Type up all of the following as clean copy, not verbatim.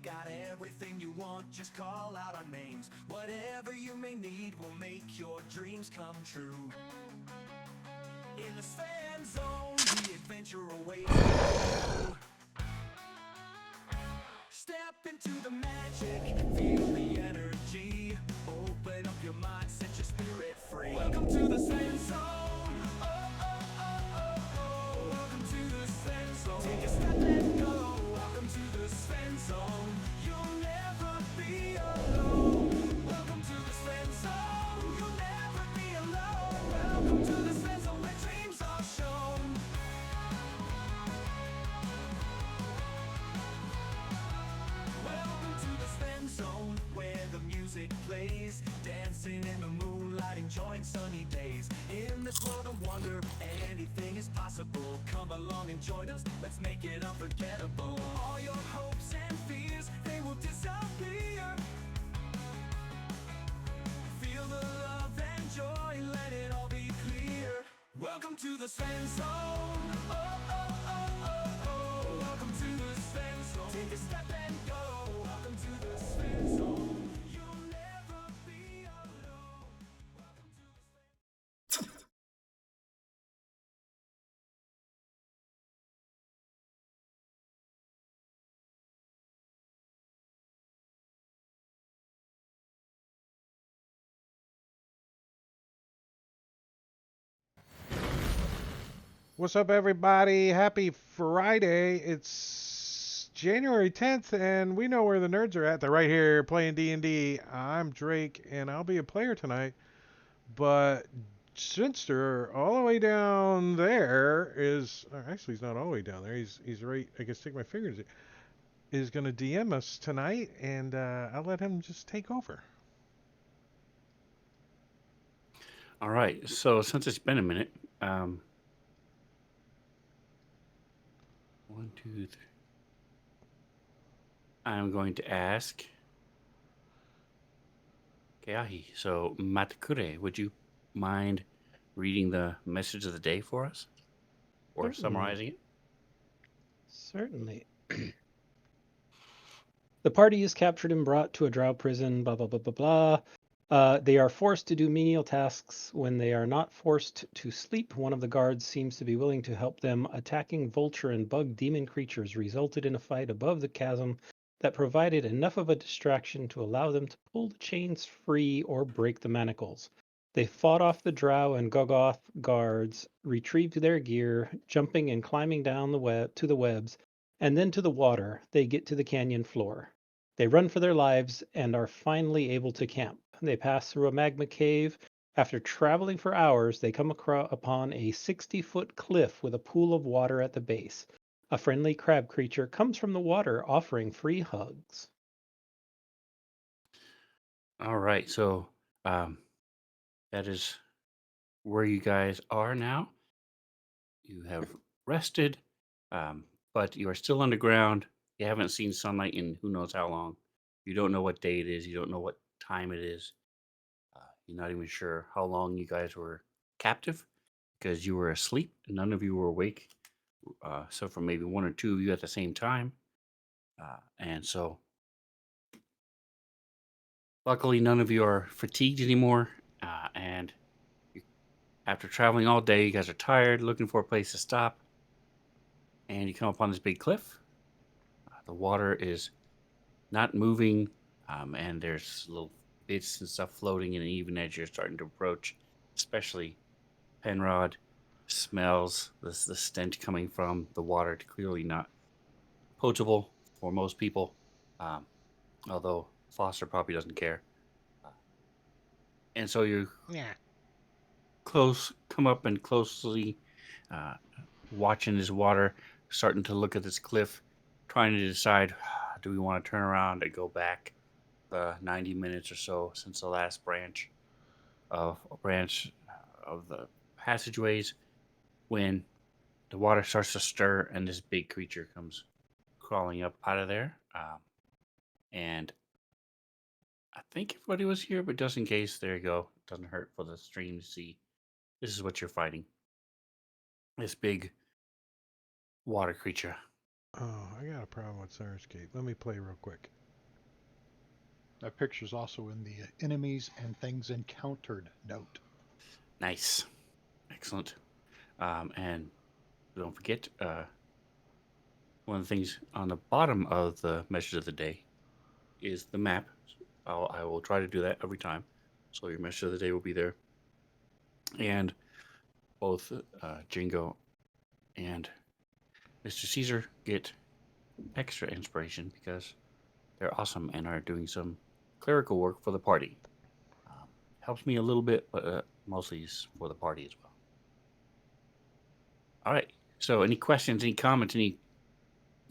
got everything you want, just call out our names. Whatever you may need will make your dreams come true. In the Sven Zone, the adventure awaits you. Step into the magic, feel the energy. Open up your mind, set your spirit free. Welcome to the Sven Zone. Oh, oh, oh, oh, oh. Welcome to the Sven Zone. Take a step and go. Welcome to the Sven Zone. You'll never be alone. Welcome to the Sven Zone. You'll never be alone. Welcome to the Sven Zone, where dreams are shown. Welcome to the Sven Zone, where the music plays, dancing in the moonlight, enjoying sunny days. In this world of wonder, anything is possible. Come along and join us, let's make it unforgettable. All your hopes and fears, they will disappear. Feel the love and joy, let it all be clear. Welcome to the Sven Zone. Oh, oh, oh, oh, oh. Welcome to the Sven Zone. Take a step and go. Welcome to the Sven Zone. You'll never be alone. Welcome to the Sven. What's up, everybody? Happy Friday. It's January 10th, and we know where the nerds are at. They're right here playing D&D. I'm Drake, and I'll be a player tonight. But Shinster, all the way down there, actually, he's not all the way down there. He's right. I guess take my fingers. Is going to DM us tonight, and I'll let him just take over. All right. So since it's been a minute, one, two, three. I'm going to ask Keahi. So Matakure, would you mind reading the message of the day for us, or Certainly. summarizing it? Certainly. The party is captured and brought to a drow prison, blah, blah, blah, blah, blah. They are forced to do menial tasks. When they are not forced to sleep, one of the guards seems to be willing to help them. Attacking vulture and bug demon creatures resulted in a fight above the chasm that provided enough of a distraction to allow them to pull the chains free or break the manacles. They fought off the drow and Gogoth guards, retrieved their gear, jumping and climbing down to the webs, and then to the water. They get to the canyon floor. They run for their lives and are finally able to camp. They pass through a magma cave. After traveling for hours, they come upon a 60-foot cliff with a pool of water at the base. A friendly crab creature comes from the water offering free hugs. All right. So that is where you guys are now. You have rested, but you are still underground. You haven't seen sunlight in who knows how long. You don't know what day it is. You don't know what time it is. You're not even sure how long you guys were captive because you were asleep and none of you were awake. So for maybe one or two of you at the same time. And so luckily none of you are fatigued anymore. And you, after traveling all day, you guys are tired, looking for a place to stop. And you come upon this big cliff. The water is not moving, and there's little bits and stuff floating, and even as you're starting to approach, especially Penrod smells the stench coming from the water. Clearly not potable for most people, um, although Foster probably doesn't care. Uh, and so you Yeah. come up and closely uh, watching this water, starting to look at this cliff, trying to decide, do we want to turn around and go back the 90 minutes or so since the last branch of the passageways, when the water starts to stir and this big creature comes crawling up out of there. And I think everybody was here, but just in case, there you go. Doesn't hurt for the stream to see. This is what you're fighting. This big water creature. Oh, I got a problem with Surge Let me play real quick. That picture's also in the enemies and things encountered note. Nice. Excellent. And don't forget, one of the things on the bottom of the message of the day is the map. I will try to do that every time. So your message of the day will be there. And both Jingo and Mr. Caesar get extra inspiration because they're awesome and are doing some clerical work for the party. Helps me a little bit, but mostly is for the party as well. All right. So, any questions, any comments, any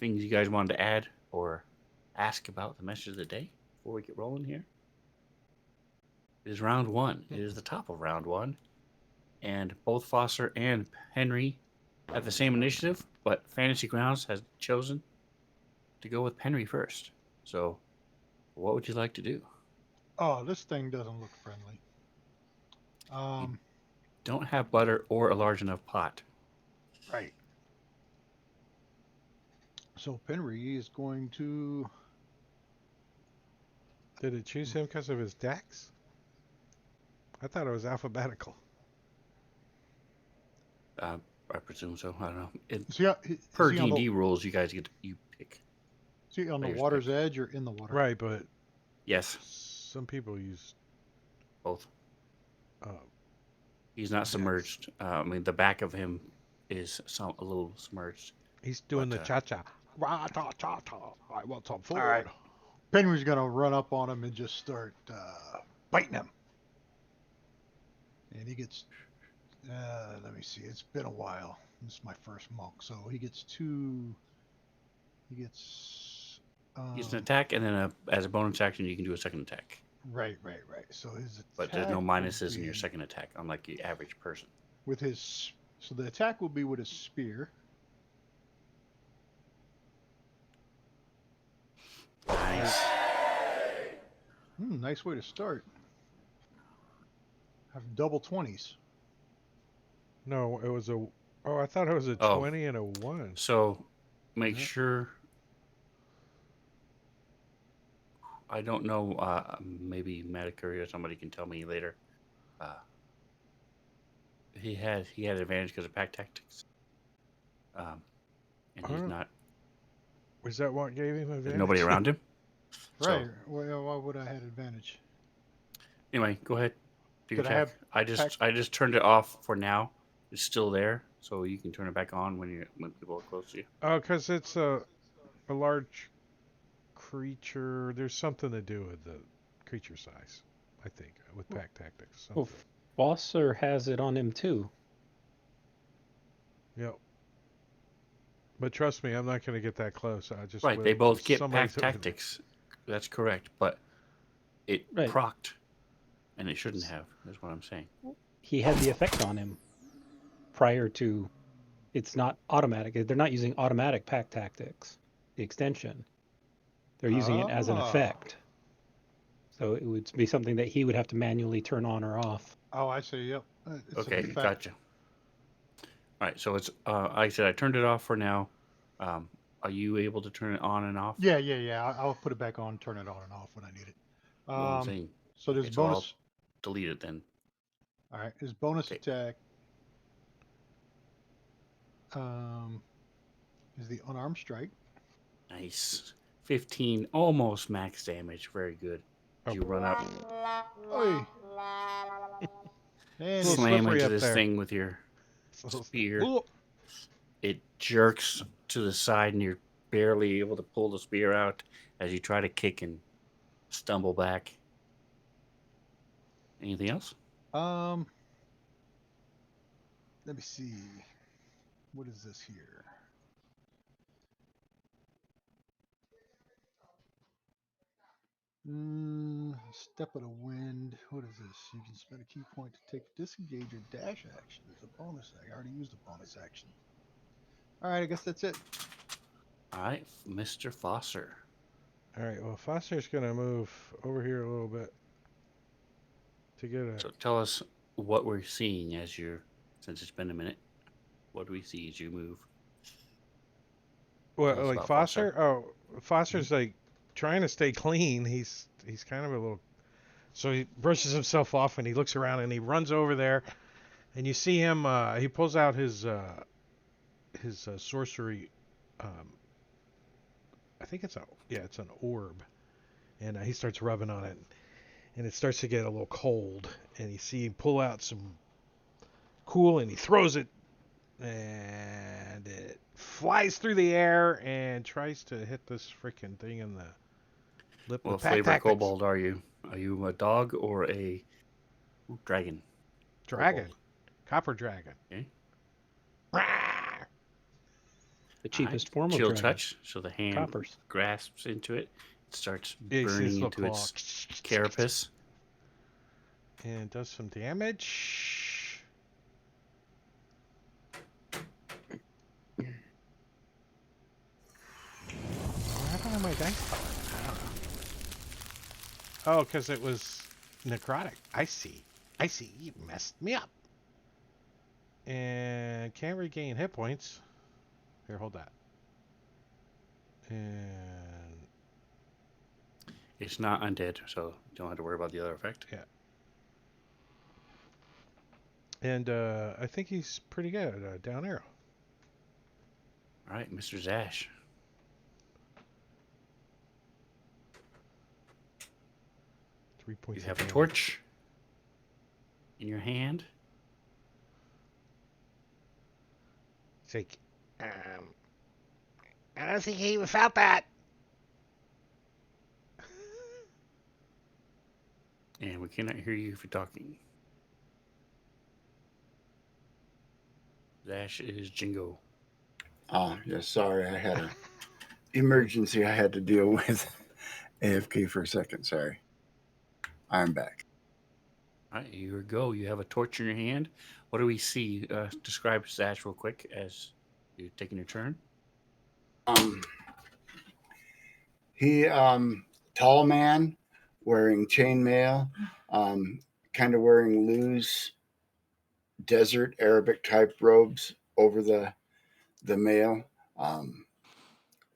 things you guys wanted to add or ask about the message of the day before we get rolling here? It is round one. It is the top of round one. And both Foster and Henry have the same initiative, but Fantasy Grounds has chosen to go with Henry first. So, what would you like to do? Oh, this thing doesn't look friendly. Don't have butter or a large enough pot. Right. So Penry is going to. Did it choose him because of his dex? I thought it was alphabetical. I presume so. I don't know. Is Per he on D&D the, rules, you guys you pick. is he on the player's water's pick. edge or in the water? Right, but Yes, some people use. both. Uh, He's not Dex. submerged. I mean, the back of him is a little submerged. He's doing But, the cha-cha. Ra ta cha cha. I want some food. All right. Penry's going to run up on him and just start biting him. And he gets. Let me see. It's been a while. This is my first monk, so he gets two. He gets. He's an attack, and then as a bonus action, you can do a second attack. Right. So his attack. But there's no will minuses in your be second attack, unlike the average person. with his. So the attack will be with his spear. Nice. Nice way to start. Have double 20s. No, it was a. Oh, I thought it was a Oh. 20 and a 1. So make Yeah. sure. I don't know. Maybe Matacuri or somebody can tell me later. He had advantage because of pack tactics. And he's Oh. not. Was that what gave him advantage? There's nobody around him. Right. So, Well, why would I have advantage? anyway, go ahead. Do your Did I check. have I just turned it off for now. It's still there, so you can turn it back on when people are close to you. Oh, because it's a large creature. There's something to do with the creature size, I think, with pack tactics. Well, Something. Foster has it on him too. Yep. But trust me, I'm not going to get that close. I just Right, wait they till both get somebody's pack over there. tactics. That's correct, but it Right. procced, and it shouldn't have. Is what I'm saying. He had the effect on him prior to. It's not automatic. They're not using automatic pack tactics. The extension. They're using it as an effect. So it would be something that he would have to manually turn on or off. Oh, I see. Yep. It's Okay, an effect. gotcha. All right, so it's like I said, I turned it off for now. Are you able to turn it on and off? Yeah. I'll put it back on, turn it on and off when I need it. Well, I'm saying. So there's Okay, so I'll bonus. delete it then. All right. His bonus Okay. attack is the unarmed strike. Nice. 15, almost max damage. Very good. You run up, Oi. And Little slam slippery into up this there. thing with your spear. Ooh. It jerks to the side, and you're barely able to pull the spear out as you try to kick and stumble back. Anything else? let me see. What is this here? Step of the wind. What is this? You can spend a key point to take disengage or dash action. There's a bonus action. I already used a bonus action. All right, I guess that's it. All right, Mr. Foster. All right. Well, Foster's going to move over here a little bit to get a. So tell us what we're seeing since it's been a minute. What do we see as you move? Tell What, us like about Foster? Oh, Foster's like trying to stay clean. He's kind of a little. So he brushes himself off and he looks around and he runs over there, and you see him. He pulls out his sorcery. Um, I think it's an orb, and he starts rubbing on it, and it starts to get a little cold, and you see him pull out some cool, and he throws it, and it flies through the air and tries to hit this freaking thing in the lip What with pack flavor tactics. kobold are you? Are you a dog or a dragon? Dragon, Kobold. copper dragon. Okay. Rawr! The cheapest All right. form of Chill dragon. touch. So the hand Coppers. grasps into it. It starts Yeah, you see burning this little into claw. its carapace. And does some damage. What happened to my dice? I don't know. Oh, because it was necrotic. I see. You messed me up. And can't regain hit points. Here, hold that. And It's not undead, so you don't have to worry about the other effect. yeah. And I think he's pretty good. Down arrow. All right, Mr. Zash. 3 points. You have a of damage. torch in your hand. It's like, I don't think he even felt that. And we cannot hear you if you're talking. Zash is Jingo. Oh, yeah, sorry. I had an emergency I had to deal with. AFK for a second. Sorry. I'm back. All right, here we go. You have a torch in your hand. What do we see? Describe Zash real quick as you're taking your turn. He, tall man, wearing chainmail, kind of wearing loose desert Arabic type robes over the mail.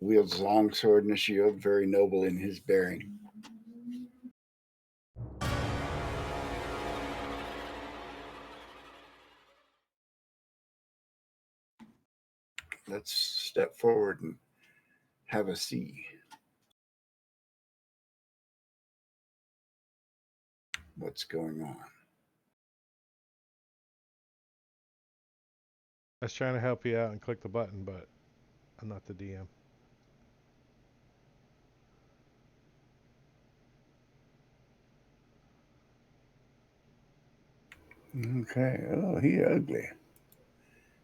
Wields long sword and a shield, very noble in his bearing. Let's step forward and have a see. What's going on? I was trying to help you out and click the button, but I'm not the DM. Okay. Oh, he ugly.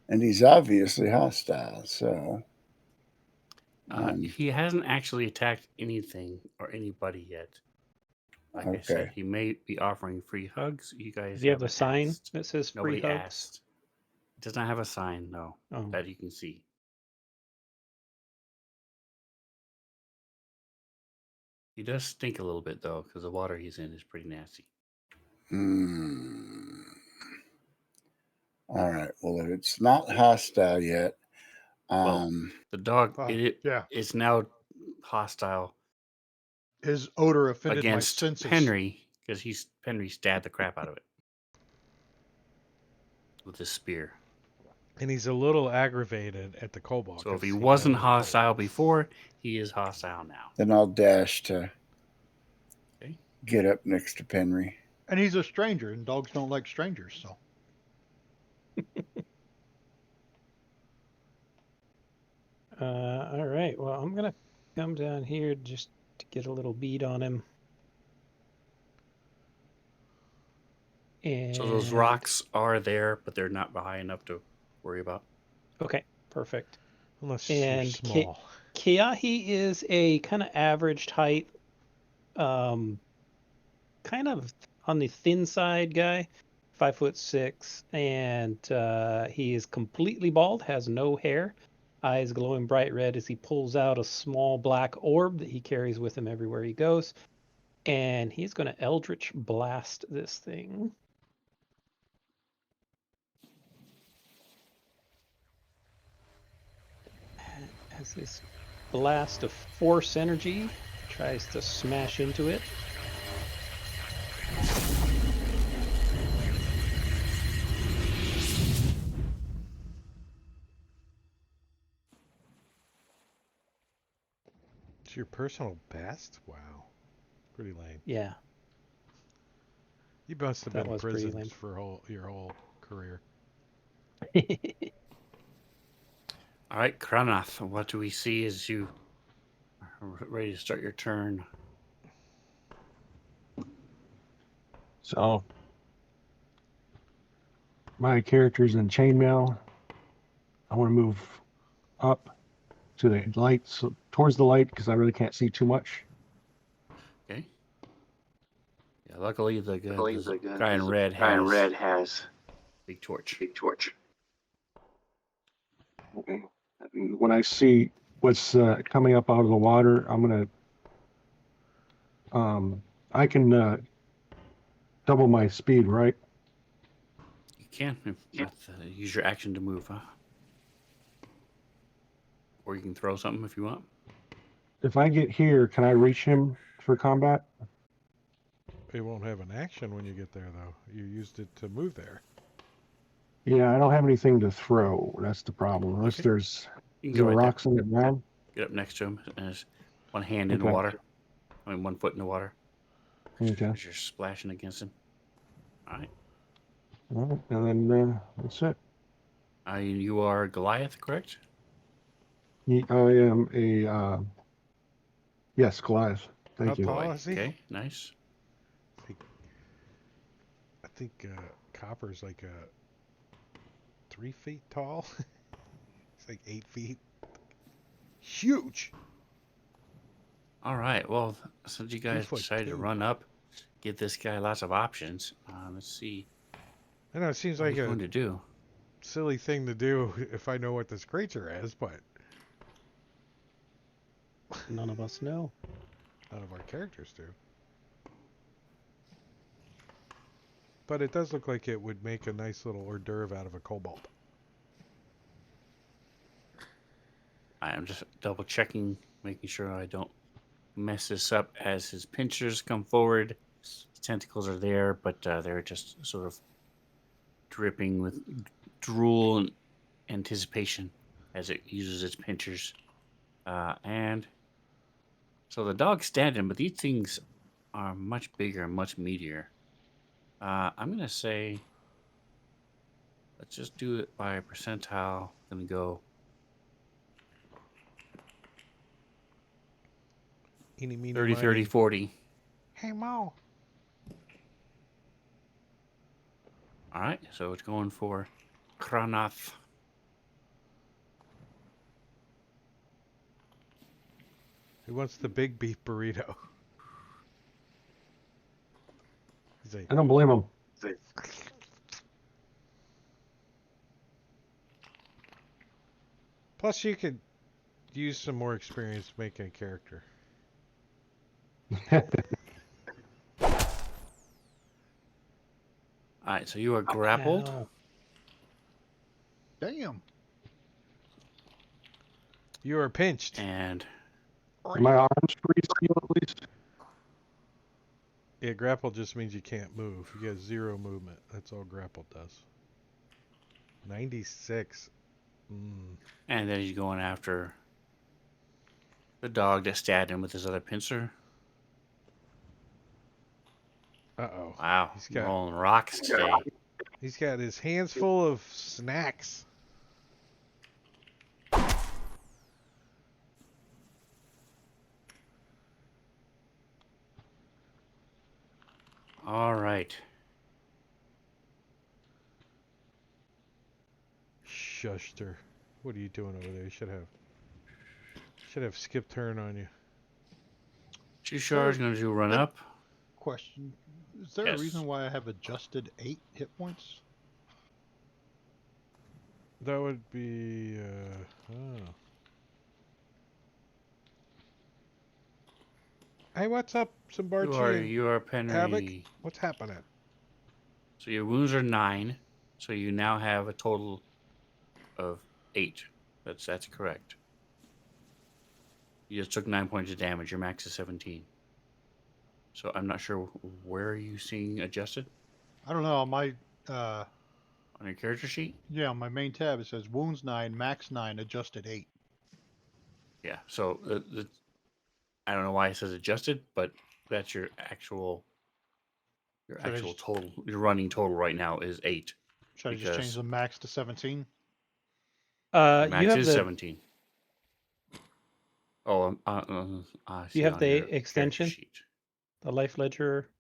And he's obviously hostile, so He hasn't actually attacked anything or anybody yet. Like I said, okay. he may be offering free hugs. You guys Does he have the haven't sign asked. that says free Nobody hugs? asked. It does not have a sign, no, Oh. that you can see. He does stink a little bit though, because the water he's in is pretty nasty. All right. Well, if it's not hostile yet, Well, the dog Yeah. it's now hostile His odor offended my against senses. Henry because Henry stabbed the crap out of it with his spear. And he's a little aggravated at the kobold. So if 'cause he knows wasn't it's cold. hostile before, he is hostile now. then I'll dash to Okay. get up next to Penry. And he's a stranger, and dogs don't like strangers, so. All right. Well, I'm gonna come down here just to get a little bead on him. And So those rocks are there, but they're not high enough to worry about. Okay, perfect. Unless And you're small. Kiahi is a kind of average height, kind of on the thin side guy, 5'6", and he is completely bald, has no hair, eyes glowing bright red as he pulls out a small black orb that he carries with him everywhere he goes, and he's going to Eldritch Blast this thing. As This blast of force energy tries to smash into it. It's your personal best? Wow. Pretty lame. Yeah, You must have that been was pretty prisons lame. for your whole career. All right, Kranath, what do we see as you are ready to start your turn? So my character's in chainmail. I want to move up to the light, so towards the light, because I really can't see too much. Okay. Yeah, luckily the guy in red has big torch. Okay. And when I see what's coming up out of the water, I'm gonna I can double my speed, right? You can use your action to move, huh? Or you can throw something if you want. If I get here, can I reach him for combat? It won't have an action when you get there, though. You used it to move there. Yeah, I don't have anything to throw. That's the problem. Unless Okay. there's You can is go there right there. rocks in the ground. Get up next to him and there's one hand in the Okay. water. I mean, 1 foot in the water. Okay. As you're splashing against him. All right. All right. And then that's it. You are Goliath, correct? I am a yes, Goliath. How Thank you. tall Boy. is he? Okay, nice. I think Copper's like 3 feet tall. He's like 8 feet. Huge. All right. Well, since you guys 2'2". decided to run up, give this guy lots of options. Let's see I know it seems what like he's a going to do. silly thing to do if I know what this creature is, but None of us know. none of our characters do. But it does look like it would make a nice little hors d'oeuvre out of a kobold. I am just double checking, making sure I don't mess this up as his pinchers come forward. His tentacles are there, but they're just sort of dripping with drool and anticipation as it uses its pinchers. And so the dog's standing, but these things are much bigger and much meatier. I'm going to say, let's just do it by a percentile. I'm going to go Eeny, meeny, 30, 30, miny. 40. Hey, Mo. All right, so it's going for Kranath. Who wants the big beef burrito? He's like, I don't blame him. plus you could use some more experience making a character. All right, so you are grappled. Ow. Damn. You are pinched. And Are my arms free still at least? Yeah, grapple just means you can't move. You get 0 movement. That's all grapple does. 96. and then he's going after the dog that stabbed him with his other pincer. Uh-oh. Wow, He's got- rolling rocks today. He's got his hands full of snacks. All right. Shuster. What are you doing over there? You should have skip turn on you. Chushar is going to do run up. Question. Is there Yes. a reason why I have adjusted 8 hit points? That would be oh. Hey, what's up, Simbarchi and You are Havoc? Penry. What's happening? So your wounds are 9. So you now have a total of 8. That's correct. You just took 9 points of damage. Your max is 17. So I'm not sure where are you seeing adjusted I don't know. On my on your character sheet. yeah, on my main tab it says wounds 9, max 9, adjusted 8. Yeah. So I don't know why it says adjusted, but that's your actual Should I just, total. Your running total right now is 8 should I just change because the max to 17? your You max have is the 17. Oh, I see you have on the your character extension, sheet. the Life Ledger.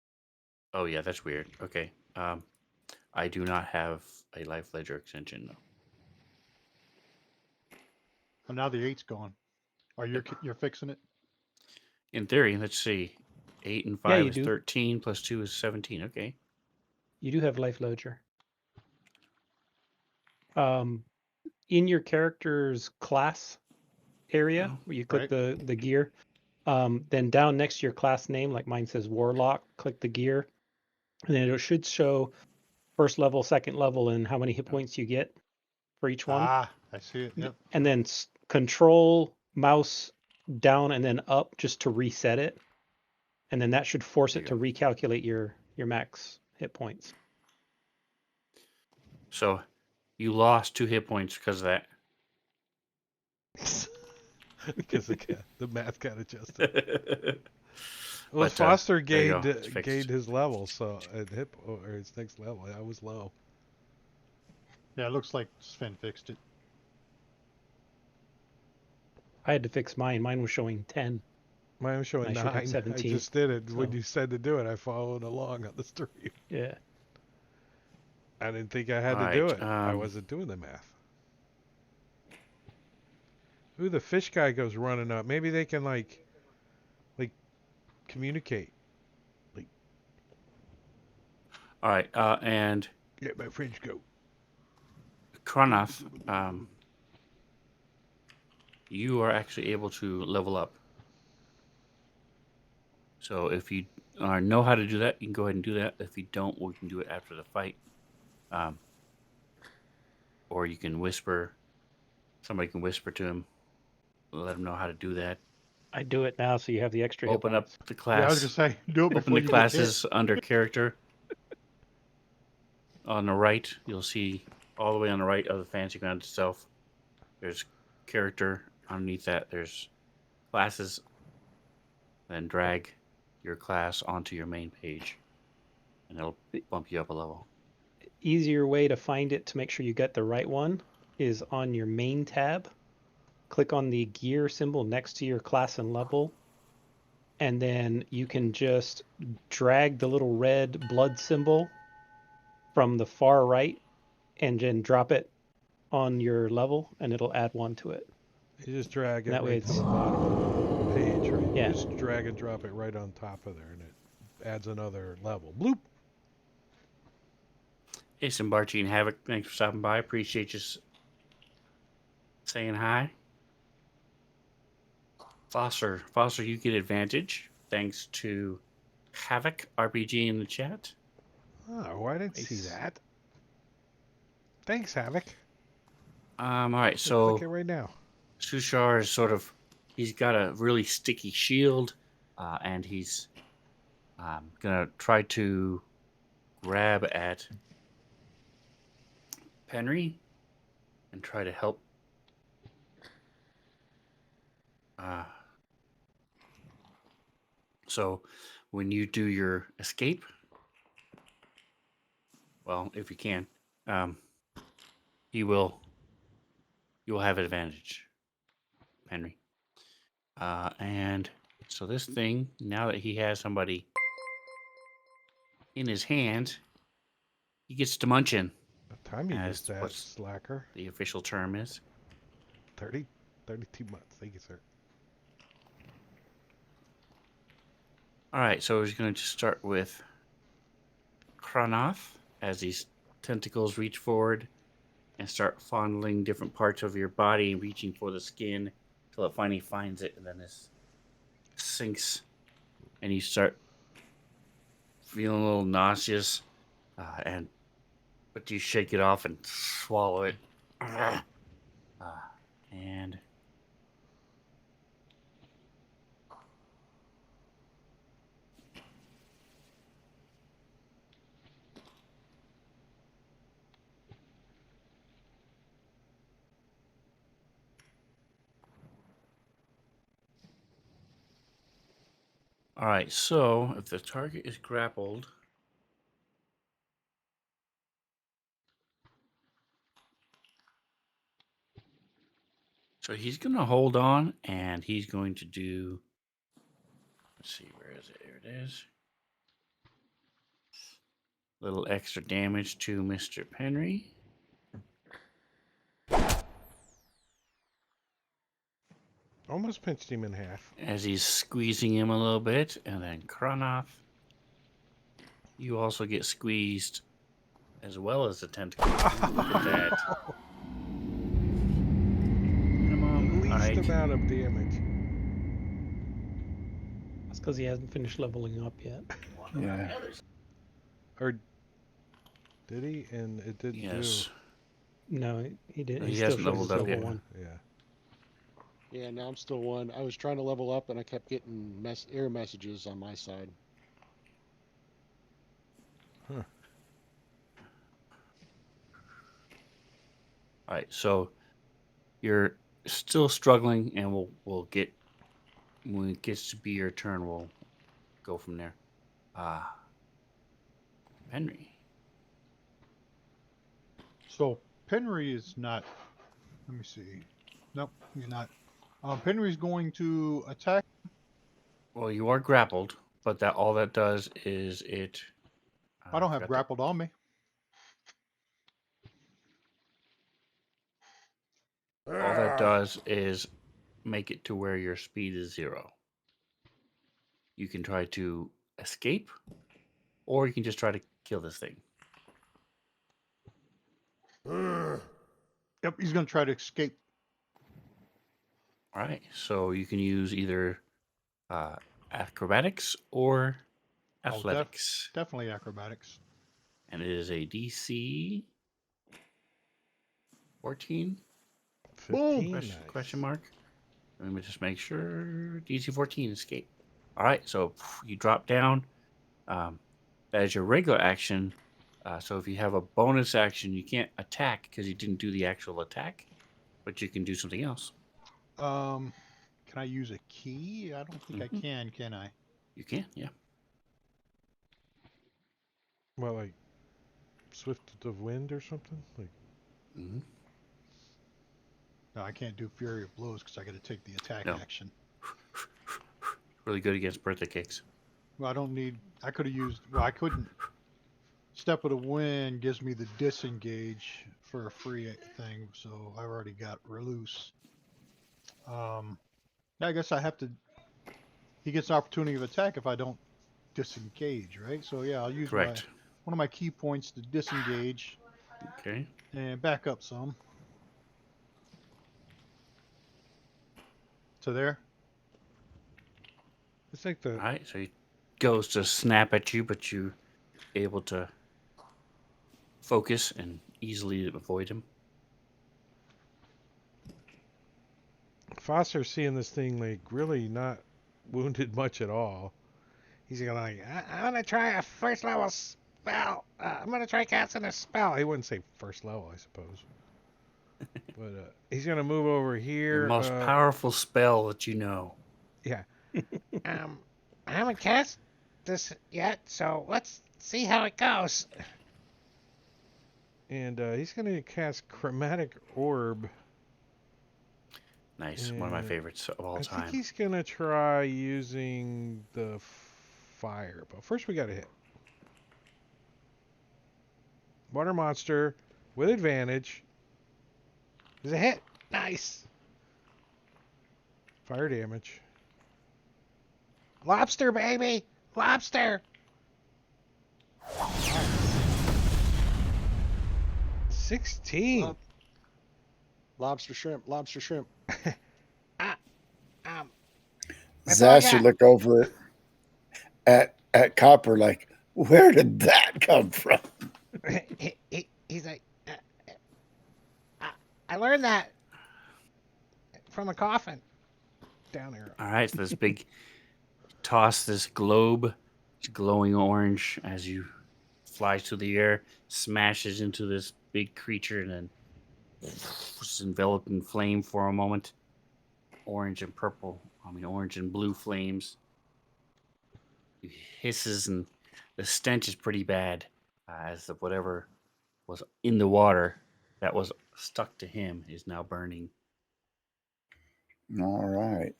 Oh yeah, that's weird. Okay. I do not have a Life Ledger extension though. Well, now the 8's gone. Or you're fixing it? In theory, let's see. 8 and Yeah, 5 you is do. 13 plus 2 is 17. Okay. You do have Life Ledger. In your character's class area, Oh, where you click Right. the gear, then down next to your class name, like mine says Warlock, click the gear, and then it should show first level, second level, and how many hit points you get for each one. Ah, I see it. Yep. And then control mouse down and then up just to reset it. And then that should force there it you to go. recalculate your max hit points. So you lost 2 hit points because of that. Because the math got adjusted. Well, But Foster there you go. gained It's fixed. gained his level, so at or his next level, I was low. Yeah, it looks like Sven fixed it. I had to fix mine. Mine was showing 10. Mine was showing I should have 9. I 17. just did it when So- you said to do it. I followed along on the stream. Yeah. I didn't think I had All to do right, it. I wasn't doing the math. Ooh, the fish guy goes running up. Maybe they can like communicate. All right, and Get my French goat. Kronoth, you are actually able to level up. So if you know how to do that, you can go ahead and do that. If you don't, we can do it after the fight. Or you can whisper. Somebody can whisper to him, let him know how to do that. I do it now so you have the extra hit Open up points. the Yeah, I was class. gonna say, do it Open before the you get hit. classes under character. On the right, you'll see all the way on the right of the fancy ground itself. There's character. Underneath that, there's classes. Then drag your class onto your main page, and it'll bump you up a level. Easier way to find it to make sure you get the right one is on your main tab. Click on the gear symbol next to your class and level, and then you can just drag the little red blood symbol from the far right and then drop it on your level, and it'll add 1 to it. You just drag it That way right to it's- the bottom of the page, right? Yeah. You just drag and drop it right on top of there, and it adds another level. Bloop. Hey, Simbarchi and Havoc, thanks for stopping by. Appreciate you saying hi. Foster, you get advantage thanks to Havoc RPG in the chat. Oh, I didn't see Nice. that. Thanks, Havoc. All right, I'll so click it right now. Sushar is he's got a really sticky shield, and he's gonna try to grab at Penry and try to help. So when you do your escape, well, if you can, you will have advantage, Henry. And so this thing, now that he has somebody in his hand, he gets to munch in. What time you As missed that, what's- slacker? The official term is. 32 months. Thank you, sir. All right, so we're going to start with Kronoth as these tentacles reach forward and start fondling different parts of your body, reaching for the skin until it finally finds it, and then this sinks, and you start feeling a little nauseous, but you shake it off and swallow it, and All right, so if the target is grappled, so he's going to hold on and he's going to do, let's see, where is it? Here it is. Little extra damage to Mr. Penry. Almost pinched him in half. As he's squeezing him a little bit, and then Kronoff, you also get squeezed as well as the tentacle. Look at that. Minimum Least height. amount of damage. That's because he hasn't finished leveling up yet. Yeah. Or did he? And it didn't Yes. No, he didn't. No, He he still hasn't shows leveled his up level yet. 1. do. Yeah. Yeah, now I'm still 1. I was trying to level up and I kept getting error messages on my side. All right, so you're still struggling, and we'll get when it gets to be your turn, we'll go from there. Henry. So Penry is not. Let me see. Nope, he's not. Penry's going to attack. Well, you are grappled, but that all that does is it. I don't have forgot grappled on me. all that does is make it to where your speed is 0. You can try to escape, or you can just try to kill this thing. Yep, he's going to try to escape. All right, so you can use either acrobatics or athletics, Definitely acrobatics. and it is a DC 14 15. question, Nice. question mark. Let me just make sure. DC 14 escape. All right, so you drop down. That is your regular action. So if you have a bonus action, you can't attack because you didn't do the actual attack, but you can do something else. Can I use a key? I don't think I can I? You can, yeah. Well, like Swift of Wind or something? Like Mm-hmm. No, I can't do Fury of Blows because I got to take the attack No. action. Really good against birthday cakes. Well, I don't need. I could have used. Well, I couldn't. Step of the Wind gives me the disengage for a free thing, so I've already got release. I guess I have to. He gets an opportunity of attack if I don't disengage, right? So yeah, I'll use Correct. one of my key points to disengage Okay. and back up some. To there. it's like All the right, so he goes to snap at you, but you're able to focus and easily avoid him. Foster's seeing this thing like really not wounded much at all. He's gonna like, I'm gonna try a first level spell. I'm gonna try casting a spell. He wouldn't say first level, I suppose. But he's gonna move over here. The most powerful spell that you know. Yeah. I haven't cast this yet, so let's see how it goes. And he's gonna cast Chromatic Orb. Nice. One of my And favorites of all I time. think he's gonna try using the fire, but first we gotta hit. Water monster with advantage. Is a hit. Nice. Fire damage. Lobster, baby! Lobster! 16. Lobster shrimp, lobster shrimp. Zash should look over at Copper like, where did that come from? He's like, I learned that from a coffin down there. All right, so this big toss this globe, it's glowing orange as you flies through the air, smashes into this big creature, and then is enveloped in flame for a moment. Orange and blue flames. hisses, and the stench is pretty bad, as of whatever was in the water that was stuck to him is now burning. All right.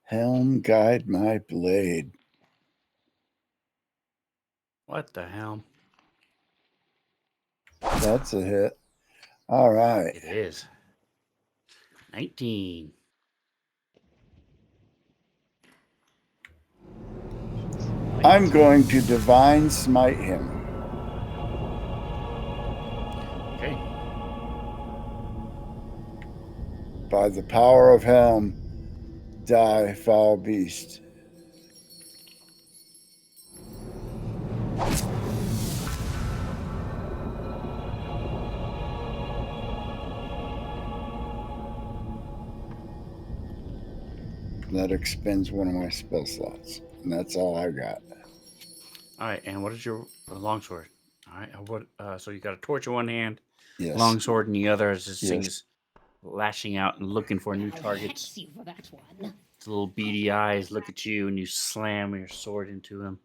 Helm, guide my blade. What the hell? That's a hit. All right. It is 19. I'm going to divine smite him. Okay. By the power of Helm, die, foul beast. That expends one of my spell slots, and that's all I got. All right, and what is your longsword? All right, so you got a torch in one hand, Yes. longsword in the other, as this thing Yes. is lashing out and looking for new targets. Hex you for that one. Its little beady eyes look at you, and you slam your sword into him,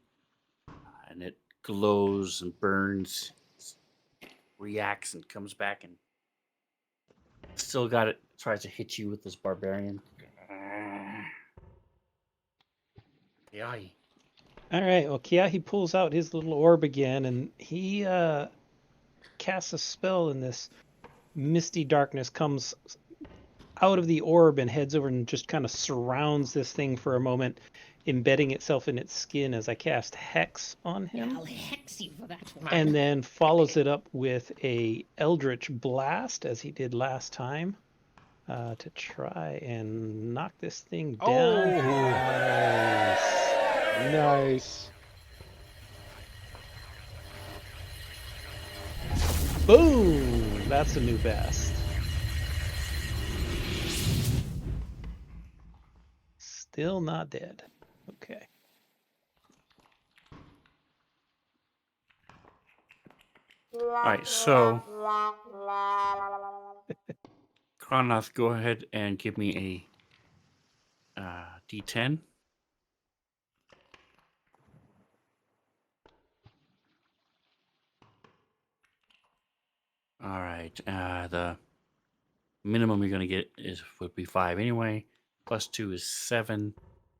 and it glows and burns, reacts, and comes back, and still got it. Tries to hit you with this barbarian. Yai. All right. Well, Kiahi pulls out his little orb again, and he casts a spell, and this misty darkness comes out of the orb and heads over and just kind of surrounds this thing for a moment, embedding itself in its skin as I cast Hex on him. I'll hex you for that one. And then follows it up with a Eldritch Blast, as he did last time, to try and knock this thing down. Nice. Boom! That's a new best. Still not dead. Okay. All right, so Kronoth, go ahead and give me a D10. All right, the minimum you're gonna get would be 5 anyway. Plus 2 is 7.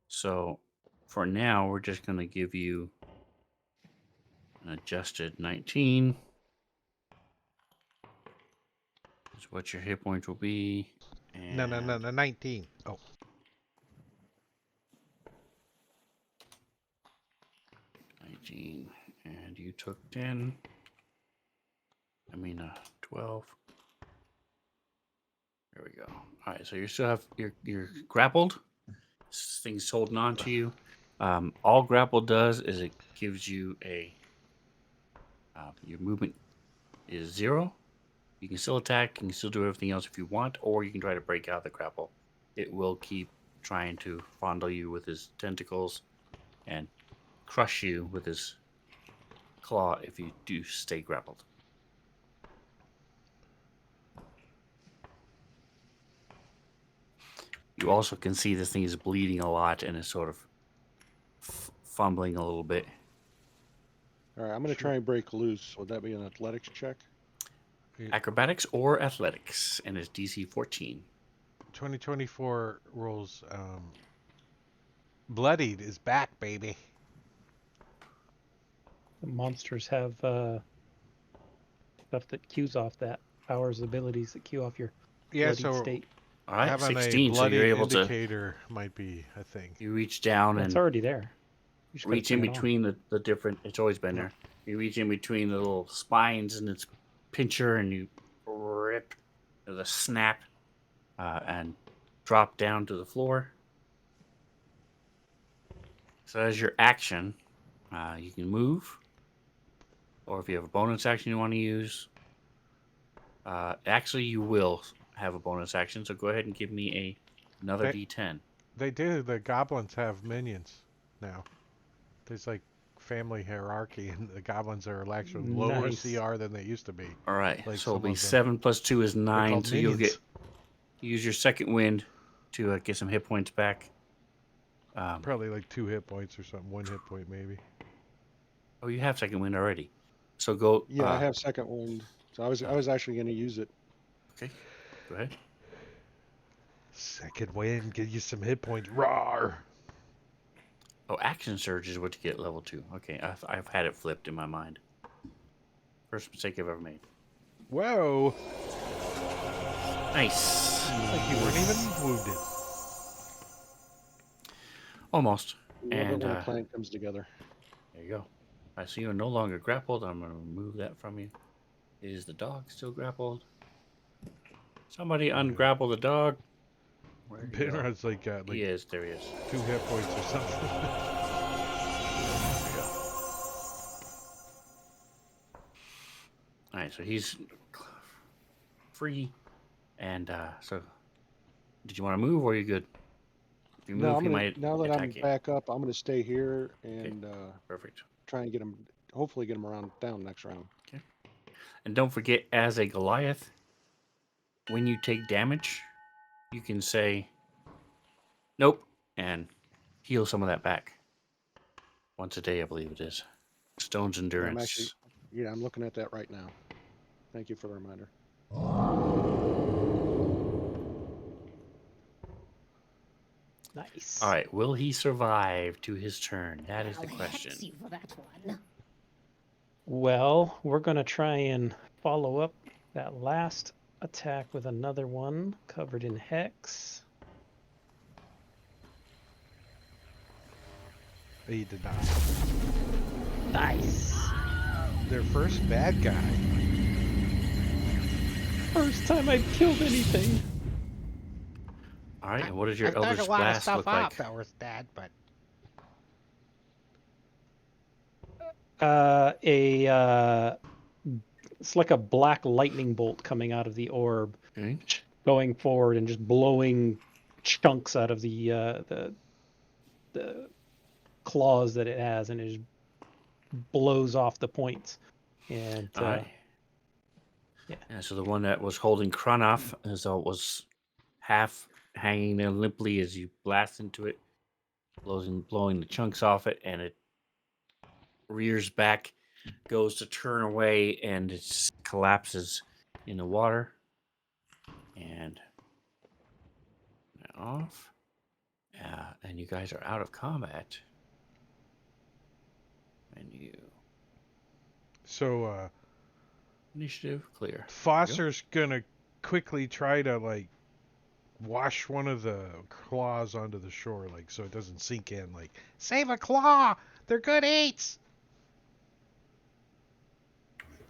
So for now, we're just gonna give you an adjusted 19. Is what your hit points will be. No, 19. Oh. 19, and you took 10. 12. There we go. All right, so you still have you're grappled. This thing's holding on to you. All grapple does is it gives you your movement is 0. You can still attack, you can still do everything else if you want, or you can try to break out the grapple. It will keep trying to fondle you with his tentacles and crush you with his claw if you do stay grappled. You also can see this thing is bleeding a lot and is sort of fumbling a little bit. All right, I'm going to try and break loose. Would that be an athletics check? Acrobatics or athletics, and it's DC 14. 2024 rolls. Bloodied is back, baby. The monsters have stuff that cues off that. Powers, abilities that cue off your bloodied state. All right, having 16, a so bloody you're able indicator might be a thing. You reach down It's and already there. You just gotta reach in turn it on. between the different. It's always been there. You reach in between the little spines and its pincher, and you rip with a snap and drop down to the floor. So as your action, you can move, or if you have a bonus action you want to use. Actually, you will have a bonus action, so go ahead and give me another D10. They do. The goblins have minions now. There's like family hierarchy, and the goblins are actually lower Nice. CR than they used to be. All right, Like so it'll some be of them. 7 plus 2 is They're 9, called so you'll minions. use your second wind to get some hit points back. Probably like 2 hit points or something. 1 hit point maybe. Oh, you have second wind already. So go. Yeah, I have second wind, so I was actually going to use it. Okay, go ahead. Second wind, get you some hit points. Rawr! Oh, action surge is what you get level 2. Okay, I've had it flipped in my mind. First mistake I've ever made. Whoa! Nice. Like you weren't even wounded. Almost. Love And it when a plan comes together. there you go. I see you're no longer grappled. I'm going to remove that from you. Is the dog still grappled? Somebody ungrapple the dog. Where'd he go? Pinrod's like got He like is. There he is. 2 hit points or something. There you go. All right, so he's free. And so, did you want to move or are you good? If you move, No, he might now that I'm attack you. back up, I'm going to stay here and Perfect. try and get him. Hopefully, get him around down next round. Okay. And don't forget, as a Goliath, when you take damage, you can say, nope, and heal some of that back. Once a day, I believe it is. Stone's endurance. I'm looking at that right now. Thank you for the reminder. Nice. All right, will he survive to his turn? That is the I'll question. hex you for that one. Well, we're going to try and follow up that last attack with another one covered in hex. He did not. Nice. Their first bad guy. First time I've killed anything. All right, and what does your I've dug Eldritch a lot of Blast stuff look up like? that was dead, but It's like a black lightning bolt coming out of the orb, Okay. going forward and just blowing chunks out of the claws that it has, and it just blows off the points. And All right. yeah. So the one that was holding Kronov, as though it was half hanging there limply as you blast into it, blowing the chunks off it, and it rears back, goes to turn away, and it collapses in the water. And off. And you guys are out of combat. Menu. So Initiative clear. Foster's gonna quickly try to like wash one of the claws onto the shore, like so it doesn't sink in. Like, save a claw! They're good eats.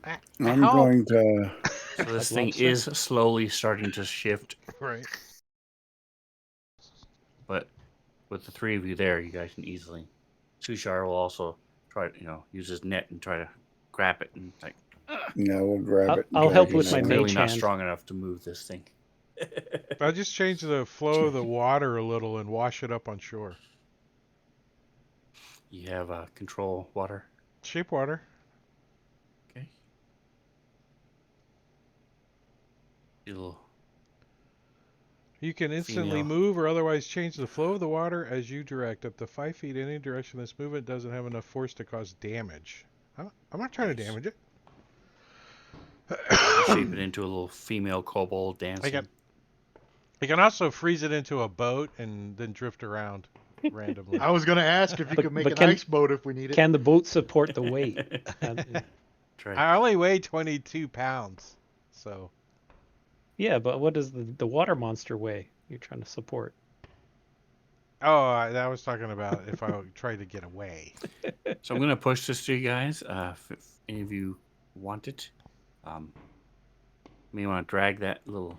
I'm Help! going to. So this I'd thing love to. is slowly starting to shift, Right. but with the three of you there, you guys can easily. Sushar will also try to, use his net and try to grab it and like. No, we'll grab it. and I'll drag help it with my out. Clearly mage not hand. strong enough to move this thing. I'll just change the flow of the water a little and wash it up on shore. You have control water. Shape water. Okay. It'll. You can instantly Female. move or otherwise change the flow of the water as you direct. Up to 5 feet in any direction, this movement doesn't have enough force to cause damage. I'm not trying to Nice. damage it. Shape it into a little female kobold dancing. You can also freeze it into a boat and then drift around randomly. I was going to ask if you But- could make but an can- ice boat if we need it. Can the boat support the weight? Try. I only weigh 22 pounds, so Yeah, but what does the water monster weigh? You're trying to support. I was talking about if I tried to get away. So I'm going to push this to you guys. If any of you want it, you may want to drag that little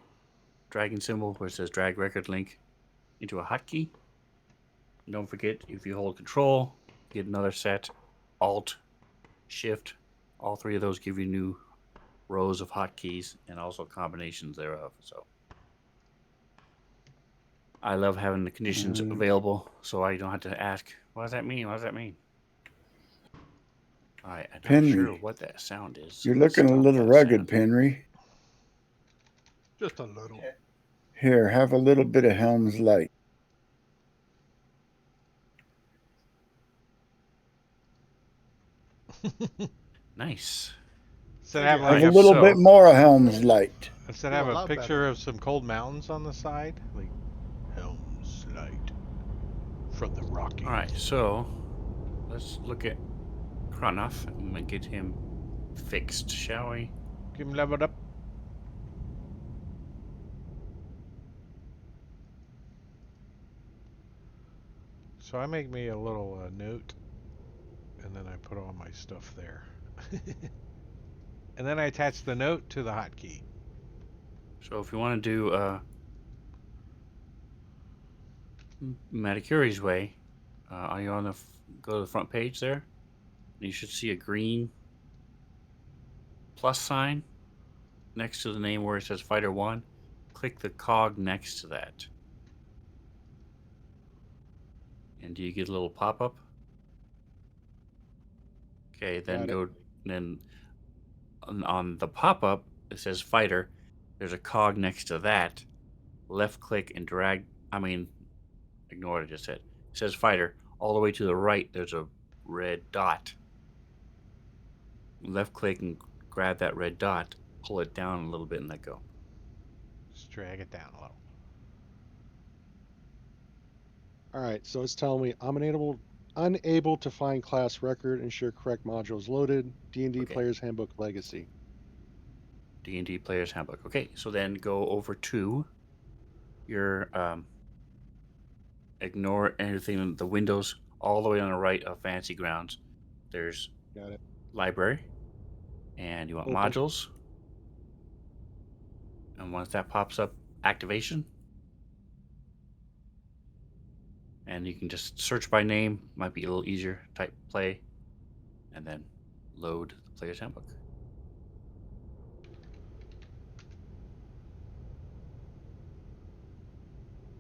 dragon symbol where it says drag record link into a hotkey. And don't forget, if you hold control, get another set. Alt, Shift, all three of those give you new rows of hotkeys and also combinations thereof. So I love having the conditions available so I don't have to ask, what does that mean? What does that mean? All right, I'm not Henry, sure what that sound is. You're looking a Stop little that rugged, sound. Penry. Just a little. Here, have a little bit of Helm's Light. Nice. Instead have Maybe Have like a a little So- bit more of Helm's Light. instead Ooh, have a a lot picture better. of some cold mountains on the side, like Helm's Light from the Rocky. All right, so let's look at Kronov and get him fixed, shall we? Get him leveled up. So I make me a little note, and then I put all my stuff there. And then I attach the note to the hotkey. So if you want to do Maticuri's way, are you on the go to the front page there? You should see a green plus sign next to the name where it says Fighter 1. Click the cog next to that. And do you get a little pop up? Okay, then Got it. go. Then on the pop up, it says Fighter. There's a cog next to that. Left click and drag. I mean, ignore what I just said. It says Fighter. All the way to the right, there's a red dot. Left click and grab that red dot. Pull it down a little bit and let go. Just drag it down a little. All right, so it's telling me I'm unable to find class record. Ensure correct modules loaded. D&D Okay. Player's Handbook Legacy. D&D Player's Handbook. Okay, so then go over to your ignore anything the windows all the way on the right of Fantasy Grounds. There's Got it. library, and you want Open. modules. And once that pops up, activation. And you can just search by name. Might be a little easier. Type play, and then load the Player's Handbook.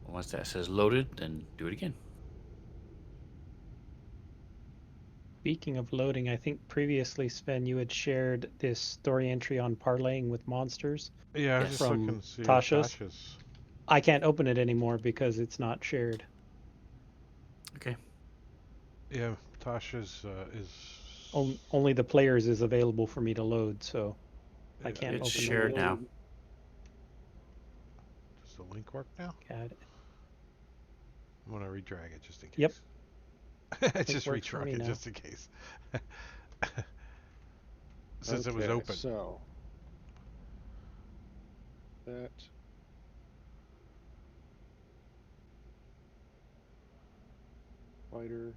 Once that says loaded, then do it again. Speaking of loading, I think previously, Sven, you had shared this story entry on parlaying with monsters. Yeah, I was Yes. just From looking to see if Tasha's. Tasha's. I can't open it anymore because it's not shared. Okay. Yeah, Tasha's is. Only the players is available for me to load, so I Yeah, can't It's open shared it. now. Does the link work now? Got it. I'm gonna redrag it just in case. Yep. I just works for redrag me it now. just in case. Since it was Okay, open. So that fighter.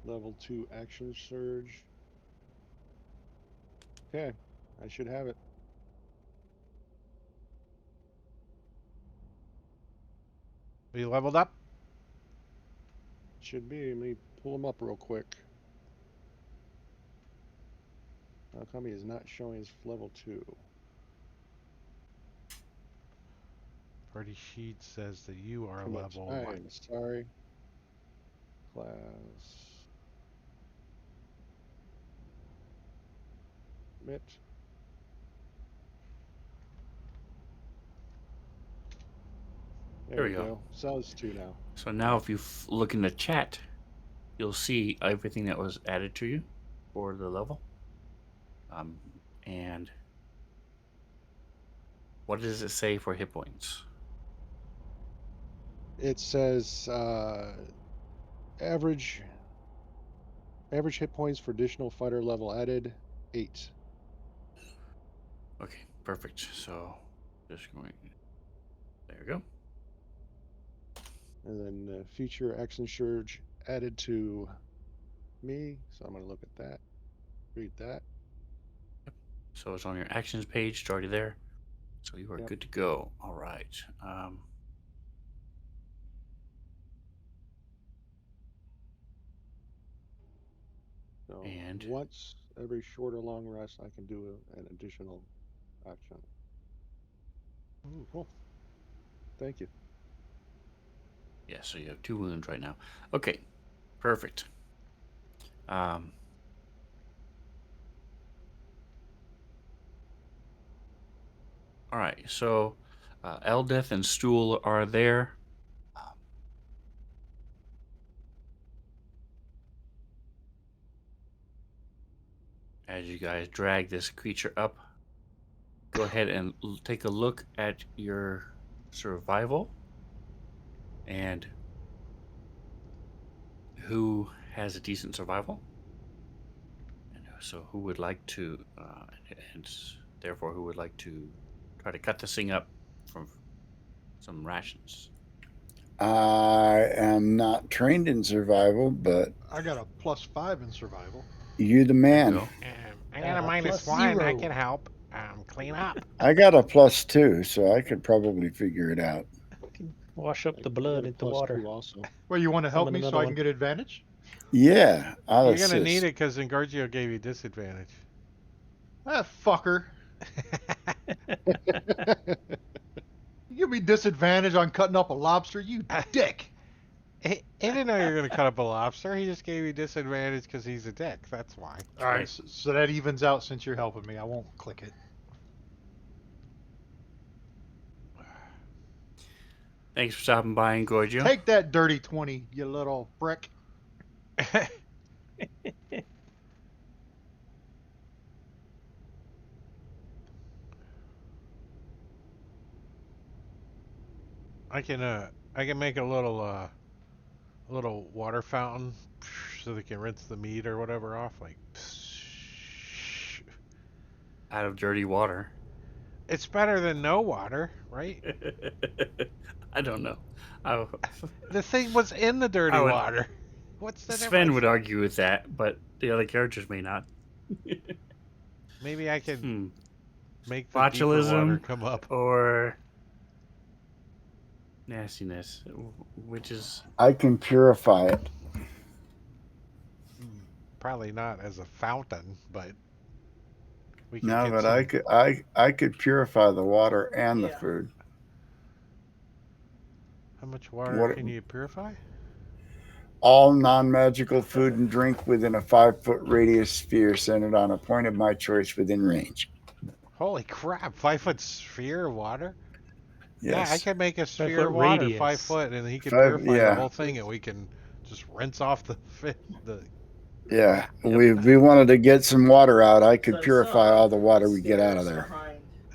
Level 2 action surge. Okay, I should have it. Are you leveled up? Should be. Let me pull them up real quick. How come he is not showing his level 2? Party sheet says that you are Commit. level I 1. am sorry. Class. Commit. There we go. So it's 2 now. So now if you look in the chat, you'll see everything that was added to you for the level. And what does it say for hit points? It says average hit points for additional fighter level added 8. Okay, perfect. So just going. There we go. And then future action surge added to me. So I'm going to look at that. Read that. So it's on your actions page. It's already there. So you are Yep. good to go. All right. So And once every short or long rest, I can do an additional action. Ooh, cool. Thank you. yeah, so you have 2 wounds right now. Okay, perfect. All right. So Eldeth and Stool are there. as you guys drag this creature up, go ahead and take a look at your survival and who has a decent survival. And so who would like to, and therefore who would like to try to cut this thing up from some rations. I am not trained in survival, but I got a +5 in survival. you the man. Go. I got a -1. I can help. Clean up. I got a +2, so I could probably figure it out. Wash up the blood into water. Also. Well, you want to help Summon me so another I one. can get advantage? Yeah, I'll You're assist. gonna need it because Engorgio gave you disadvantage. Ah, fucker. You give me disadvantage on cutting up a lobster, you dick. He didn't know you were gonna cut up a lobster. He just gave you disadvantage because he's a dick. That's why. All right, so that evens out since you're helping me. I won't click it. Thanks for stopping by, Engorgio. Take that dirty 20, you little brick. I can make a little water fountain so they can rinse the meat or whatever off. Like, Out of dirty water. it's better than no water, right? I don't know. The thing was in the dirty I would- water. What's the Sven difference? would argue with that, but the other characters may not. Maybe I can make the deeper Botulism water come up. or nastiness, which is I can purify it. Probably not as a fountain, but we can No, get but some... I could purify the water and the food. How much water What- can you purify? All non-magical food and drink within a 5-foot radius sphere centered on a point of my choice within range. Holy crap! 5-foot sphere of water? Yes. Yeah, I can make a sphere 5-foot of water radius. 5 foot, and he can 5 purify yeah. the whole thing, and we can just rinse off the Yeah, Yep. we wanted to get some water out. I could purify all the water we get out of there.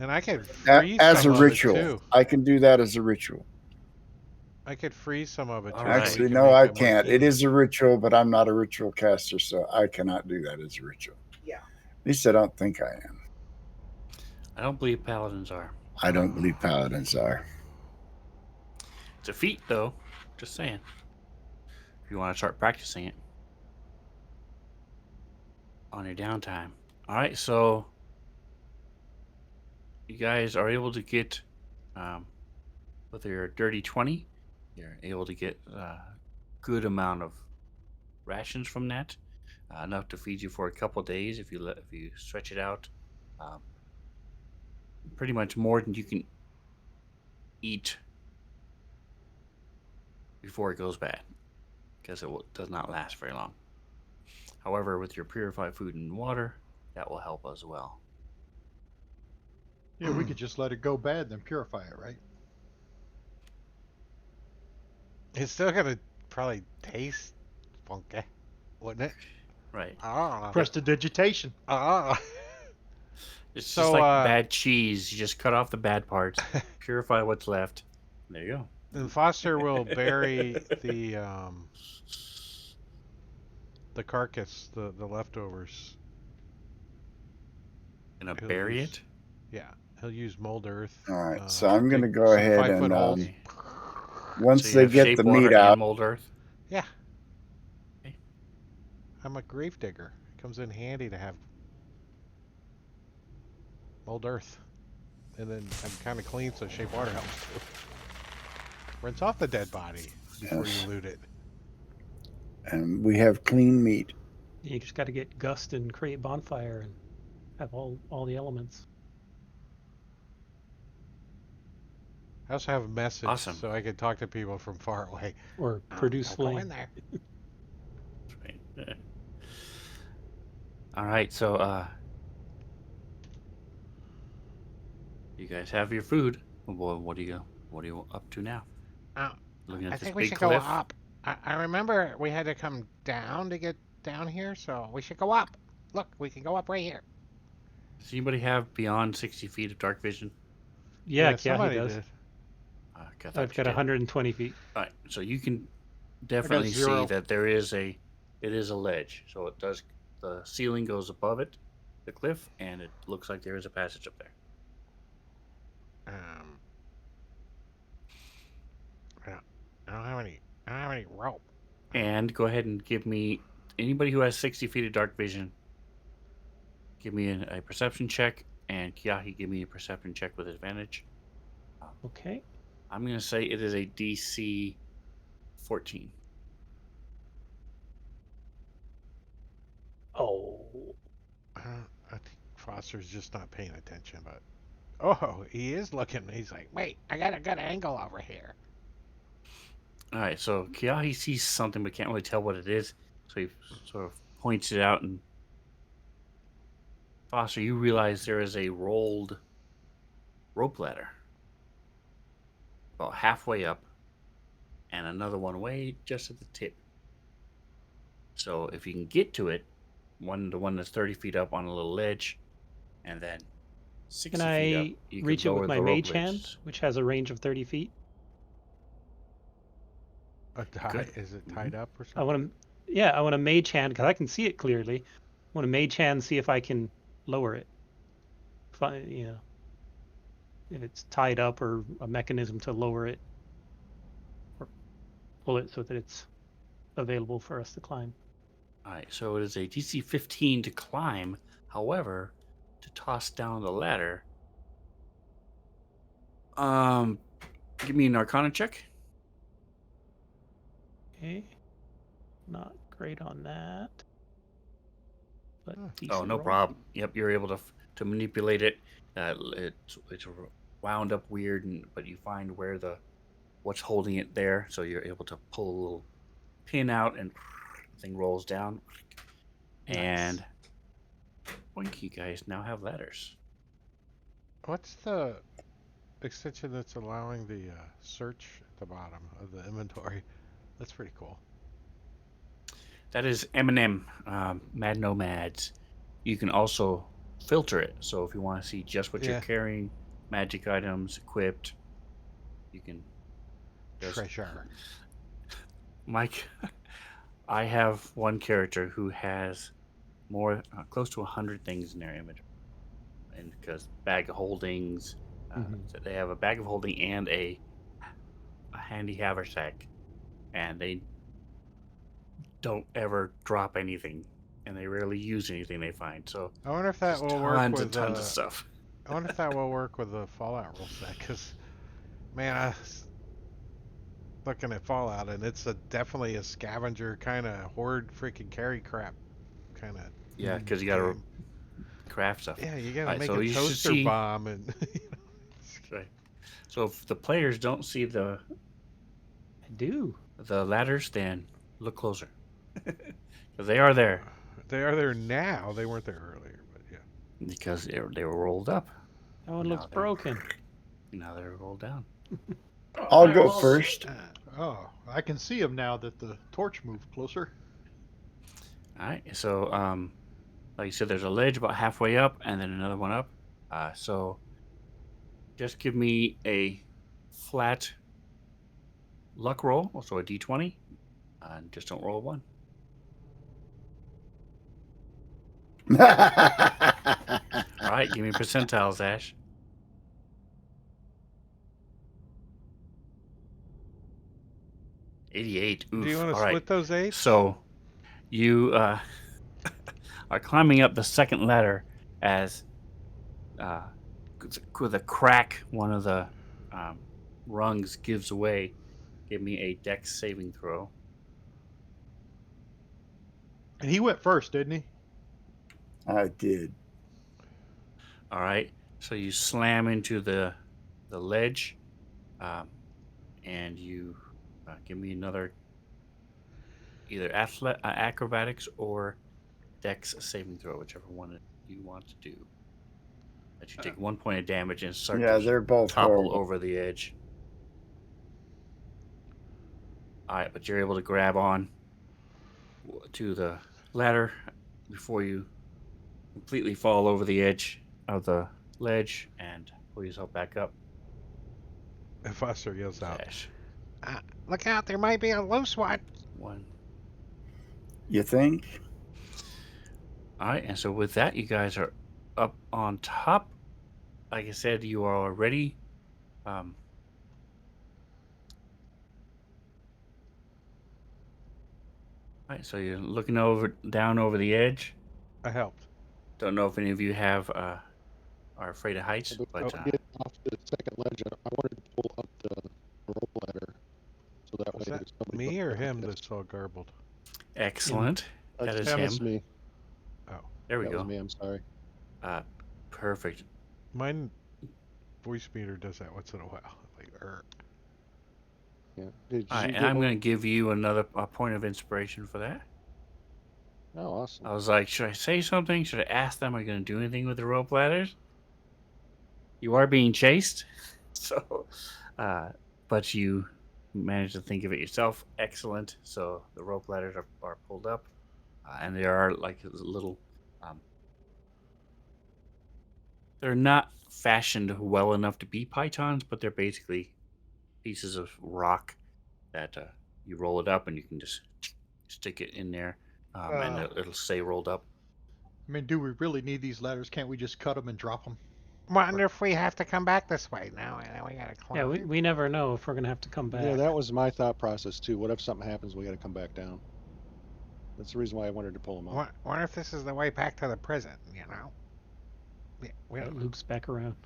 And I could freeze As a some ritual. of it too. I can do that as a ritual. I could freeze some of it too. All so right. we Actually, can no, make I it more can't. It steamy. is a ritual, but I'm not a ritual caster, so I cannot do that as a ritual. Yeah. At least I don't think I am. I don't believe paladins are. I don't believe paladins are. It's a feat, though. Just saying. If you want to start practicing it on your downtime. All right, so you guys are able to get, with your dirty 20, you're able to get a good amount of rations from that, enough to feed you for a couple days if you stretch it out. Pretty much more than you can eat before it goes bad, because it does not last very long. However, with your purified food and water, that will help as well. Yeah, we could just let it go bad, then purify it, right? It's still gonna probably taste funky, wouldn't it? Right. Ah. Prestidigitation. Ah. It's So, just like bad cheese. You just cut off the bad parts, purify what's left. There you go. And Foster will bury the carcass, the leftovers. Gonna He'll bury use- it? Yeah, he'll use mold earth. All right, so I'm going to dig go some ahead 5-foot and holes. once So you they have get shape the water meat and out, mold earth? Yeah. Okay. I'm a grave digger. It comes in handy to have mold earth. And then I'm kind of clean, so shape water helps too. Rinse off the dead body before Yes. you loot it. and we have clean meat. You just got to get Gust and create bonfire and have all the elements. I also have a message, Awesome. so I can talk to people from far away. Or produce Don't go in flame. there. Right. All right, so you guys have your food. Well, what are you up to now? Looking at I this think we big should cliff. go up. I remember we had to come down to get down here, so we should go up. Look, we can go up right here. Does anybody have beyond 60 feet of dark vision? Yeah, he somebody does. did. I thought I've you got did. 120 feet. All right, so you can definitely see 0. that it is a ledge. So it does. The ceiling goes above it, the cliff, and it looks like there is a passage up there. Yeah, I don't have any. I don't have any rope. And go ahead and give me anybody who has 60 feet of dark vision. Give me a perception check, and Kiahi, give me a perception check with advantage. Okay. I'm gonna say it is a DC 14. Oh. I think Foster's just not paying attention, but oh, he is looking. He's like, wait, I got a good angle over here. All right, so Kiahi sees something but can't really tell what it is, so he sort of points it out. And Foster, you realize there is a rolled rope ladder about halfway up, and another one way just at the tip. So if you can get to it, the one that's 30 feet up on a little ledge, and then 60 Can feet up, I you reach it can lower with my the rope mage hand, bridges. which has a range of 30 feet? A tie? Good. Is it tied up or I something? want to, yeah, I want a mage hand because I can see it clearly. I want a mage hand, see if I can lower it. If it's tied up or a mechanism to lower it or pull it so that it's available for us to climb. All right, so it is a DC 15 to climb. However, to toss down the ladder, give me an Arcana check. Okay. Not great on that. But Huh. decent Oh, no roll. problem. Yep, you're able to manipulate it. It's wound up weird, but you find where what's holding it there, so you're able to pull a little pin out, and the thing rolls down. Nice. And boink, you guys now have ladders. What's the extension that's allowing the search at the bottom of the inventory? That's pretty cool. That is M&M, Mad Nomads. You can also filter it, so if you want to see just what you're Yeah. carrying, magic items equipped, you can just Treasure. Mike. I have one character who has more close to 100 things in their inventory, and because bag of holdings, so they have a bag of holding and a handy haversack, and they don't ever drop anything, and they rarely use anything they find. So I wonder if that just will work tons with and tons of stuff. I wonder if that will work with the Fallout rule set, because man, I was looking at Fallout and it's definitely a scavenger kind of horde freaking carry crap kind of. Yeah, because you got to craft stuff. Yeah, you gotta Alright, make so a you should toaster see- bomb and. Right. So if the players don't see I do. the ladders, then look closer, because they are there. They are there now. They weren't there earlier, but yeah. Because they were rolled up. That one Now looks they're- broken. Now they're rolled down. I'll go first. Oh, I can see him now that the torch moved closer. All right. So, like you said, there's a ledge about halfway up, and then another one up. So, just give me a flat luck roll, also a d20, and just don't roll a 1. All right. Give me percentiles, Ash. 88. Oof. Do you want to All split right. those eights? So you are climbing up the second ladder as with a crack, one of the rungs gives away. Give me a dex saving throw. And he went first, didn't he? I did. All right. So you slam into the ledge, and you give me another either acrobatics or dex saving throw, whichever one you want to do. That you take 1 point of damage and start Yeah, to they're both topple horrible. over the edge. All right, but you're able to grab on to the ladder before you completely fall over the edge of the ledge and pull yourself back up. Foster yells out, Dash. "Look out! There might be a loose one." One. You think? All right, and so with that, you guys are up on top. Like I said, you are already. Right, so you're looking down over the edge. I helped. Don't know if any of you have are afraid of heights, But but to get off the second ledge, I wanted to pull up the rope ladder so that Was way that if somebody me goes or down, him yes. that's all garbled? excellent. That is That's him. me. Oh, There we That go. was me. I'm sorry. Perfect. mine voice meter does that once in a while. Like, Yeah. Did All right, you and get I'm one? going to give you another point of inspiration for that. Oh, awesome. I was like, should I say something? Should I ask them? Are you going to do anything with the rope ladders? You are being chased, so, but you managed to think of it yourself. Excellent. So the rope ladders are pulled up, and they are like little. They're not fashioned well enough to be pythons, but they're basically pieces of rock that you roll it up and you can just stick it in there, and it'll stay rolled up. I mean, do we really need these ladders? Can't we just cut them and drop them? wonder if we have to come back this way now. We gotta Yeah, climb. we never know if we're gonna have to come back. Yeah, that was my thought process too. What if something happens? We got to come back down. That's the reason why I wanted to pull them up. Wonder if this is the way back to the prison. We It don't know. loops back around.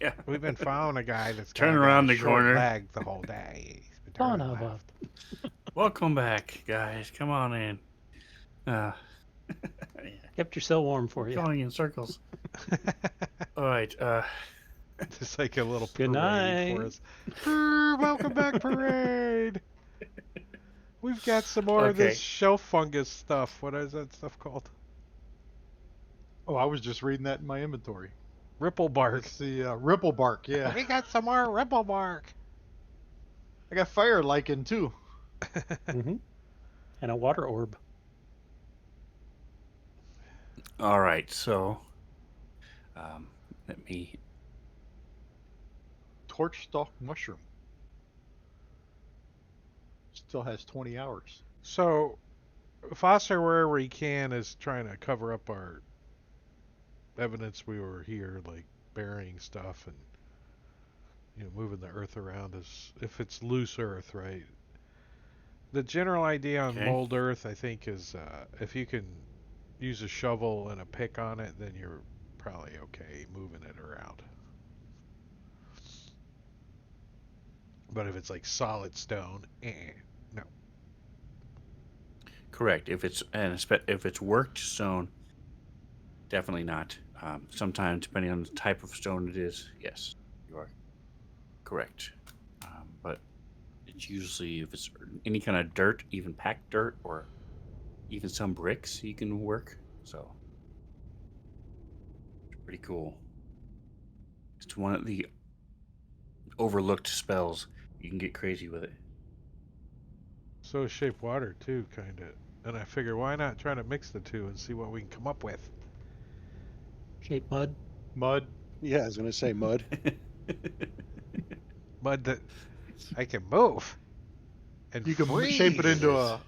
Yeah. We've been following a guy that's Turn kinda got around a the short corner. leg the whole day. He's been Son turning of a. left. Welcome back, guys. Come on in. Yeah, Kept your cell warm for you. going in circles. All right. Just like a little Good parade for night. us. Welcome back, parade. We've got some more of Okay. this shelf fungus stuff. What is that stuff called? Oh, I was just reading that in my inventory. Ripple bark. It's the ripple bark. Yeah, We got some more ripple bark. I got fire lichen too. Mm-hmm. And a water orb. All right. So, let me. Torch stalk mushroom. Still has 20 hours. So, Foster, wherever he can, is trying to cover up our evidence we were here, like burying stuff and moving the earth around as if it's loose earth, right? The general idea on Okay. mold earth, I think, is if you can use a shovel and a pick on it, then you're probably okay moving it around. But if it's like solid stone, no. Correct. If it's worked stone, definitely not. Sometimes, depending on the type of stone it is, yes, you are correct. But it's usually if it's any kind of dirt, even packed dirt, or even some bricks, you can work. So it's pretty cool. It's one of the overlooked spells. You can get crazy with it. So is shape water too, kind of. And I figure, why not try to mix the two and see what we can come up with? Shape mud. Mud. Yeah, I was gonna say mud. Mud that I can move. And You can freeze. shape it into a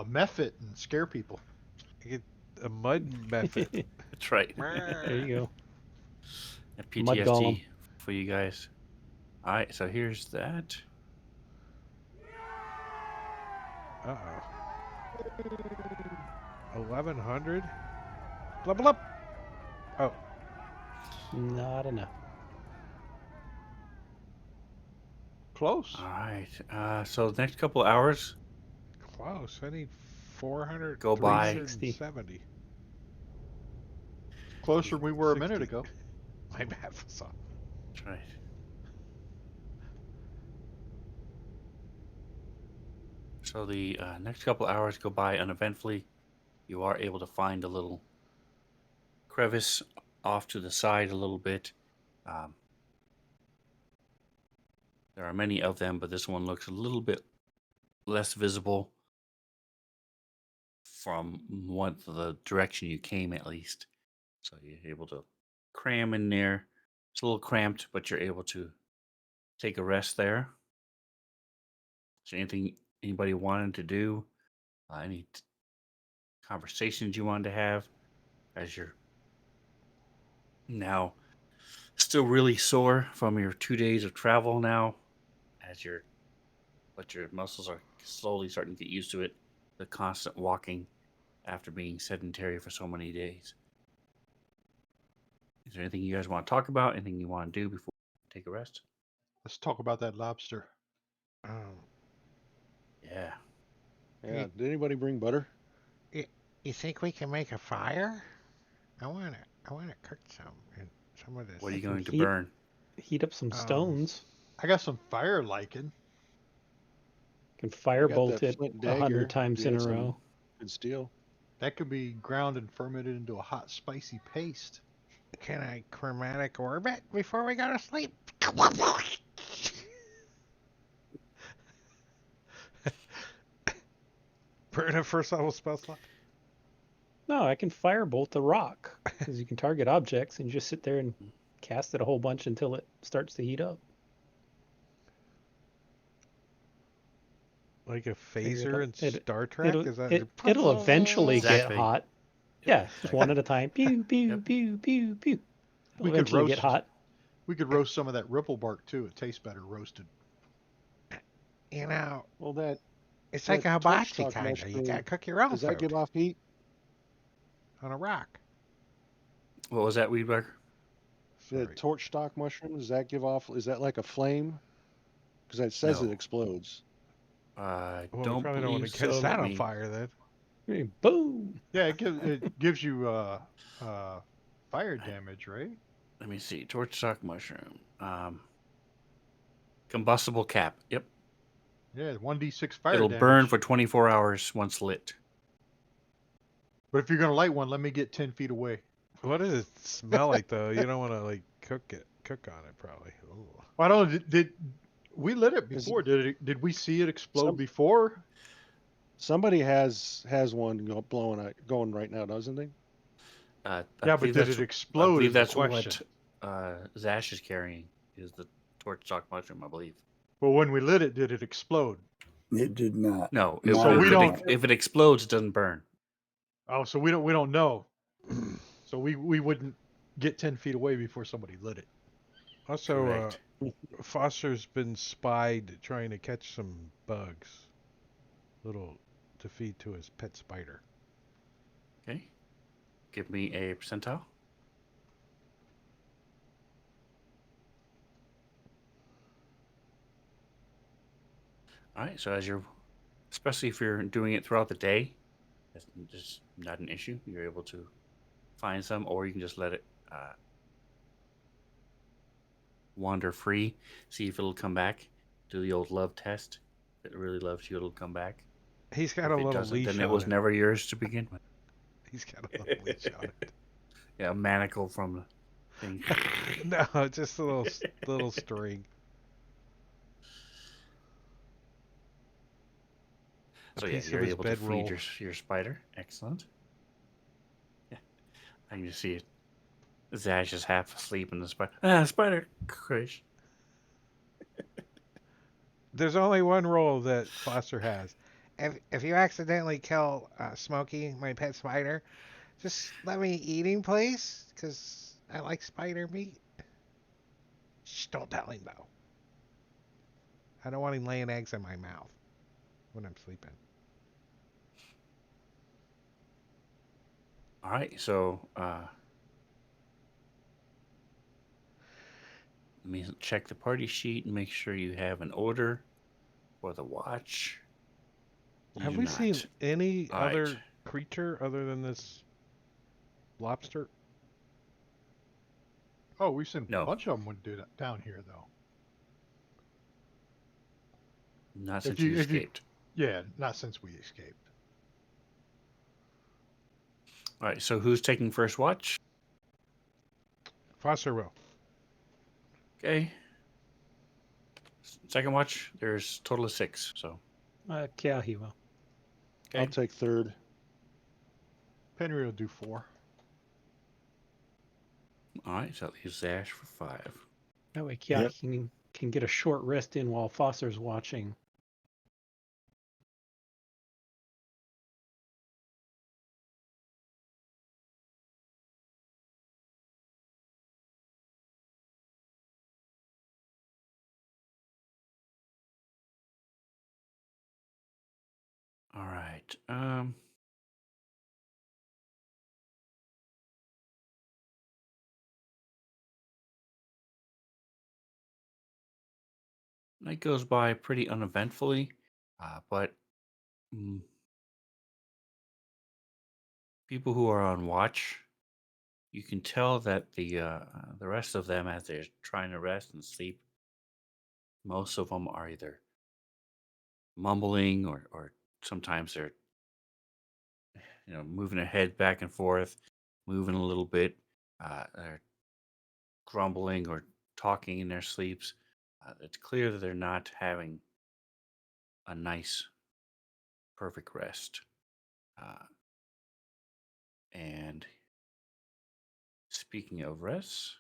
method and scare people. Get a mud method. That's right. There you go. A Mud golem. PTSD for you guys. All right, so here's that. Uh-oh. 1100? Blub blub. Oh, Not enough. Close. All right. So the next couple of hours close. I need 400. Go by. 370. Closer than we were a 60. minute ago. My math was off. That's right. So the next couple hours go by uneventfully. You are able to find a little crevice off to the side a little bit. There are many of them, but this one looks a little bit less visible. from what the direction you came, at least. So you're able to cram in there. It's a little cramped, but you're able to take a rest there. Is there anything anybody wanted to do? Any conversations you wanted to have as you're now still really sore from your 2 days of travel now, but your muscles are slowly starting to get used to it, the constant walking after being sedentary for so many days. Is there anything you guys want to talk about? Anything you want to do before you take a rest? Let's talk about that lobster. Yeah. Yeah. Did anybody bring butter? You think we can make a fire? I wanna cook some of this. What are you can going to heat- burn? Heat up some stones. I got some fire lichen. Can I got firebolt that it flint 100 dagger. times You in a had some row. good steel. That could be ground and fermented into a hot, spicy paste. Can I chromatic orb it before we go to sleep? Burn a first level spell slot. No, I can firebolt the rock because you can target objects and you just sit there and cast it a whole bunch until it starts to heat up. Like a Figure phaser in Star Trek? It'll, Is that it'll eventually Exactly. get hot. Yeah, just one at a time. Pew, pew, Yep. pew, pew, pew. It'll We could eventually get roast- hot. We could roast some of that ripple bark too. It tastes better roasted. You know, Well, that it's like a that hibachi torch kind of. You mushroom, gotta cook your own does that food give off heat? on a rock. What was that, Weedbucker? The Sorry. torch stalk mushroom, does that give off? Is that like a flame? Because it says No. it explodes. I Well, we don't probably don't want believe to catch so. that Let on me- fire then. Boom! Yeah, it gives you fire damage, right? Let me see. Torch stock mushroom. Combustible cap. Yep. Yeah, 1d6 fire It'll damage. burn for 24 hours once lit. But if you're gonna light one, let me get 10 feet away. What does it smell like though? You don't want to like cook on it probably. Ooh. I don't know. Did we lit it Is- before? Did we see it explode Some- before? Somebody has one going right now, doesn't they? I Yeah, but believe did that's- it I explode? believe Is the that's question. what Zash is carrying. Is the torch stock mushroom? I believe. Well, when we lit it, did it explode? It did not. No. No, So if we it- don't- If it explodes, it doesn't burn. Oh, so we don't know. So we wouldn't get 10 feet away before somebody lit it. Also, Correct. Foster's been spied trying to catch some bugs. Little to feed to his pet spider. Okay. Give me a percentile. All right. So especially if you're doing it throughout the day, that's just not an issue. You're able to find some, or you can just let it wander free. See if it'll come back. Do the old love test. If it really loves you, it'll come back. He's got If a it little doesn't, leash then it on was it. never yours to begin with. He's got a little leash on it. Yeah, a manacle from the thing. No, just a little string. A So yeah, piece of you're his able to feed bedroll. your spider. Excellent. Yeah, I can just see it. Zash is half asleep in the spider. Spider crash. There's only one rule that Foster has. If you accidentally kill Smokey, my pet spider, just let me eat him, please, because I like spider meat. Shh, don't tell him though. I don't want him laying eggs in my mouth when I'm sleeping. All right, so let me check the party sheet and make sure you have an order for the watch. You Have do we not. seen any All other right. creature other than this lobster? Oh, we've seen No. a bunch of them would do that down here, though. Not If since you- you if you- escaped. Yeah, not since we escaped. All right, so who's taking first watch? Foster will. Okay. Second watch, there's a total of 6. So Yeah, he will. okay. I'll take third. Penry will do 4. All right, so that leaves Zash for 5. That way, yeah, Yep. he can get a short rest in while Foster's watching. All right. Night goes by pretty uneventfully, but people who are on watch, you can tell that the rest of them, as they're trying to rest and sleep, most of them are either mumbling or sometimes they're moving their head back and forth, moving a little bit. They're grumbling or talking in their sleeps. It's clear that they're not having a nice, perfect rest. And speaking of rest,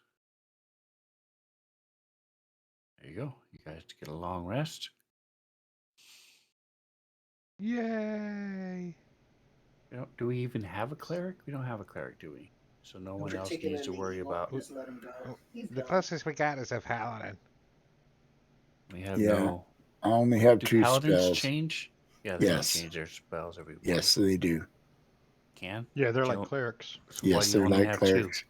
there you go. You guys get a long rest. Yay! Do we even have a cleric? We don't have a cleric, do we? So no one else needs to worry about. Just let him go. Oh, He's the gone. closest we got is a paladin. We have Yeah. no. I only have Do 2 paladins spells. change? Yeah, they Yes. don't change their spells every Yes, they do. Can? Yeah, they're You like don't- clerics. So why Yes, do you they're only like have clerics. 2?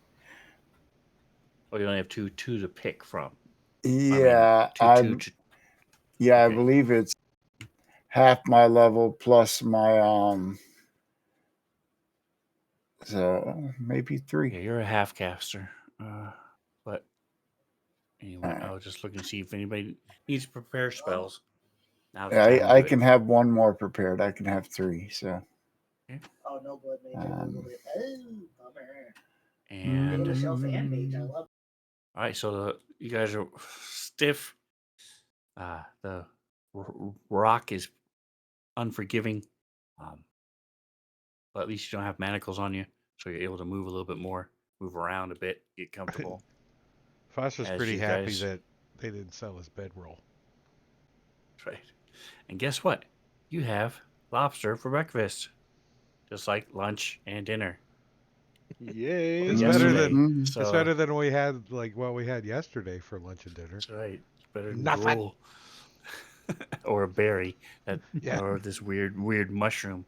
Oh, you only have two to pick from. Yeah, I mean, two. I okay. believe it's half my level plus my so maybe 3. Yeah, you're a half caster. But anyway, Alright. I was just looking to see if anybody needs to prepare spells. Now the time to I do can it. have 1 more prepared. I can have 3. So Oh, no blood mage. I Um, Googled it. Oh, bummer. And Little fan page. I love all right, so you guys are stiff. The rock is unforgiving, but at least you don't have manacles on you, so you're able to move a little bit more, move around a bit, get comfortable. Foster's As pretty you happy guys- that they didn't sell his bedroll. Right. And guess what? You have lobster for breakfast, just like lunch and dinner. Yay. It's Yesterday. better than So it's better than we had what we had yesterday for lunch and dinner. that's right. It's better than Nothing. gruel. Or a berry Yeah. or this weird mushroom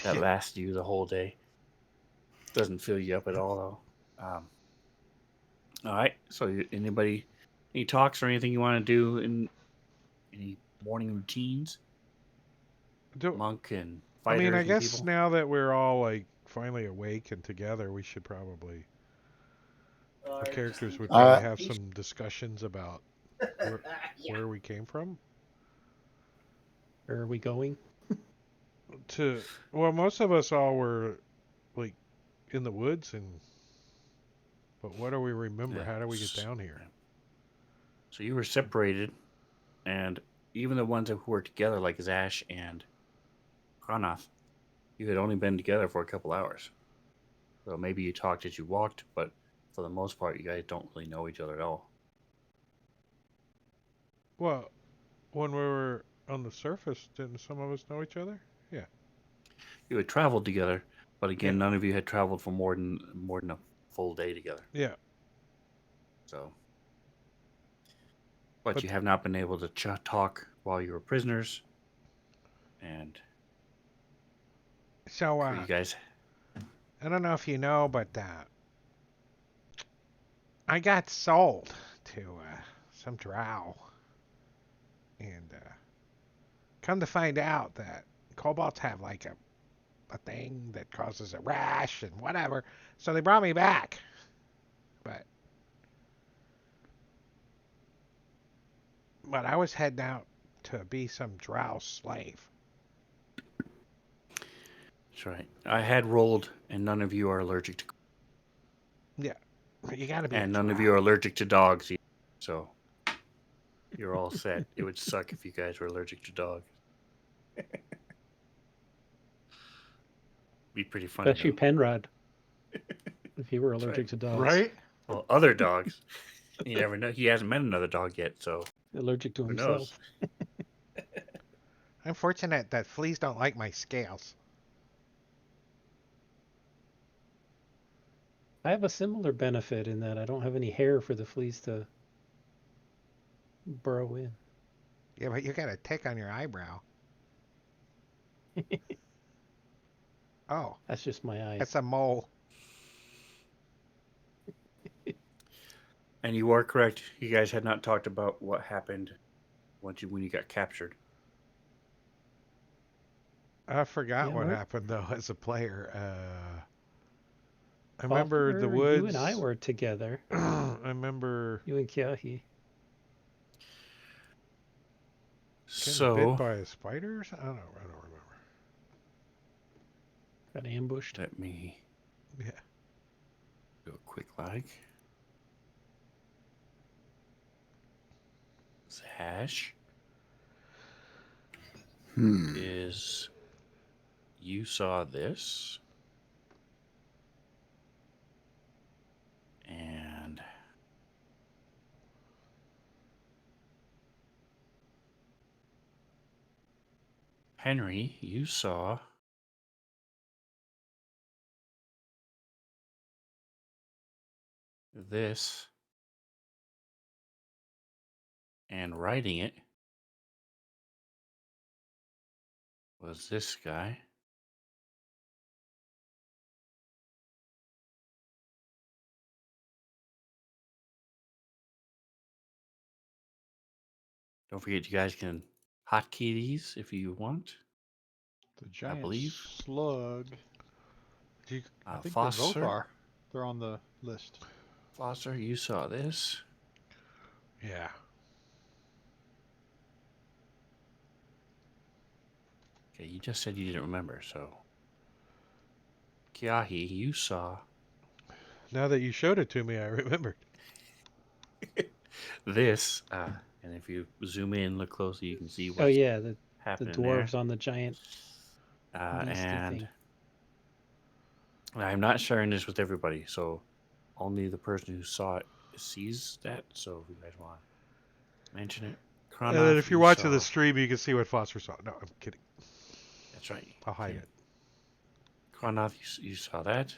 that lasts you the whole day. Doesn't fill you up at all though. All right. So any talks or anything you want to do in any morning routines? Monk and I mean, fighters I and guess people? now that we're all like finally awake and together, we should probably our characters would probably have some discussions about where we came from. Where are we going? Well, most of us all were like in the woods, but what do we remember? Yeah. How do we get down here? So you were separated, and even the ones who were together, like Zash and Kranath, you had only been together for a couple hours. So maybe you talked as you walked, but for the most part, you guys don't really know each other at all. Well, when we were on the surface, didn't some of us know each other? Yeah. You had traveled together, but again, none of you had traveled for more than a full day together. Yeah. So, but you have not been able to talk while you were prisoners, and so you guys. I don't know if you know, but I got sold to some drow, and come to find out that kobolds have like a thing that causes a rash and whatever. So they brought me back, but I was heading out to be some drow slave. That's right. I had rolled, and none of you are allergic to. Yeah, you gotta be. And none of you are allergic to dogs, either, so you're all set. It would suck if you guys were allergic to dogs. Be pretty funny. Especially Though. Penrod, if he were That's allergic right. to dogs. Right? Well, other dogs. You never know. He hasn't met another dog yet, so Allergic to who himself. knows? I'm fortunate that fleas don't like my scales. I have a similar benefit in that I don't have any hair for the fleas to burrow in. Yeah, but you got a tick on your eyebrow. Oh, That's just my eyes. it's a mole. And you are correct. You guys had not talked about what happened when you got captured. I forgot Yeah, what what? happened though as a player. I Foster, remember the woods. you and I were together. I remember You and Kiahi. getting bit So by a spider or something. I don't remember. Got ambushed. let me Yeah. do a quick like. Hash is you saw this and Henry, you saw this and writing it was this guy. Don't forget, you guys can hotkey these if you want. The giant believe. slug. Do you, I think they both Foster, are. They're on the list. Foster, you saw this. yeah. Okay, you just said you didn't remember, so. Kiahi, you saw Now that you showed it to me, I remembered. this. And if you zoom in, look closely, you can see what's Oh yeah, the happening dwarves on the giant there. beastie And thing. I'm not sharing this with everybody, so only the person who saw it sees that. So if you guys want to mention it, And then Kronov, if you're you watching the saw. stream, you can see what Foster saw. No, I'm kidding. That's right. I'll hide Okay. it. Kronov, you saw that.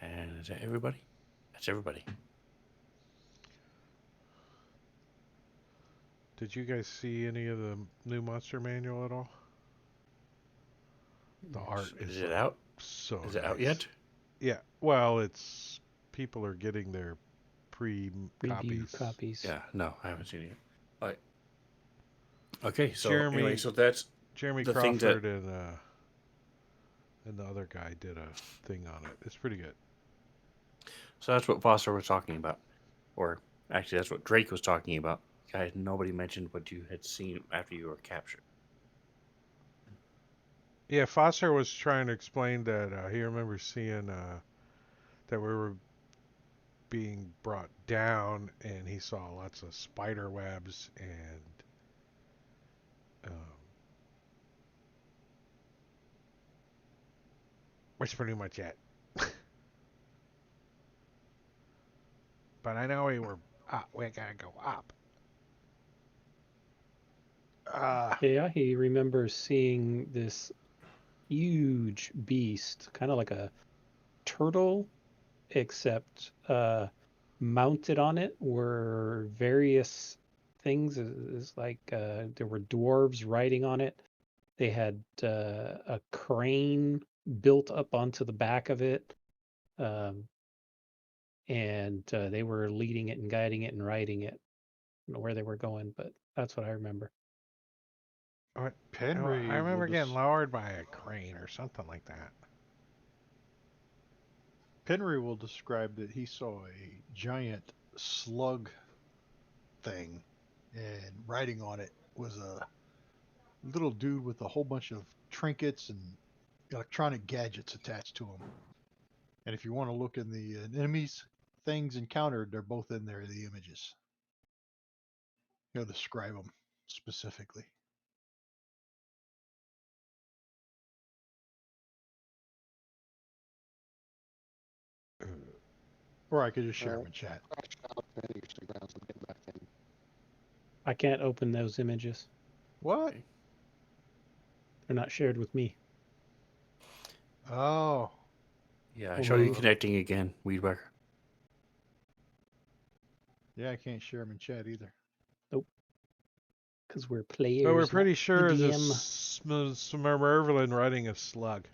And is that everybody? That's everybody. Did you guys see any of the new Monster Manual at all? The art Is is it like out? so Is it nice. out yet? Yeah. Well, it's people are getting their Review copies. copies. Yeah, no, I haven't seen it yet. All right. Okay, so Jeremy, anyway, so that's Jeremy the thing that Crawford and the other guy did a thing on it. It's pretty good. so that's what Foster was talking about, or actually, that's what Drake was talking about. Guys, nobody mentioned what you had seen after you were captured. Yeah, Foster was trying to explain that he remembers seeing that we were being brought down, and he saw lots of spider webs and which pretty much it. But I know we were up. We gotta go up. Yeah, he remembers seeing this huge beast, kind of like a turtle, except mounted on it were various things. It's like there were dwarves riding on it. They had a crane built up onto the back of it, um, and they were leading it and guiding it and riding it. I don't know where they were going, but that's what I remember. I Penry remember will getting lowered by a crane or something like that. Penry will describe that he saw a giant slug thing, and riding on it was a little dude with a whole bunch of trinkets and electronic gadgets attached to him. And if you want to look in the enemies things encountered, they're both in there, the images. He'll describe them specifically. Or I could just share them Alright. in chat. Crashed out, and I usually ground, so I'm getting back in. I can't open those images. What? They're not shared with me. Oh. Yeah, Well, show you the- connecting again, Weedwhacker. Yeah, I can't share them in chat either. Because we're players. But we're not pretty sure the this DM. Merverlin riding a slug.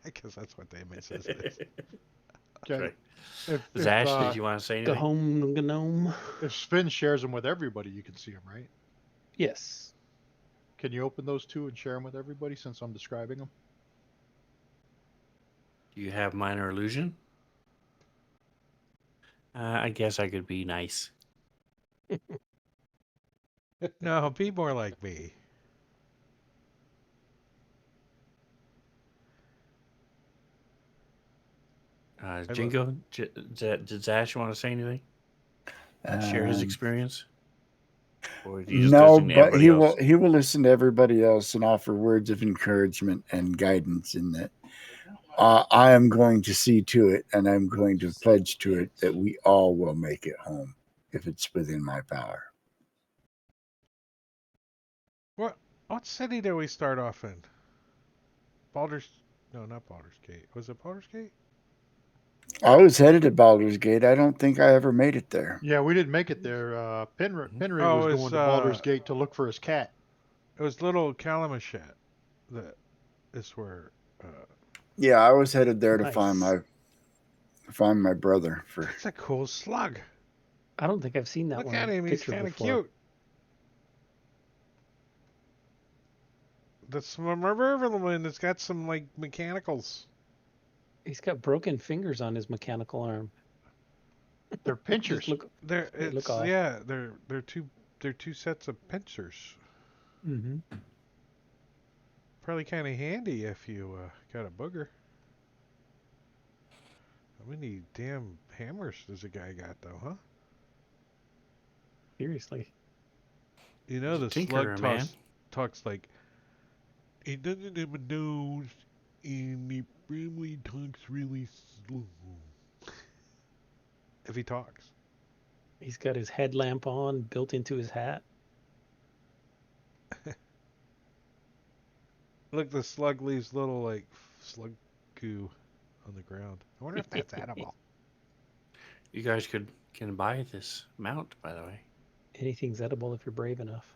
Because that's what the image says it is. Okay. Right. If Zash, did you want to say Go anything? home, gnome. if Sven shares them with everybody, you can see them, right? Yes. Can you open those two and share them with everybody since I'm describing them? Do you have minor illusion? I guess I could be nice. No, be more like me. Jingo, did Zash want to say anything? Share his experience? Or do you just No, listen to but everybody he else? will listen to everybody else and offer words of encouragement and guidance in that. I am going to see to it, and I'm going to pledge to it that we all will make it home if it's within my power. What city did we start off in? Baldur's... No, not Baldur's Gate. Was it Baldur's Gate? I was headed to Baldur's Gate. I don't think I ever made it there. Yeah, we didn't make it there. Penry Oh, was it's, going to Baldur's Gate to look for his cat. It was Little Kalamazoo. That is where... Yeah, I was headed there to Nice. find my brother. For That's a cool slug. I don't think I've seen that Look one at him. He's picture kind of before. cute. The Merverlin has got some, like, mechanicals. He's got broken fingers on his mechanical arm. They're pinchers. Just look. They're They look it's off. yeah, they're two sets of pincers. Mm-hmm. Probably kind of handy if you got a booger. How many damn hammers does a guy got though, huh? Seriously. You know He's a the slug tinkerer, man. talks like he doesn't have a nose and he probably talks really slow. If he talks. He's got his headlamp on built into his hat. Look, the slug leaves little like slug goo on the ground. I wonder if that's edible. You guys can buy this mount, by the way. Anything's edible if you're brave enough.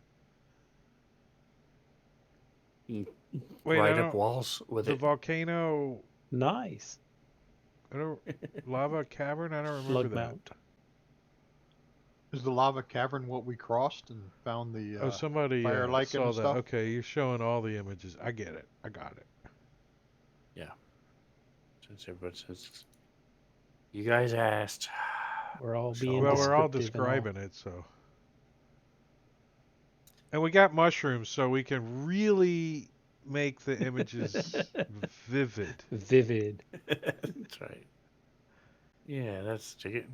You can Wait, ride up walls with the it. volcano Nice. lava cavern. I don't remember Slug that. mount. Is the lava cavern what we crossed and found the Somebody fire lichen saw and that. stuff? Okay, you're showing all the images. I get it. I got it. Since everybody says you guys asked. We're all So- being Well, we're all descriptive and all. describing it, so. And we got mushrooms, so we can really make the images vivid. Vivid. That's right. Yeah, that's it.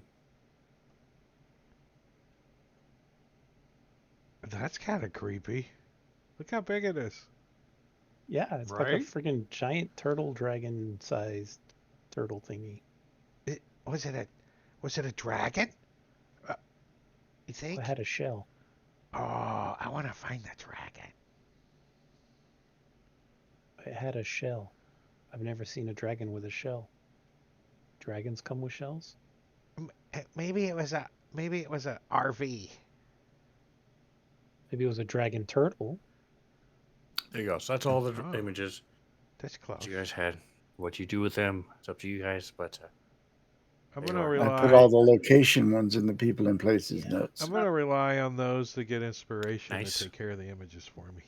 That's kind of creepy. Look how big it is. Yeah, it's like a Right? freaking giant turtle dragon sized turtle thingy. Was it a dragon? You think? It had a shell. Oh, I want to find the dragon. It had a shell. I've never seen a dragon with a shell. Dragons come with shells? Maybe it was a RV. Maybe it was a dragon turtle. There you go. So that's all the Oh. images That's close. that you guys had. What you do with them, it's up to you guys. But I'm They gonna are. I put rely. all the location ones in the people and places notes. I'm gonna rely on those to get inspiration Nice. to take care of the images for me.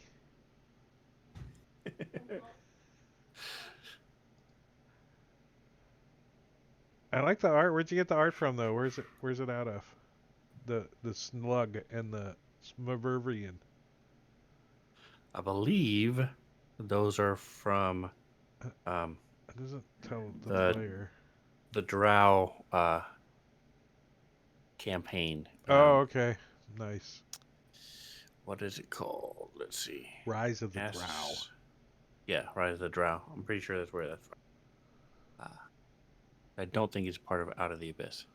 I like the art. Where'd you get the art from, though? Where's it out of? The slug and the Smurvervian. I believe those are from It doesn't tell the The- player. the Drow campaign. Oh, okay. Nice. What is it called? Let's see. Rise of the Yes. Drow. Yeah, Rise of the Drow. I'm pretty sure that's where that's from. I don't think it's part of Out of the Abyss.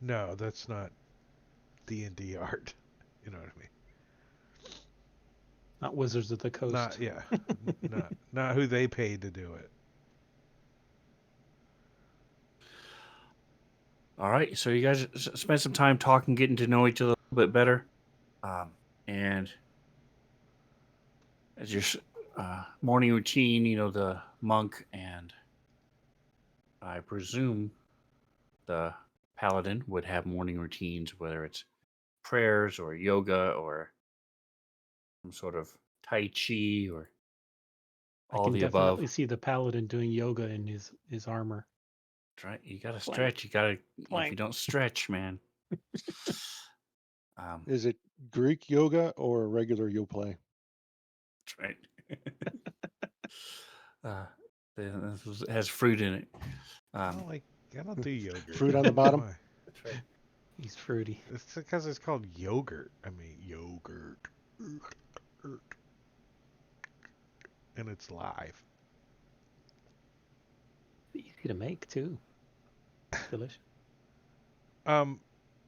No, that's not D&D art. You know what I mean? Not Wizards of the Coast. Not not who they paid to do it. All right, so you guys spent some time talking, getting to know each other a little bit better, and as your morning routine, the monk and I presume the paladin would have morning routines, whether it's prayers or yoga or some sort of tai chi or I all can the definitely above. see the paladin doing yoga in his armor. That's right. You gotta Plank. stretch. You gotta. If you Plank. don't stretch, man. Is it Greek yoga or regular play? That's right. It has fruit in it. I don't do yogurt. Fruit on the bottom? Why? That's right. He's fruity. It's because it's called yogurt. I mean, yogurt. And it's live. Easy to make too. Delicious.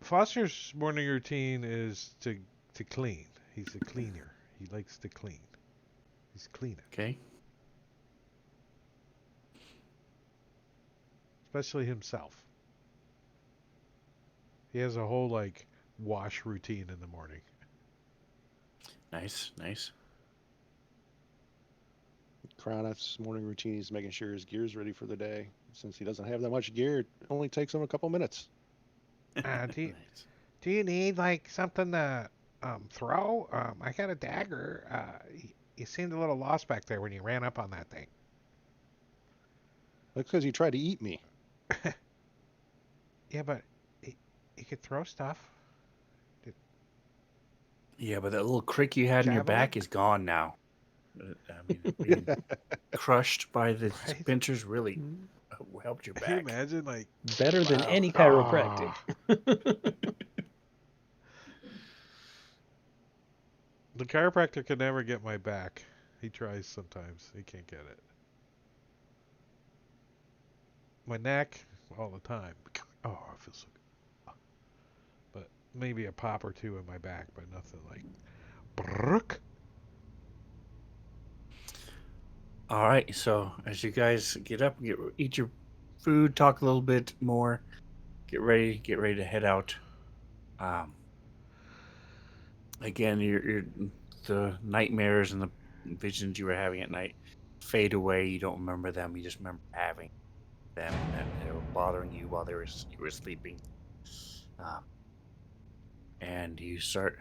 Foster's morning routine is to clean. He's a cleaner. He likes to clean. He's cleaning. Okay. Especially himself. He has a whole wash routine in the morning. Nice. Kronith's morning routine is making sure his gear's ready for the day. Since he doesn't have that much gear, it only takes him a couple minutes. Do you need something to throw? I got a dagger. You seemed a little lost back there when you ran up on that thing. That's because he tried to eat me. Yeah, but you could throw stuff. Yeah, but that little crick you had in your back is gone now. I mean, being crushed by the pincers really helped your back. Can you imagine, better than any chiropractic. The chiropractor can never get my back. He tries sometimes. He can't get it. My neck, all the time. Oh, I feel so good. But maybe a pop or two in my back, but nothing like. Brrrk. All right, so as you guys get up, eat your food, talk a little bit more, get ready to head out. Again, the nightmares and the visions you were having at night fade away. You don't remember them. You just remember having them, and they were bothering you while you were sleeping. And you start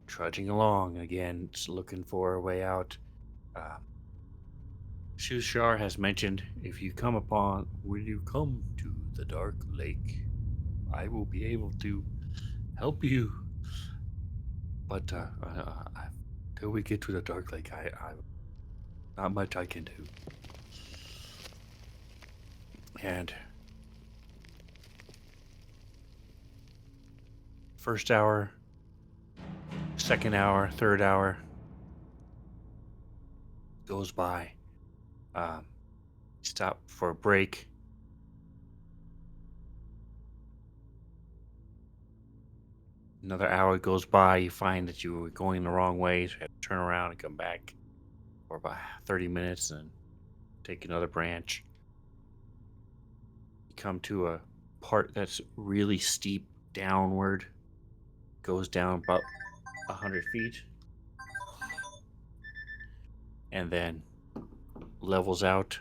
trudging along again, just looking for a way out. Shushar has mentioned when you come to the Dark Lake, I will be able to help you. But till we get to the Dark Lake, I not much I can do. And first hour, second hour, third hour goes by. Stop for a break. Another hour goes by. You find that you were going the wrong way, so you have to turn around and come back for about 30 minutes and take another branch. You come to a part that's really steep downward, goes down about 100 feet, and then levels out.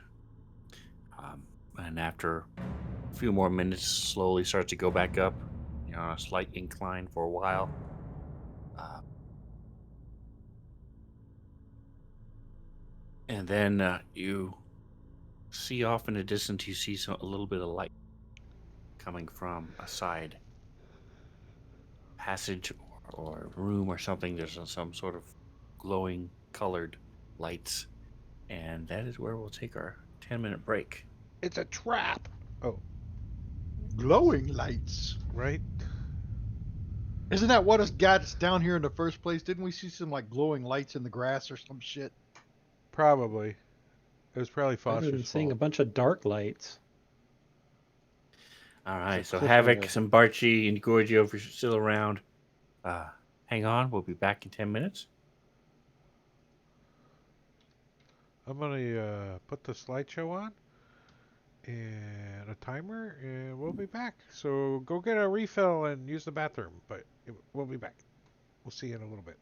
And after a few more minutes, slowly starts to go back up, on a slight incline for a while. And then you see off in the distance, you see a little bit of light coming from a side passage or room or something. There's some sort of glowing colored lights. And that is where we'll take our 10-minute break. It's a trap. Oh. Glowing lights. Right? Isn't that what us got us down here in the first place? Didn't we see some glowing lights in the grass or some shit? Probably. It was probably Better than Foster's seeing a fault. bunch of dark lights. All right, a so Havoc, cliffhanger. some Barchi, and Gorgio if you're still around. Hang on, we'll be back in 10 minutes. I'm gonna put the slideshow on and a timer, and we'll be back. So go get a refill and use the bathroom, but we'll be back. We'll see you in a little bit.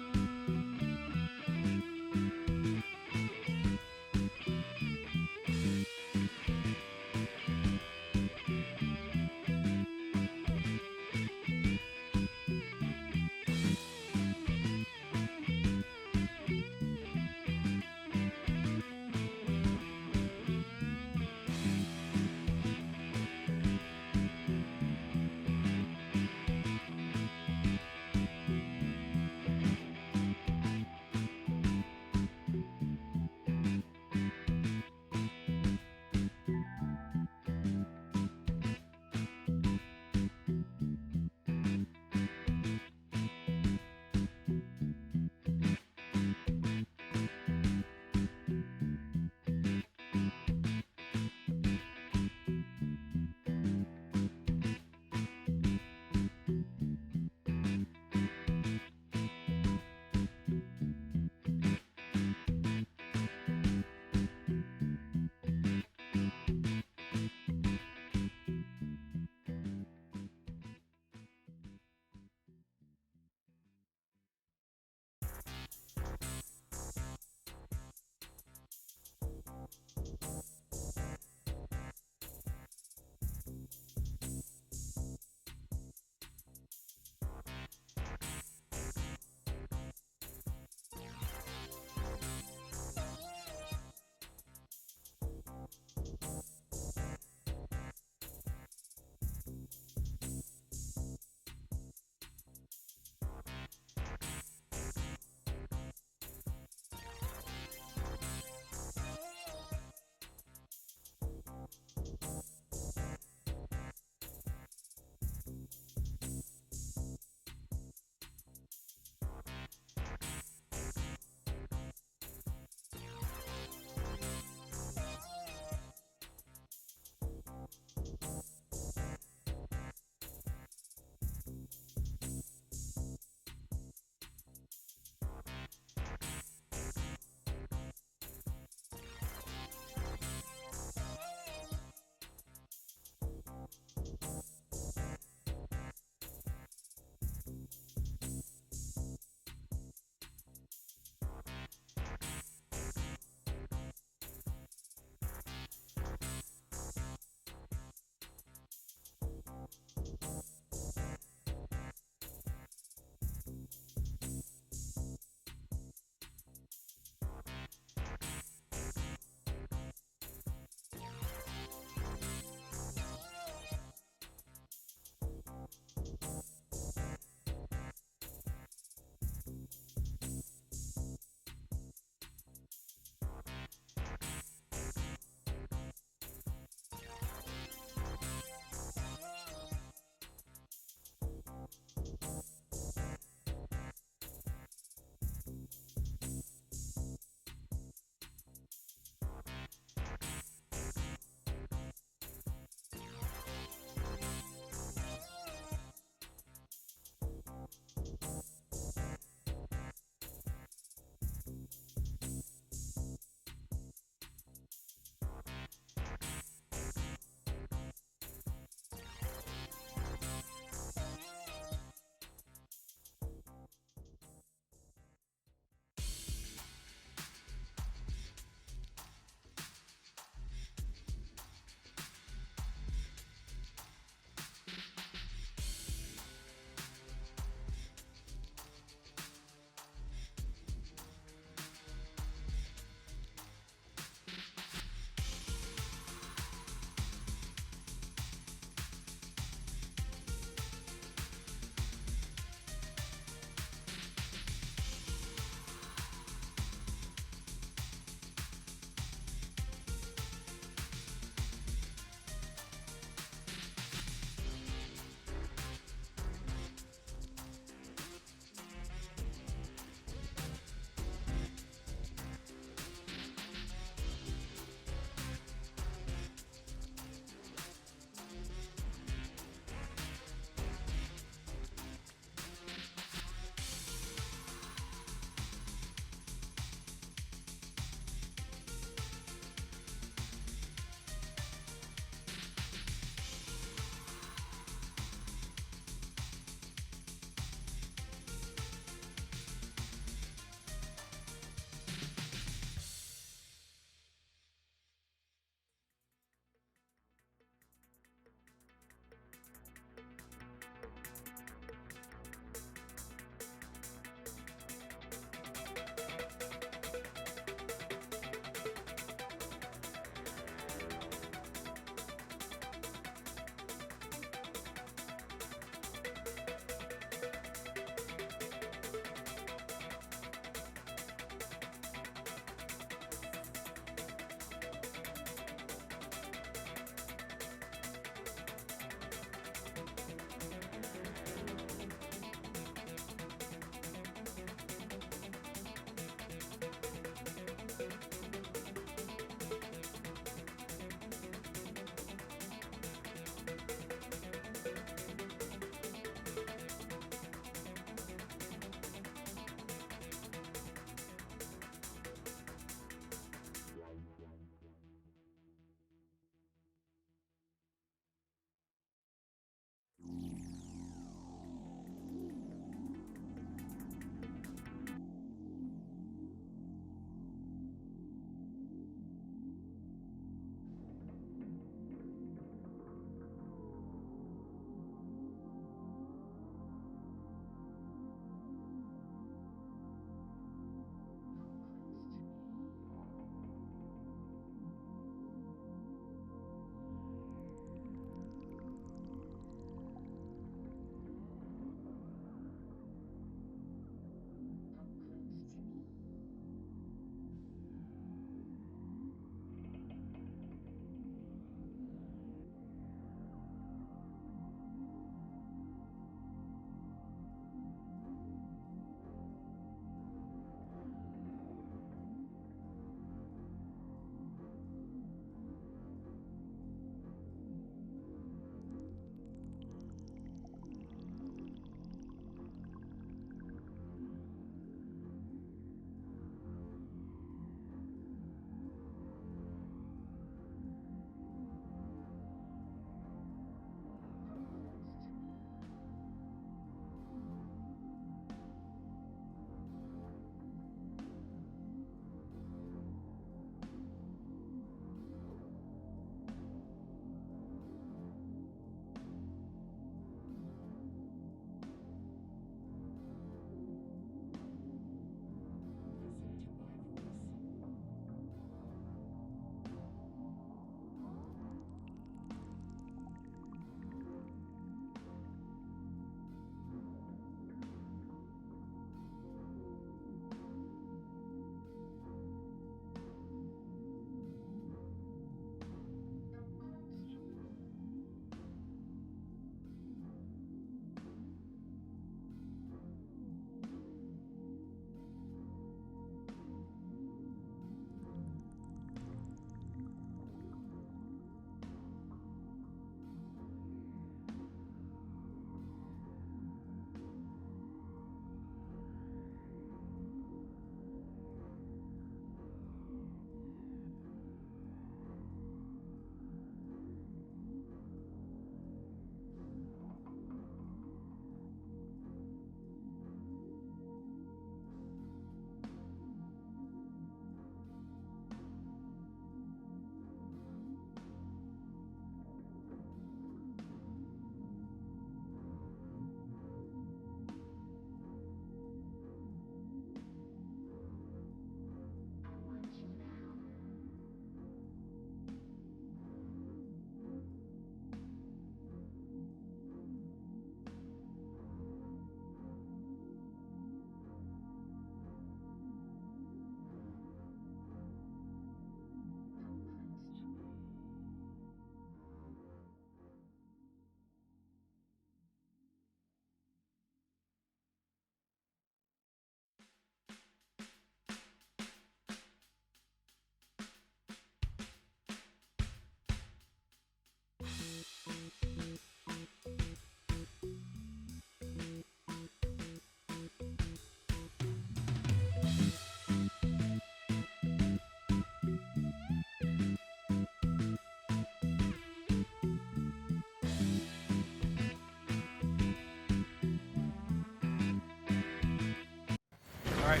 All right,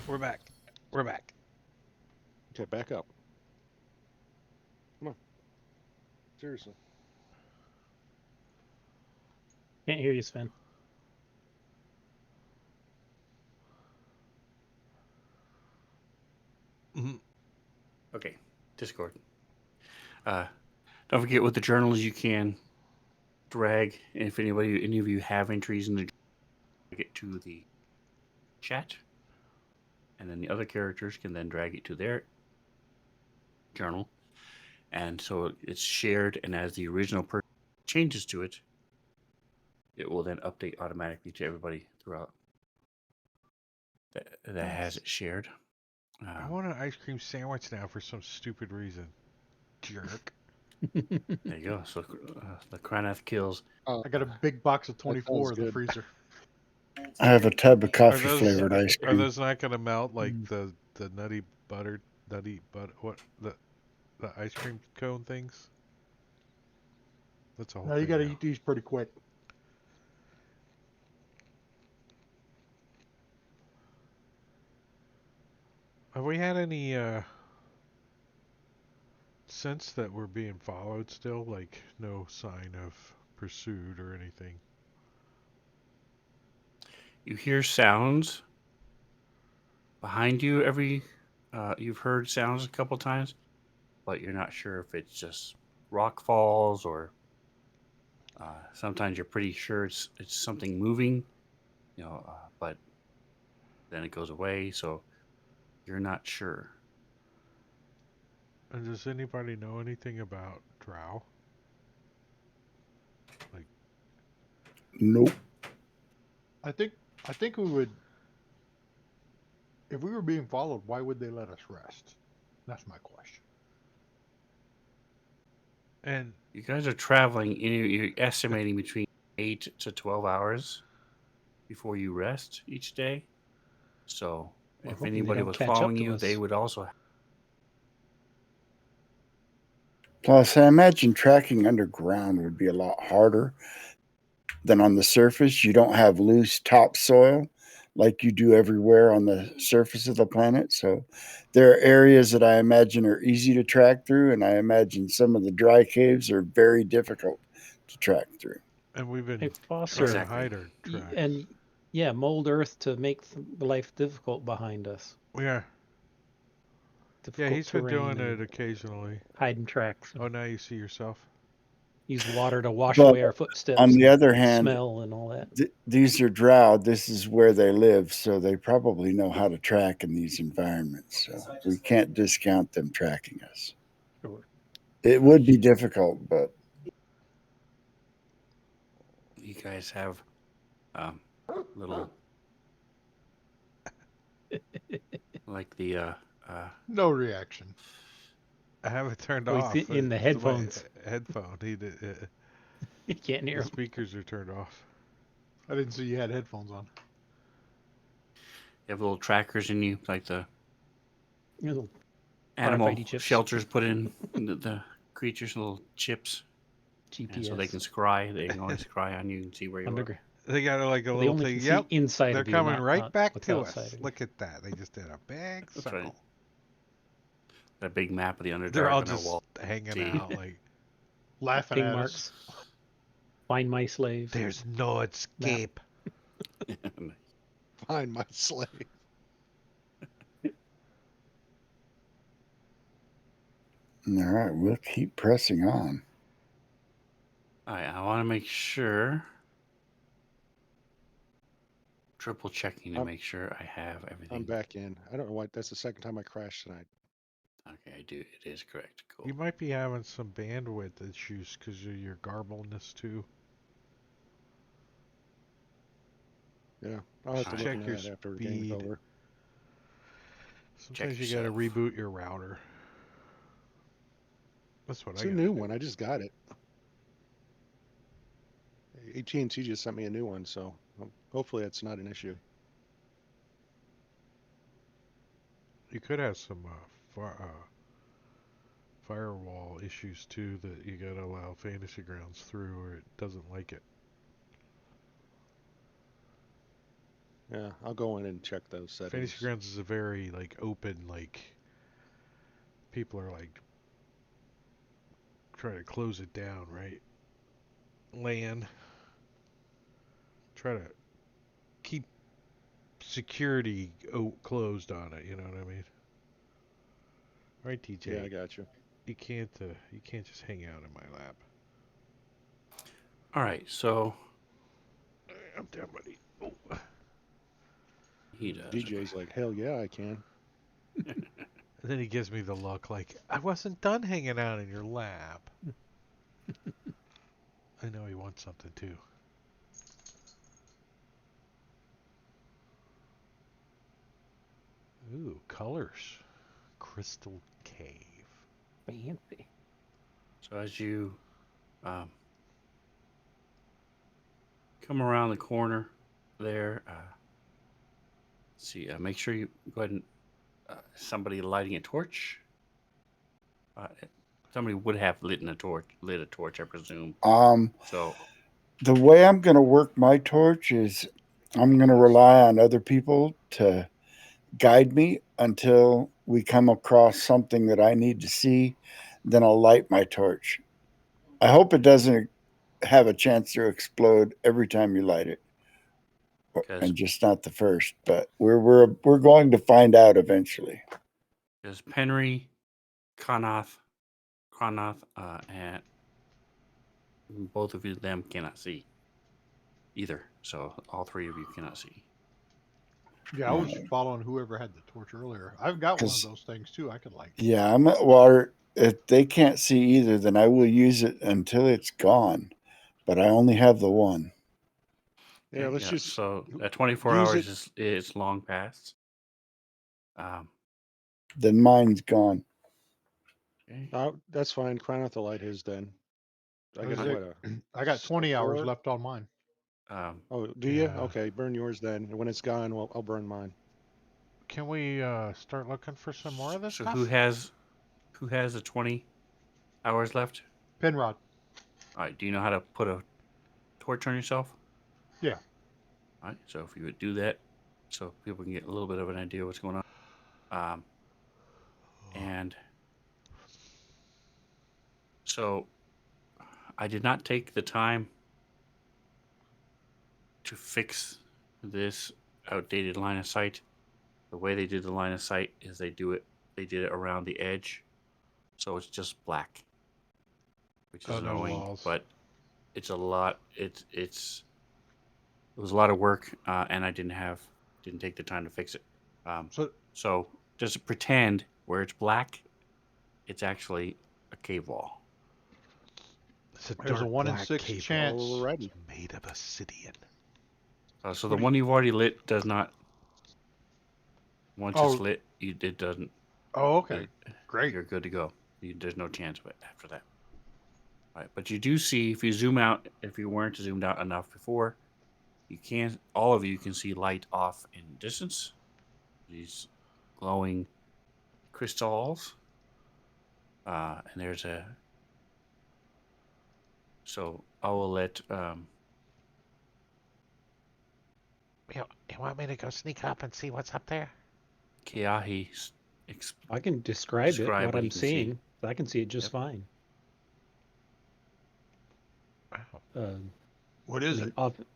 we're back. We're back. Okay, back up. Come on. Seriously. Can't hear you, Sven. Mhm. Okay, Discord. Don't forget with the journals you can drag. If any of you have entries in the drag it to the chat, and then the other characters can then drag it to their journal, and so it's shared. And as the original person changes to it, it will then update automatically to everybody throughout that has it shared. I want an ice cream sandwich now for some stupid reason. Jerk. There you go. So the Kranath kills. I got a big box of That 24 sounds in the good. freezer. I have a tub of Are coffee those flavored ice are cream. those not gonna melt like the nutty butter what the ice cream cone things? That's a whole Now you thing got to now. eat these pretty quick. Have we had any sense that we're being followed still? Like no sign of pursuit or anything? You hear sounds behind you. You've heard sounds a couple times, but you're not sure if it's just rock falls or sometimes you're pretty sure it's something moving, but then it goes away, so you're not sure. And does anybody know anything about drow? Like Nope. I think we would, if we were being followed, why would they let us rest? That's my question. and You guys are traveling, you're estimating between 8 to 12 hours before you rest each day. So We're if hoping they anybody don't was catch up following to you, they us. would also. Plus, I imagine tracking underground would be a lot harder than on the surface. You don't have loose topsoil like you do everywhere on the surface of the planet. So there are areas that I imagine are easy to track through, and I imagine some of the dry caves are very difficult to track through. we've been Hey, trying to Foster, Exactly. hide our tracks. and yeah, mold earth to make life difficult behind us. Yeah, Difficult he's been terrain doing it and occasionally. hiding tracks. Oh, now you see yourself. Use water to wash But away our footsteps. on the and other hand, smell and all that. these are drow. This is where they live, so they probably know how to track in these environments. So we can't discount them tracking us. Sure. It would be difficult, but You guys have little like the No reaction. I have it turned Oh, he's off. in the It's headphones. My headphone. You can't hear The him. speakers are turned off. I didn't see you had headphones on. you have little trackers in you, like the Little animal RFID chips. shelters put in the creatures, little chips, and so they GPS. can scry. They can always scry on you and see where you are. Underground. They got like a Well, they little only thing. can see Yep, inside they're of you, coming right not back what's to outside us. of you. Look at that. They just did a big That's circle. right. That big map of the They're Underdark all on their just wall. hanging See. out like Laughing Ping at marks. us. Find my slave. there's no escape. Find my slave. all right, we'll keep pressing on. All right, I want to make sure. Triple checking to I'm- make sure I have everything. I'm back in. I don't know why. That's the second time I crashed tonight. Okay, I do. It is correct. Cool. You might be having some bandwidth issues because of your garbleness too. Yeah, I'll have to Alright. look Check into your that after the game's speed. over. Sometimes Check you got to yourself. reboot your router. That's what It's I a got. new one. I just got it. AT&T just sent me a new one, so hopefully that's not an issue. You could have some firewall issues too that you got to allow Fantasy Grounds through, or it doesn't like it. Yeah, I'll go in and check those settings. Fantasy Grounds is a very like open, like people are like trying to close it down, right? Land. Try to keep security closed on it. You know what I mean? Right, DJ. Yeah, I got you. You can't just hang out in my lap. All right, so I'm down, buddy. Oh. he does. DJ's like, hell yeah, I can. And then he gives me the look like, I wasn't done hanging out in your lap. I know he wants something too. Ooh, colors. Crystal Cave. Fancy. So as you um, come around the corner there, see, make sure you go ahead and somebody lighting a torch. Somebody would have lit a torch, I presume. So The way I'm going to work my torch is I'm going to rely on other people to guide me until we come across something that I need to see. Then I'll light my torch. I hope it doesn't have a chance to explode every time you light it, and just not the first. But we're going to find out eventually. Because Penry, Connauth, and both of them cannot see either. So all three of you cannot see. Yeah, I was following whoever had the torch earlier. I've got one of those things too. I could light. Yeah, I'm at water. If they can't see either, then I will use it until it's gone. But I only have the one. Yeah, let's just. So at 24 hours is long past. Then mine's gone. Okay. Oh, that's fine. Crown out the light his then. I got 20 hours left on mine. Oh, do you? Okay, burn yours then. And when it's gone, I'll burn mine. Can we start looking for some more of this so stuff? who has the 20 hours left? Penrod. All right. Do you know how to put a torch on yourself? Yeah. All right. So if you would do that, so people can get a little bit of an idea of what's going on. And so I did not take the time to fix this outdated line of sight. The way they did the line of sight is they did it around the edge, so it's just black, which is annoying. Walls. But it's a lot. It was a lot of work, and I didn't take the time to fix it. So just pretend where it's black, it's actually a cave wall. There's a 1 in 6 chance already made of obsidian. So the one you've already lit does not. Once it's lit, it doesn't. Oh, okay. Great. You're good to go. There's no chance of it after that. All right, but you do see if you zoom out. If you weren't zoomed out enough before, you can. All of you can see light off in distance. These glowing crystals. And there's a. So I will let. You want me to go sneak up and see what's up there? Kiahi. I can describe it, what I'm seeing. I can see it just fine. Wow. What is it?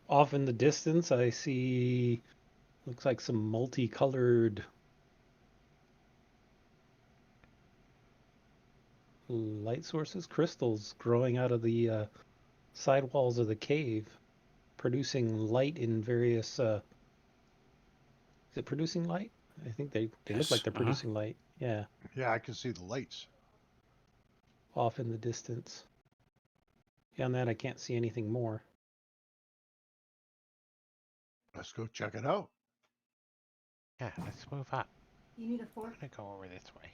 Off in the distance, I see. Looks like some multicolored light sources, crystals growing out of the sidewalls of the cave, producing light in various. Is it producing light? I think they look like they're producing light. Yeah. Yeah, I can see the lights. Off in the distance. Beyond that, I can't see anything more. Let's go check it out. Yeah, let's move up. You need a fork? I'm gonna go over this way.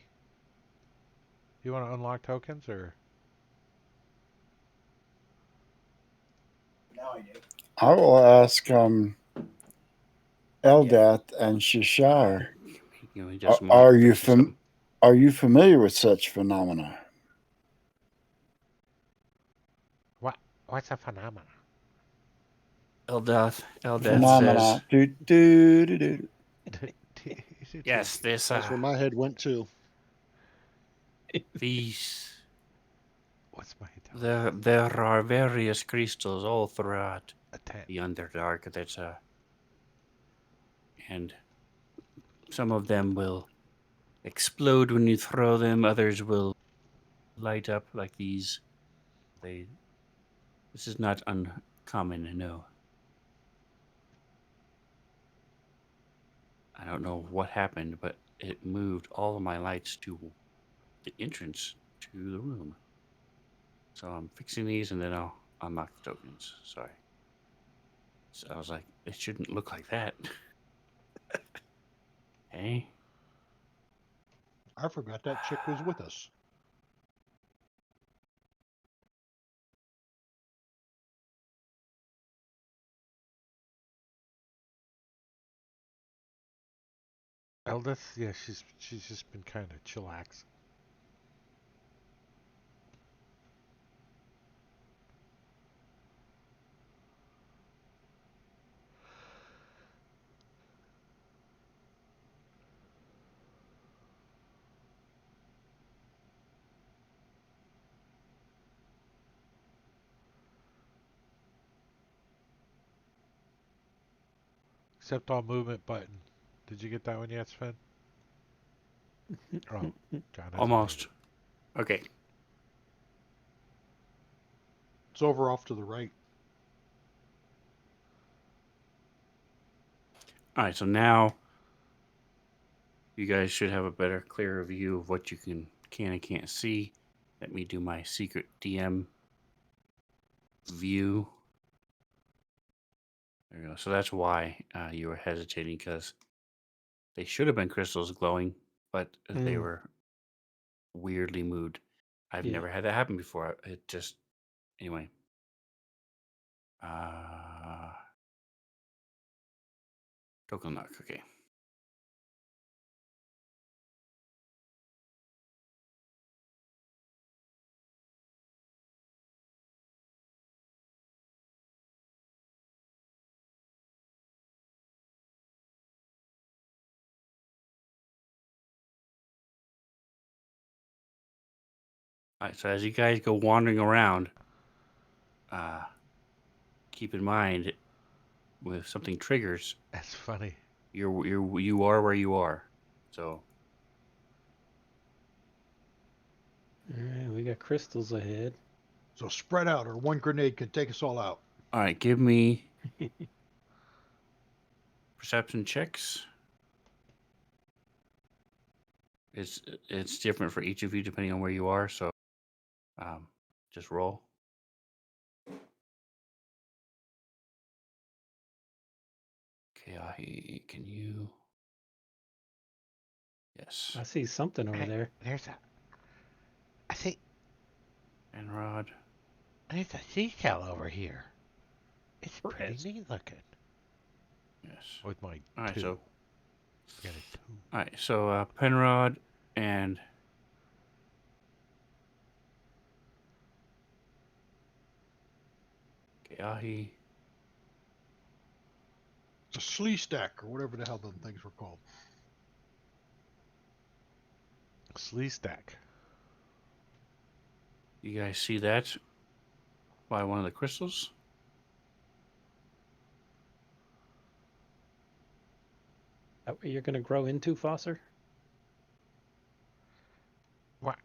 You want to unlock tokens or? Now I do. I will ask Eldath and Shishar. Are you familiar with such phenomena? What's a phenomenon? Eldeth Phenomena. says, Do, do, do, do. yes, this, That's where my head went too. these, What's my intelligence? there are various crystals all throughout A 10. the Underdark and some of them will explode when you throw them, others will light up like these. This is not uncommon, no. I don't know what happened, but it moved all of my lights to the entrance to the room. So I'm fixing these and then I'll unlock the tokens. Sorry. So I was like, it shouldn't look like that. Hey? I forgot that chick was with us. Eldeth, yeah, she's just been kind of chillax. Except on movement button. Did you get that one yet, Sven? Oh, John hasn't Almost. made Okay. It's over off to the right. All right, so now you guys should have a better, clearer view of what you can and can't see. Let me do my secret DM view. There we go. So that's why you were hesitating, because they should have been crystals glowing, but they Mm. were weirdly moved. I've Yeah. never had that happen before. It just, anyway. Uh, Token lock. Okay. All right. So as you guys go wandering around, keep in mind, if something triggers, That's funny. you are where you are. So All right, we got crystals ahead. So spread out, or one grenade could take us all out. all right, give me perception checks. It's different for each of you depending on where you are. So just roll. Okay, can you? Yes. I see something over there. There's a. I think And Rod. there's a seashell over here. It's pretty Yes. neat looking. Yes. With my All right. two. So Got a two. all right. So Penrod and Keahi. It's a slee stack, or whatever the hell them things were called. Slee stack. You guys see that by one of the crystals? That what you're gonna grow into, Foster? What?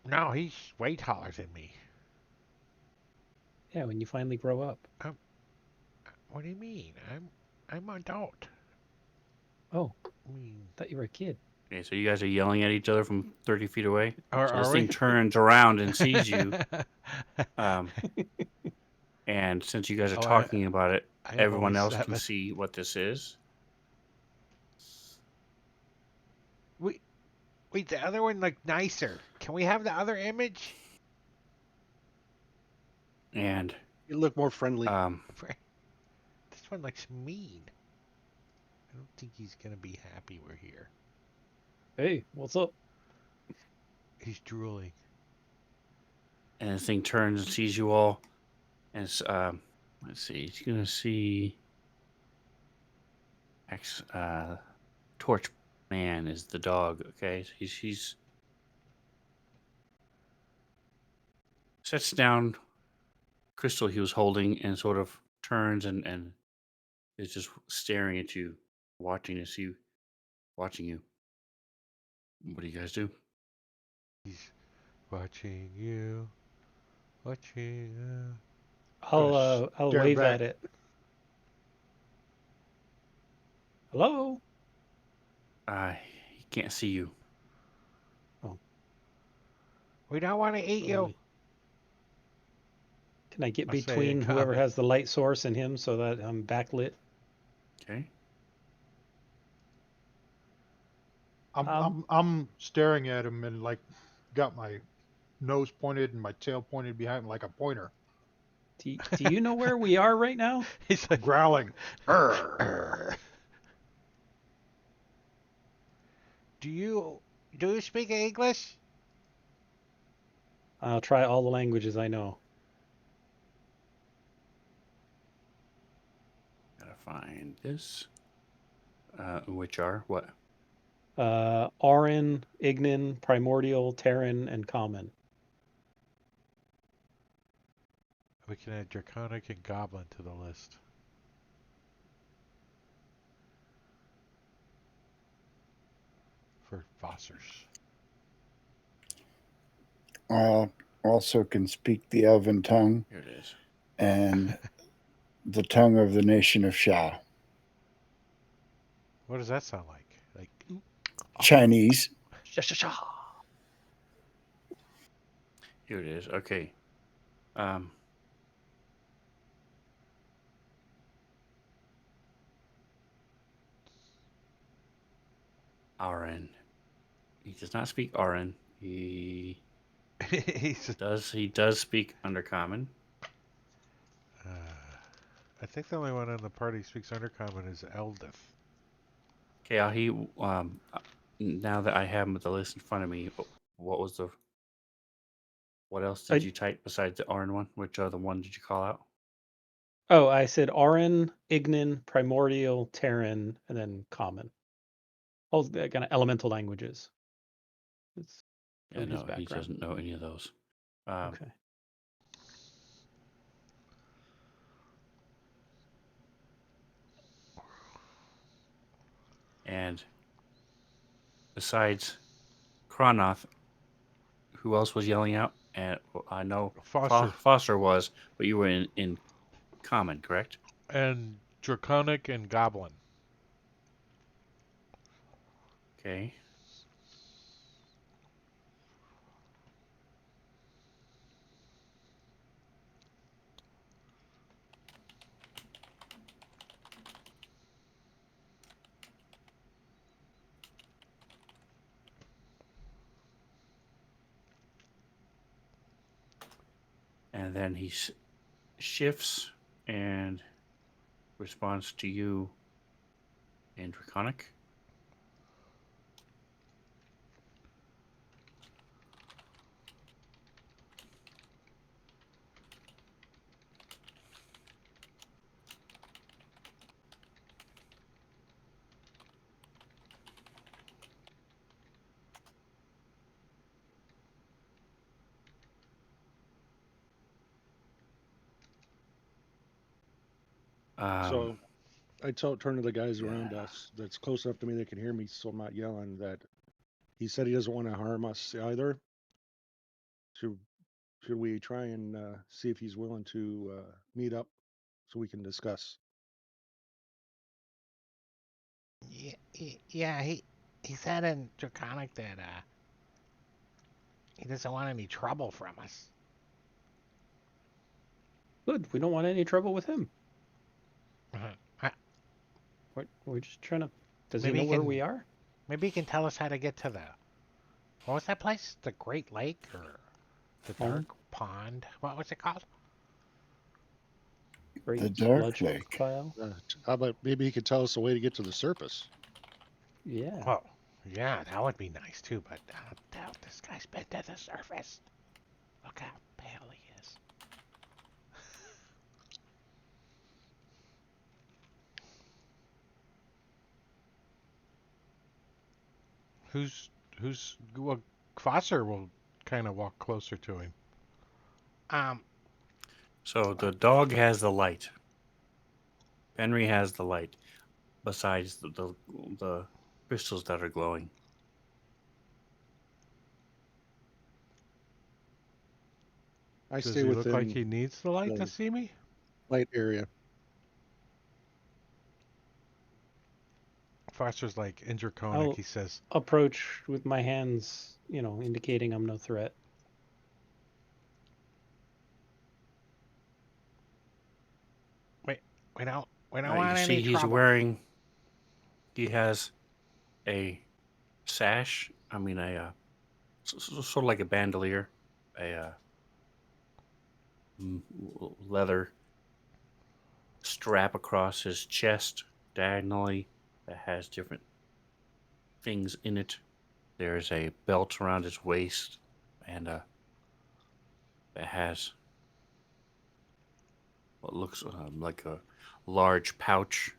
No, he's way taller than me. Yeah, when you finally grow up. What do you mean? I'm an adult. Oh, I mean, thought you were a kid. Okay, so you guys are yelling at each other from 30 feet away. are, So this are thing we? turns around and sees you. And since you guys are Oh, talking about it, I am everyone only else can 7. see what this is. Wait, the other one looked nicer. Can we have the other image? And You look more friendly. This one looks mean. I don't think he's gonna be happy we're here. Hey, what's up? He's drooling. and the thing turns and sees you all, and Let's see. He's gonna see. Torch Man is the dog. Okay, he's sets down crystal he was holding and sort of turns and is just staring at you, watching watching you. What do you guys do? He's watching you. Watching you. I'll Stare wave back. at it. Hello. He can't see you. We don't want to eat you. Can I get I'll say in between whoever common. has the light source and him so that I'm backlit? Okay. I'm staring at him and like got my nose pointed and my tail pointed behind like a pointer, Do you know where we are right now? He's like, growling. "Arr." Do you speak English? I'll try all the languages I know. Gotta find this. Which are what? Auran, Ignin, Primordial, Terran, and Common. We can add Draconic and Goblin to the list. For Fossers. Also can speak the Elven tongue Here it is. and the tongue of the nation of Shao. What does that sound like? Like Chinese. Here it is. Okay. Auran. He does not speak Auran. He he does speak Undercommon. I think the only one on the party who speaks Undercommon is Eldith. Okay, now that I have the list in front of me, what else did you type besides the Auran one? Which other one did you call out? Oh, I said Auran, Ignin, Primordial, Terran, and then Common. All the kind of elemental languages. It's Yeah, from his no, he background. doesn't know any of those. Okay. And besides Cronoth, who else was yelling out? And I know Foster. Foster was, but you were in Common, correct? And Draconic and Goblin. Okay. And then he shifts and responds to you in Draconic. So I turn to the guys around yeah. us that's close enough to me they can hear me, so I'm not yelling. That he said he doesn't want to harm us either. Should we try and see if he's willing to meet up so we can discuss? Yeah, he said in Draconic that he doesn't want any trouble from us. Good. We don't want any trouble with him. Uh, We're just trying to. Does he Maybe know he where can- we are? Maybe he can tell us how to get to what was that place? The Great Lake or the Dark Pond? What was it called? Great The Dark sludge Lake. pile. How about maybe he could tell us a way to get to the surface? Yeah. Oh, yeah, that would be nice too, but I don't doubt this guy's been to the surface. Look how pale he is. Well, Foster will kind of walk closer to him. So the dog has the light. Henry has the light. Besides the crystals that are glowing. I Does stay he look like within he needs the light to the see me? light area. Foster's like indraconic, I'll he says. approach with my hands, indicating I'm no threat. We don't You want see any he's trouble. wearing. He has a sash. I mean, sort of like a bandolier, a leather strap across his chest diagonally that has different things in it. There's a belt around his waist, and that has what looks like a large pouch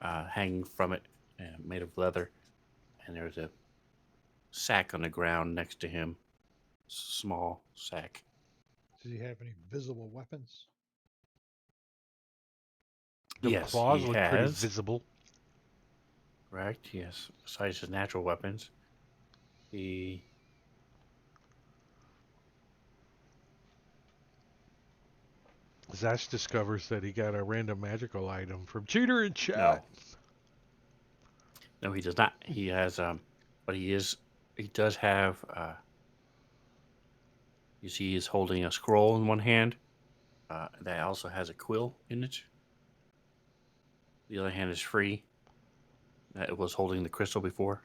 hanging from it, made of leather. And there's a sack on the ground next to him, small sack. Does he have any visible weapons? Them Yes, claws he look pretty has. visible. Correct. Yes. Besides his natural weapons, he Zash discovers that he got a random magical item from Cheater in chat. no, he does not. He has but he does have. You see, he's holding a scroll in one hand. That also has a quill in it. The other hand is free. It was holding the crystal before.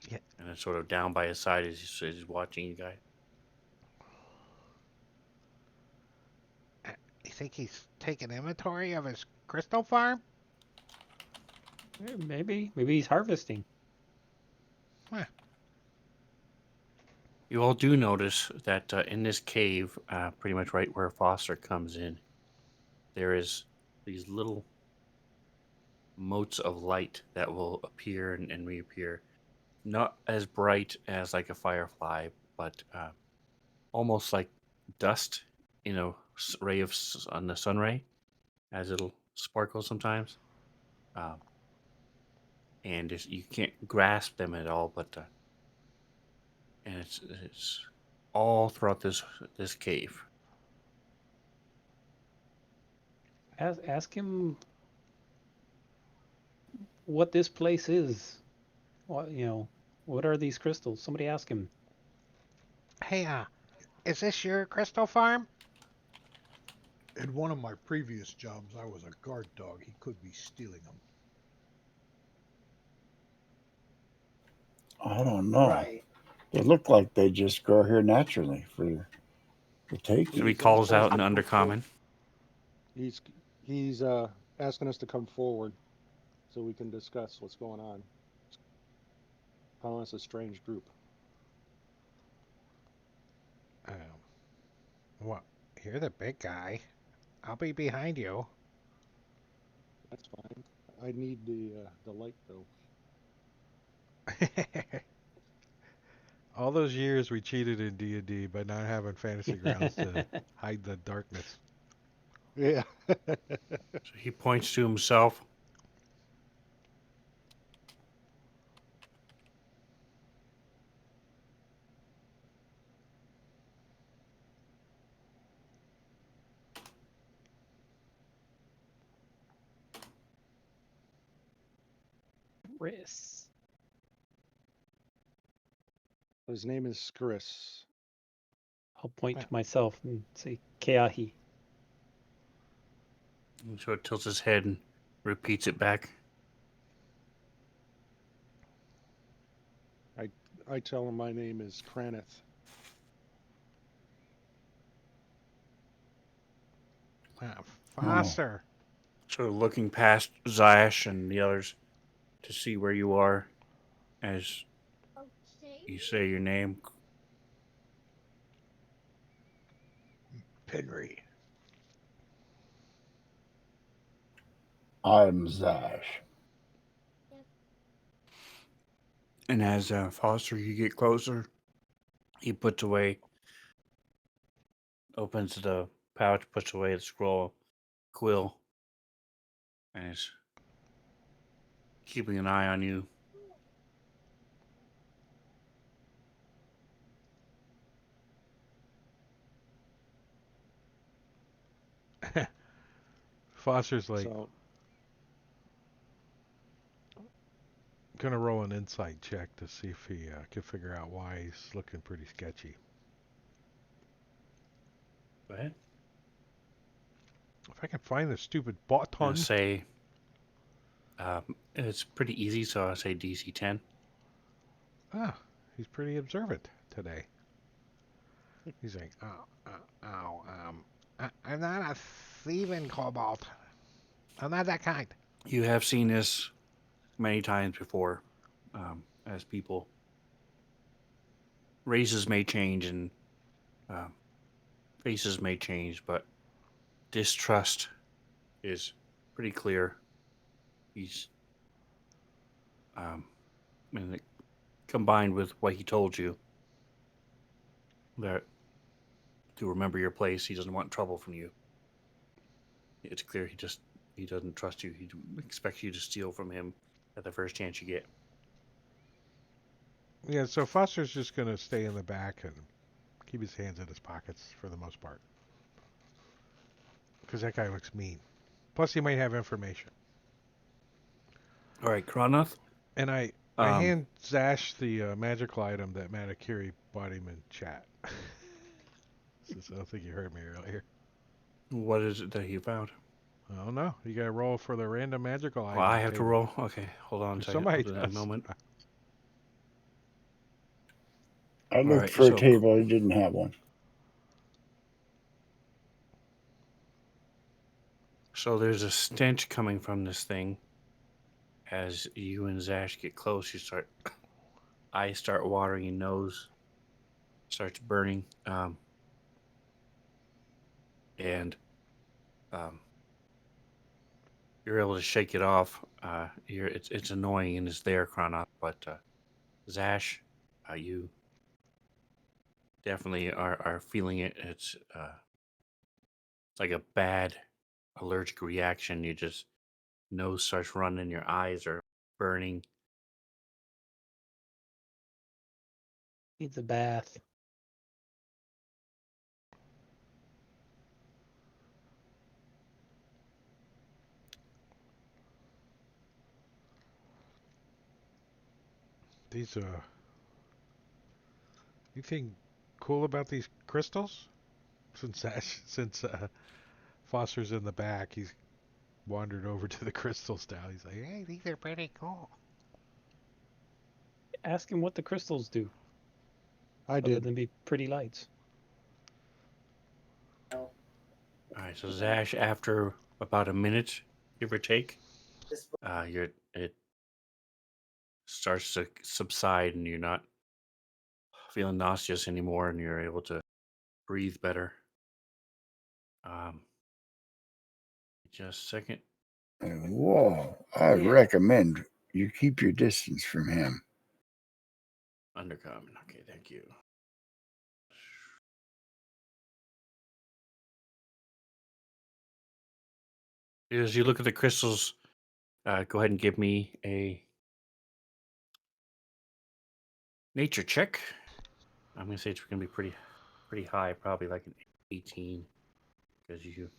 Yeah. And it's sort of down by his side as he's watching you guys. You think he's taking inventory of his crystal farm? Maybe he's harvesting. You all do notice that in this cave, pretty much right where Foster comes in, there is these little motes of light that will appear and reappear. Not as bright as like a firefly, but almost like dust, ray of on the sun ray, as it'll sparkle sometimes. Um, and you can't grasp them at all, but and it's all throughout this cave. Ask him what this place is. What are these crystals? Somebody ask him. Hey, is this your crystal farm? In one of my previous jobs, I was a guard dog. He could be stealing them. I don't know. Right. They look like they just grow here naturally for the taking. So he calls out in Undercommon. He's asking us to come forward so we can discuss what's going on. Calling us a strange group. What? You're the big guy. I'll be behind you. That's fine. I need the light though. All those years we cheated in D&D by not having fantasy grounds to hide the darkness. Yeah. So he points to himself. Chris. His name is Chris. I'll point to myself and say Keahi. And so it tilts his head and repeats it back. I tell him my name is Kraneth. Foster. Sort of looking past Zash and the others to see where you are as you say your name. Penry. I'm Zash. And as Foster, you get closer, he puts away, opens the pouch, puts away the scroll quill, and is keeping an eye on you. Foster's like So gonna roll an insight check to see if he can figure out why he's looking pretty sketchy. Go ahead. If I can find the stupid I'm gonna button. say it's pretty easy, so I'll say DC 10. Ah, he's pretty observant today. He's like, I'm not a thieving cobalt. I'm not that kind. You have seen this many times before, as people. Races may change and faces may change, but distrust is pretty clear. He's and it, combined with what he told you, that to remember your place, he doesn't want trouble from you. It's clear he doesn't trust you. He expects you to steal from him at the first chance you get. Yeah, so Foster's just gonna stay in the back and keep his hands in his pockets for the most part. Because that guy looks mean. Plus, he might have information. All right, Kronoth. And I hand Zash the magical item that Matakiri bought him in chat. Since I don't think you heard me earlier. What is it that you found? I don't know. You gotta roll for the random magical item. Well, I have to table. roll. Okay, hold on a second. Somebody I'll do that in a does. moment. I looked right, for so- a table. I didn't have one. So there's a stench coming from this thing. As you and Zash get close, eyes start watering, your nose starts burning, and you're able to shake it off. It's annoying and it's there, Kronoth, but Zash, you definitely are feeling it. It's like a bad allergic reaction. You just nose starts running, your eyes are burning. Needs a bath. These anything cool about these crystals? Since Foster's in the back, he's wandered over to the crystals now. He's like, hey, these are pretty cool. Ask him what the crystals do, I other did. than be pretty lights. All right, so Zash, after about a minute, give or take, it starts to subside, and you're not feeling nauseous anymore, and you're able to breathe better. Just a second. Whoa. I recommend you keep your distance from him. Undercommon. Okay, thank you. As you look at the crystals, go ahead and give me a nature check. I'm gonna say it's gonna be pretty high, probably like an 18, because you're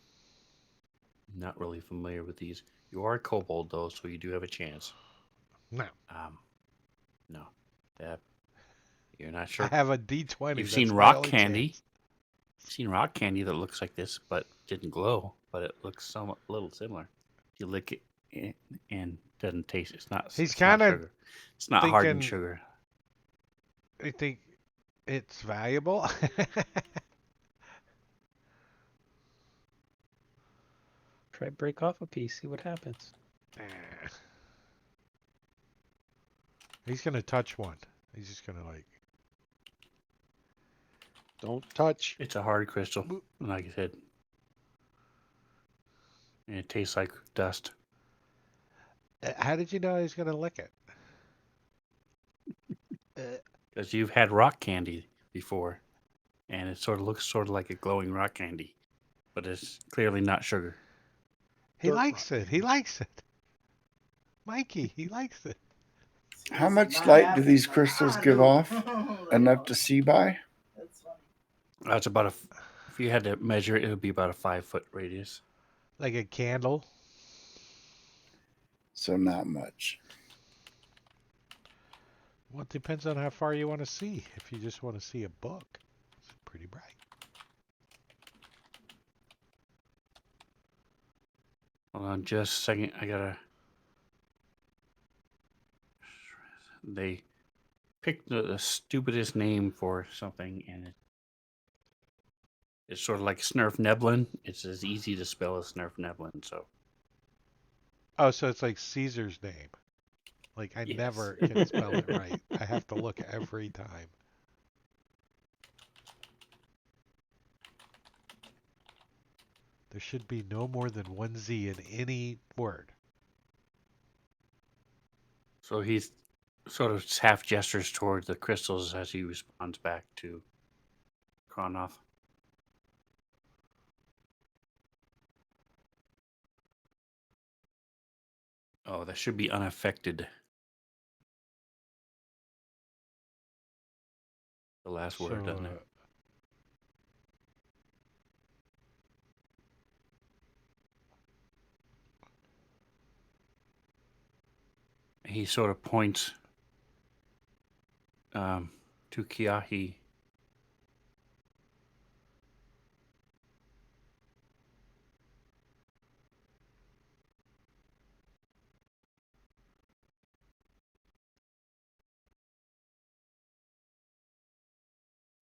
not really familiar with these. You are a kobold though, so you do have a chance. No. No, that you're not sure. I have a D20. You've That's seen my rock only candy. chance. You've seen rock candy that looks like this, but didn't glow. But it looks a little similar. You lick it and doesn't taste. It's not. He's it's not kinda sugar. It's not hardened thinking- sugar. I think it's valuable. Try break off a piece, see what happens. He's gonna touch one. He's just gonna like. Don't touch. It's a hard crystal, like I said, and it tastes like dust. How did you know he was gonna lick it? Because you've had rock candy before, and it sort of looks sort of like a glowing rock candy, but it's clearly not sugar. He Dirt likes rock it. He candy. likes it. Mikey, he likes it. How much Not light do happy. these crystals I give know. off? Like, Enough to see by? That's funny. That's about if you had to measure it, it would be about a 5-foot radius. Like a candle. So not much. Well, it depends on how far you want to see. If you just want to see a book, it's pretty bright. Hold on just a second. I gotta. They picked the stupidest name for something, and it's sort of like Snurf Neblin. It's as easy to spell as Snurf Neblin. So Oh, so it's like Caesar's name. Like I yes. never can spell it right. I have to look every time. There should be no more than one Z in any word. So he's sort of half gestures toward the crystals as he responds back to Kronoff. Oh, that should be unaffected. The last word, doesn't it? He sort of points to Kiahi.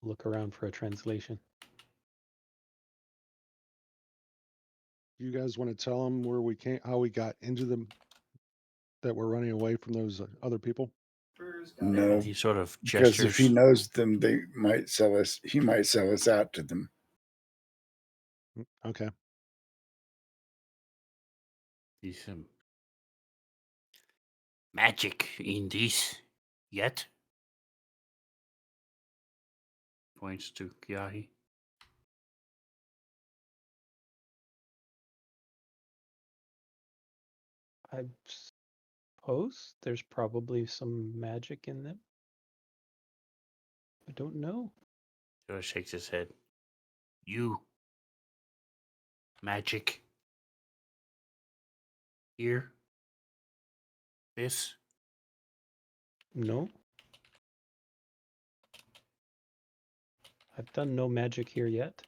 Look around for a translation. You guys want to tell them where we came, how we got into them, that we're running away from those other people? No, He sort of because if he gestures. knows them, they might sell us. He might sell us out to them. Okay. He's magic in this yet? Points to Kiahi. I suppose there's probably some magic in them. I don't know. Sort of shakes his head. You. Magic. Here. This. No. I've done no magic here yet.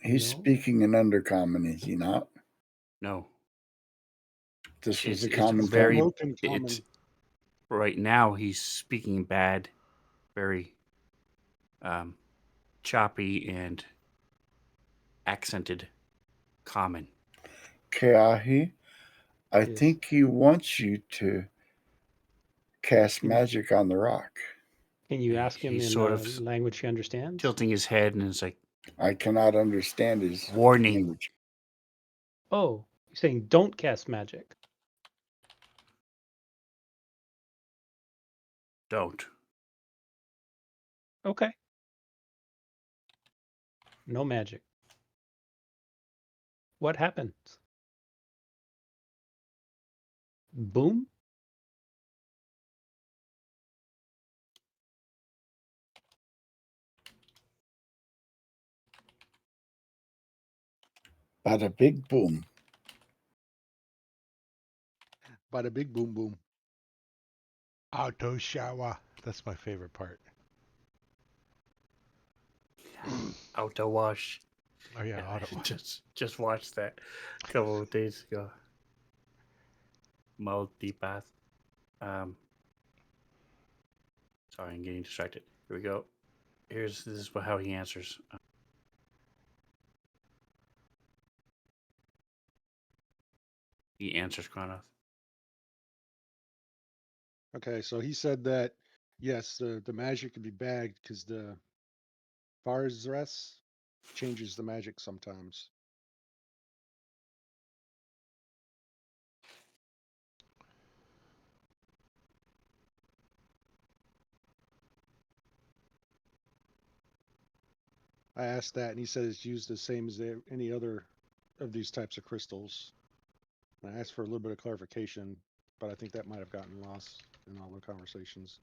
He's No. speaking in undercommon, is he not? No. This was a It's common very. tongue? Broken It's common. right now. He's speaking bad, very choppy and accented. Common. Keahi, I Yes. think he wants you to cast Can- magic on the rock. Can you ask him He's in sort a of language he understands? tilting his head and is like, I cannot understand his warning. language. Oh, you're saying don't cast magic. Don't. Okay. No magic. What happens? Boom? Bada big boom. Bada big boom boom. Auto shower. That's my favorite part. Auto wash. Oh yeah, I auto. just watched that a couple of days ago. Multipath. Sorry, I'm getting distracted. Here we go. This is how he answers. He answers Kronoff. Okay, so he said that yes, the magic can be bagged because the Farzres changes the magic sometimes. I asked that, and he said it's used the same as any other of these types of crystals. And I asked for a little bit of clarification, but I think that might have gotten lost in all the conversations.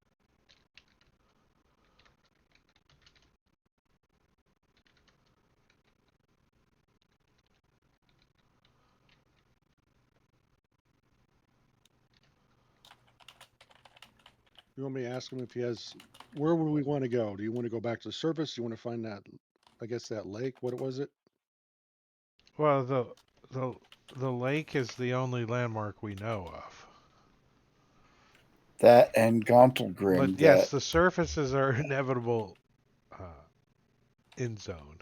You want me to ask him if he has? Where would we want to go? Do you want to go back to the surface? Do you want to find that? I guess that lake. What was it? Well, the lake is the only landmark we know of. That and Gauntlgrim. But yes, the surfaces are inevitable in zone.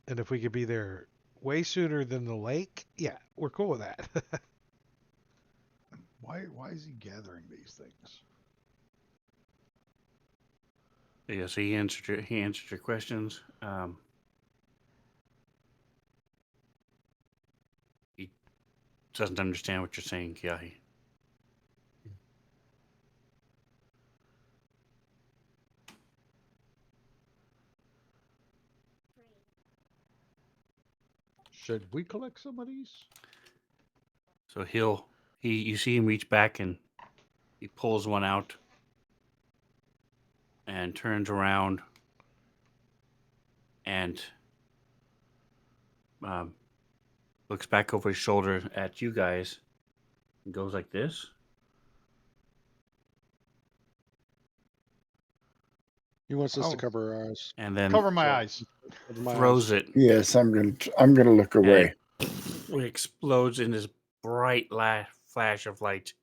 And if we could be there way sooner than the lake, yeah, we're cool with that. Why is he gathering these things? Yeah, so he answered your questions. He doesn't understand what you're saying, Kiahi. Should we collect some of these? So you see him reach back and he pulls one out and turns around and looks back over his shoulder at you guys and goes like this. He wants us to Oh. cover our eyes. And then Cover my eyes. Cover my throws eyes. it. Yes, I'm gonna look away. It explodes in this bright flash of light.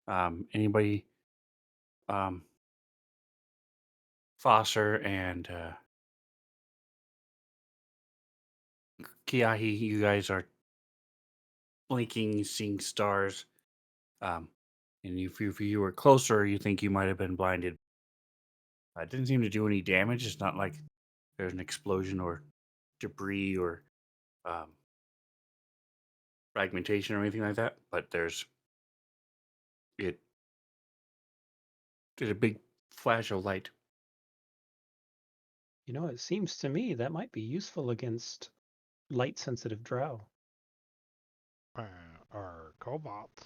Anybody? Foster and Kiahi, you guys are blinking, seeing stars. And if you were closer, you think you might have been blinded. It didn't seem to do any damage. It's not like there's an explosion or debris or fragmentation or anything like that. But it did a big flash of light. You know, it seems to me that might be useful against light-sensitive drow. Or kobolds.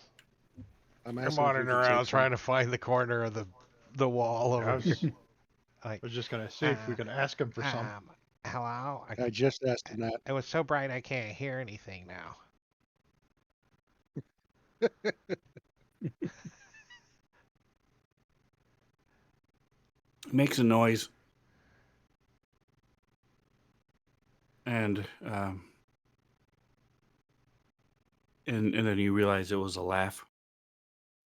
I'm They're asking if we wandering could around take trying to find the corner of the wall I over here. I was just gonna see if we could ask him for some. Hello? I just asked him that. It was so bright I can't hear anything now. Makes a noise. And and then you realize it was a laugh.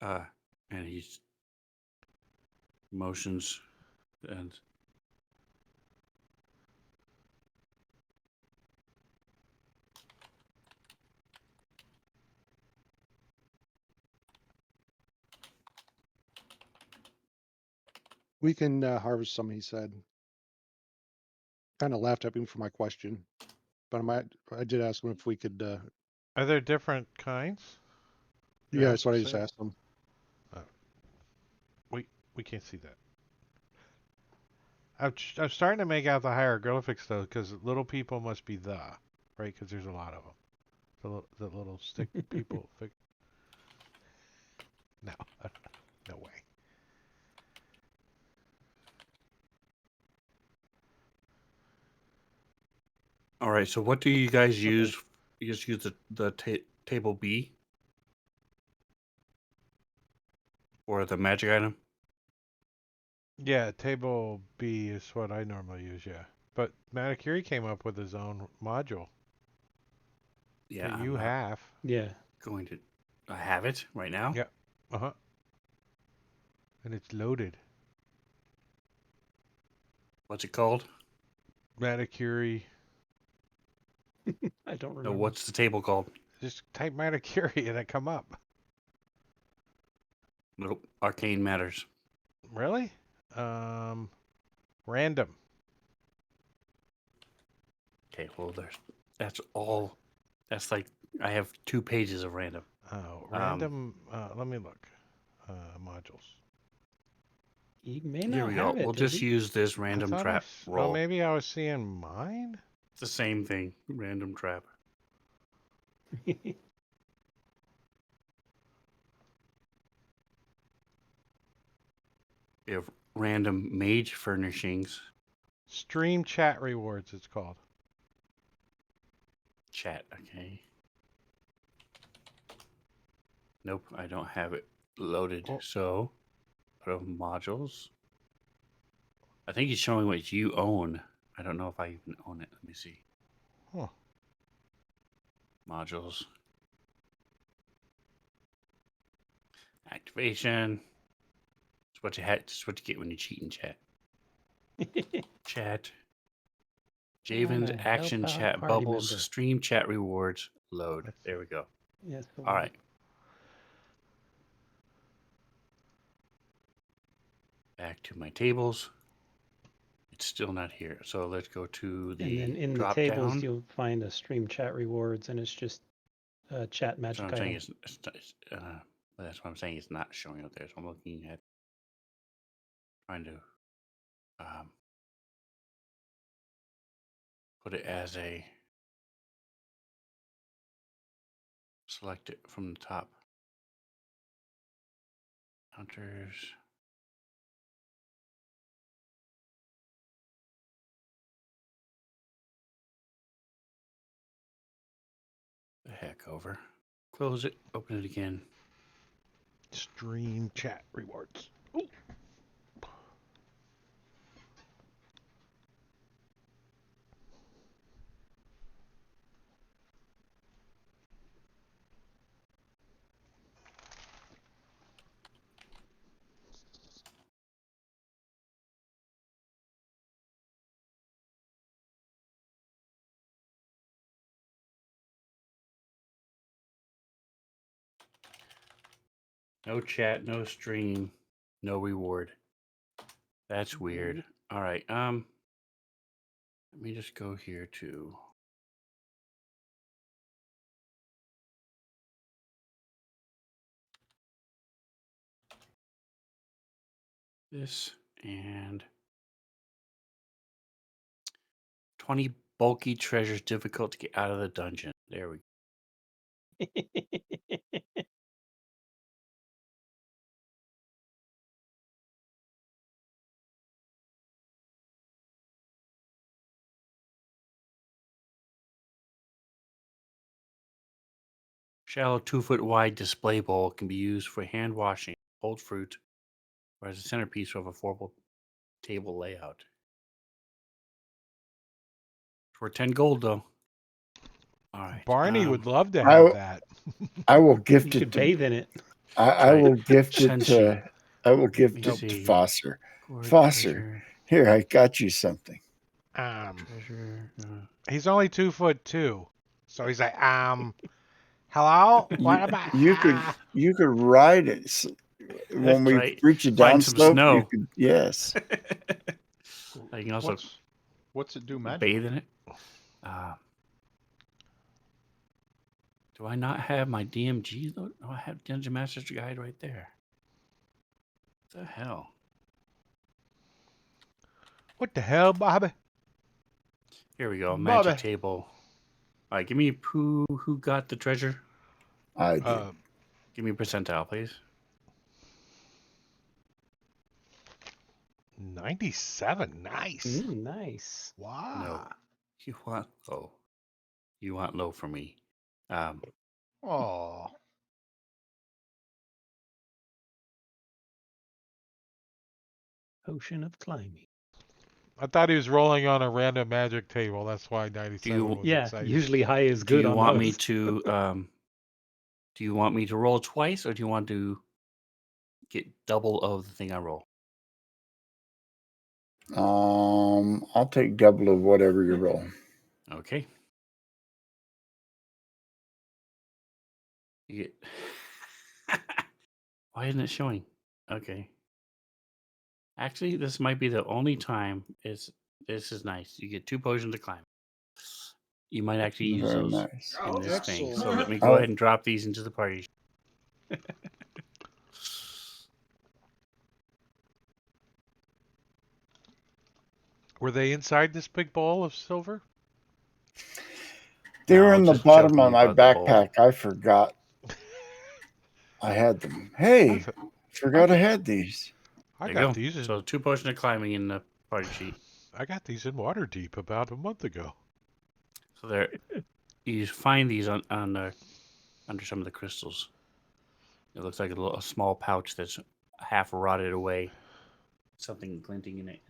And he motions and We can harvest some, he said. Kind of laughed at me for my question, but I did ask him if we could. Are there different kinds? Yeah, that's what I for just sale? asked him. We can't see that. I'm starting to make out the hieroglyphics though, because little people must be right? Because there's a lot of them. The little stick people. No, no way. all right. So what do you guys Okay. use? You just use the table B or the magic item. Yeah, table B is what I normally use. Yeah, but Manicuri came up with his own module. Yeah, that I'm you not have. Yeah. going to. I have it right now. Yeah. And it's loaded. What's it called? Manicuri. I don't No, remember. what's the table called? Just type Manicuri and it come up. Nope. Arcane Matters. Really? Random. Okay, well, that's all. That's like I have 2 pages of random. Oh, random. Let me look. Modules. He may Here not we go. have it. We'll does just he? use this I random thought trap Oh, roll. maybe I was seeing mine. It's the same thing. Random trap. We have random mage furnishings. Stream chat rewards, it's called. Chat, okay. Nope, I don't have it loaded. Oh. So, put up modules. I think he's showing what you own. I don't know if I even own it. Let me see. Huh. Modules. Activation. It's what you had. It's what you get when you cheat in chat. Chat. Javen's Wanna action help out chat party bubbles. member. Stream chat rewards. Load. Let's There we go. Yes. All right. Back to my tables. It's still not here. So let's go to the And then in the drop tables, down. you'll find a stream chat rewards, and it's just a chat That's what magic I'm saying. item. That's what I'm saying. It's not showing up there. So I'm looking at trying to put it as a select it from the top. Hunters. The heck over. Close it. Open it again. Stream chat rewards. Ooh. No chat, no stream, no reward. That's weird. All right. Let me just go here to this and 20 bulky treasures difficult to get out of the dungeon. There we go. Shallow 2-foot wide display bowl can be used for hand washing, hold fruit, or as a centerpiece of a formal table layout. For 10 gold, though. All right. Barney would love to I- have that. I will You gift it should to. bathe in it. I will gift it Senshi. to. I will gift me it to see. Foster. Gourd Foster, treasure, here I got you something. treasure. He's only 2'2", so he's like, hello, what about? You could ride it when we right. reach a Find some downslope. snow. You could, yes. You can also What's it do magic? bathe in it. Do I not have my DMG? No, I have Dungeon Master's Guide right there. What the hell? What the hell, Bobby? Here we go. Bobby. Magic table. All right, give me who got the treasure. I did. Give me a percentile, please. 97, nice. Nice. Wow. No, you want low. You want low for me. Oh, Potion of climbing. I thought he was rolling on a random magic table. That's why 97 was Yeah, exciting. usually high is Do good you on want those. me to? Do you want me to roll twice, or do you want to get double of the thing I roll? I'll take double of whatever you roll. Okay. You get. Why isn't it showing? Okay. Actually, this might be the only time. This is nice. You get 2 potions to climb. You might actually use Very those nice. in this thing. So Excellent. let me go Oh. ahead and drop these into the party. Were they inside this big ball of silver? They No, were in the just bottom joking of my about the bowl. backpack. I forgot I had them. Hey, I've- forgot I got- had these. I There you got go. these in. So 2 potions of climbing in the party sheet. I got these in Waterdeep about a month ago. So there, you find these on under some of the crystals. It looks like a small pouch that's half rotted away. Something glinting in it.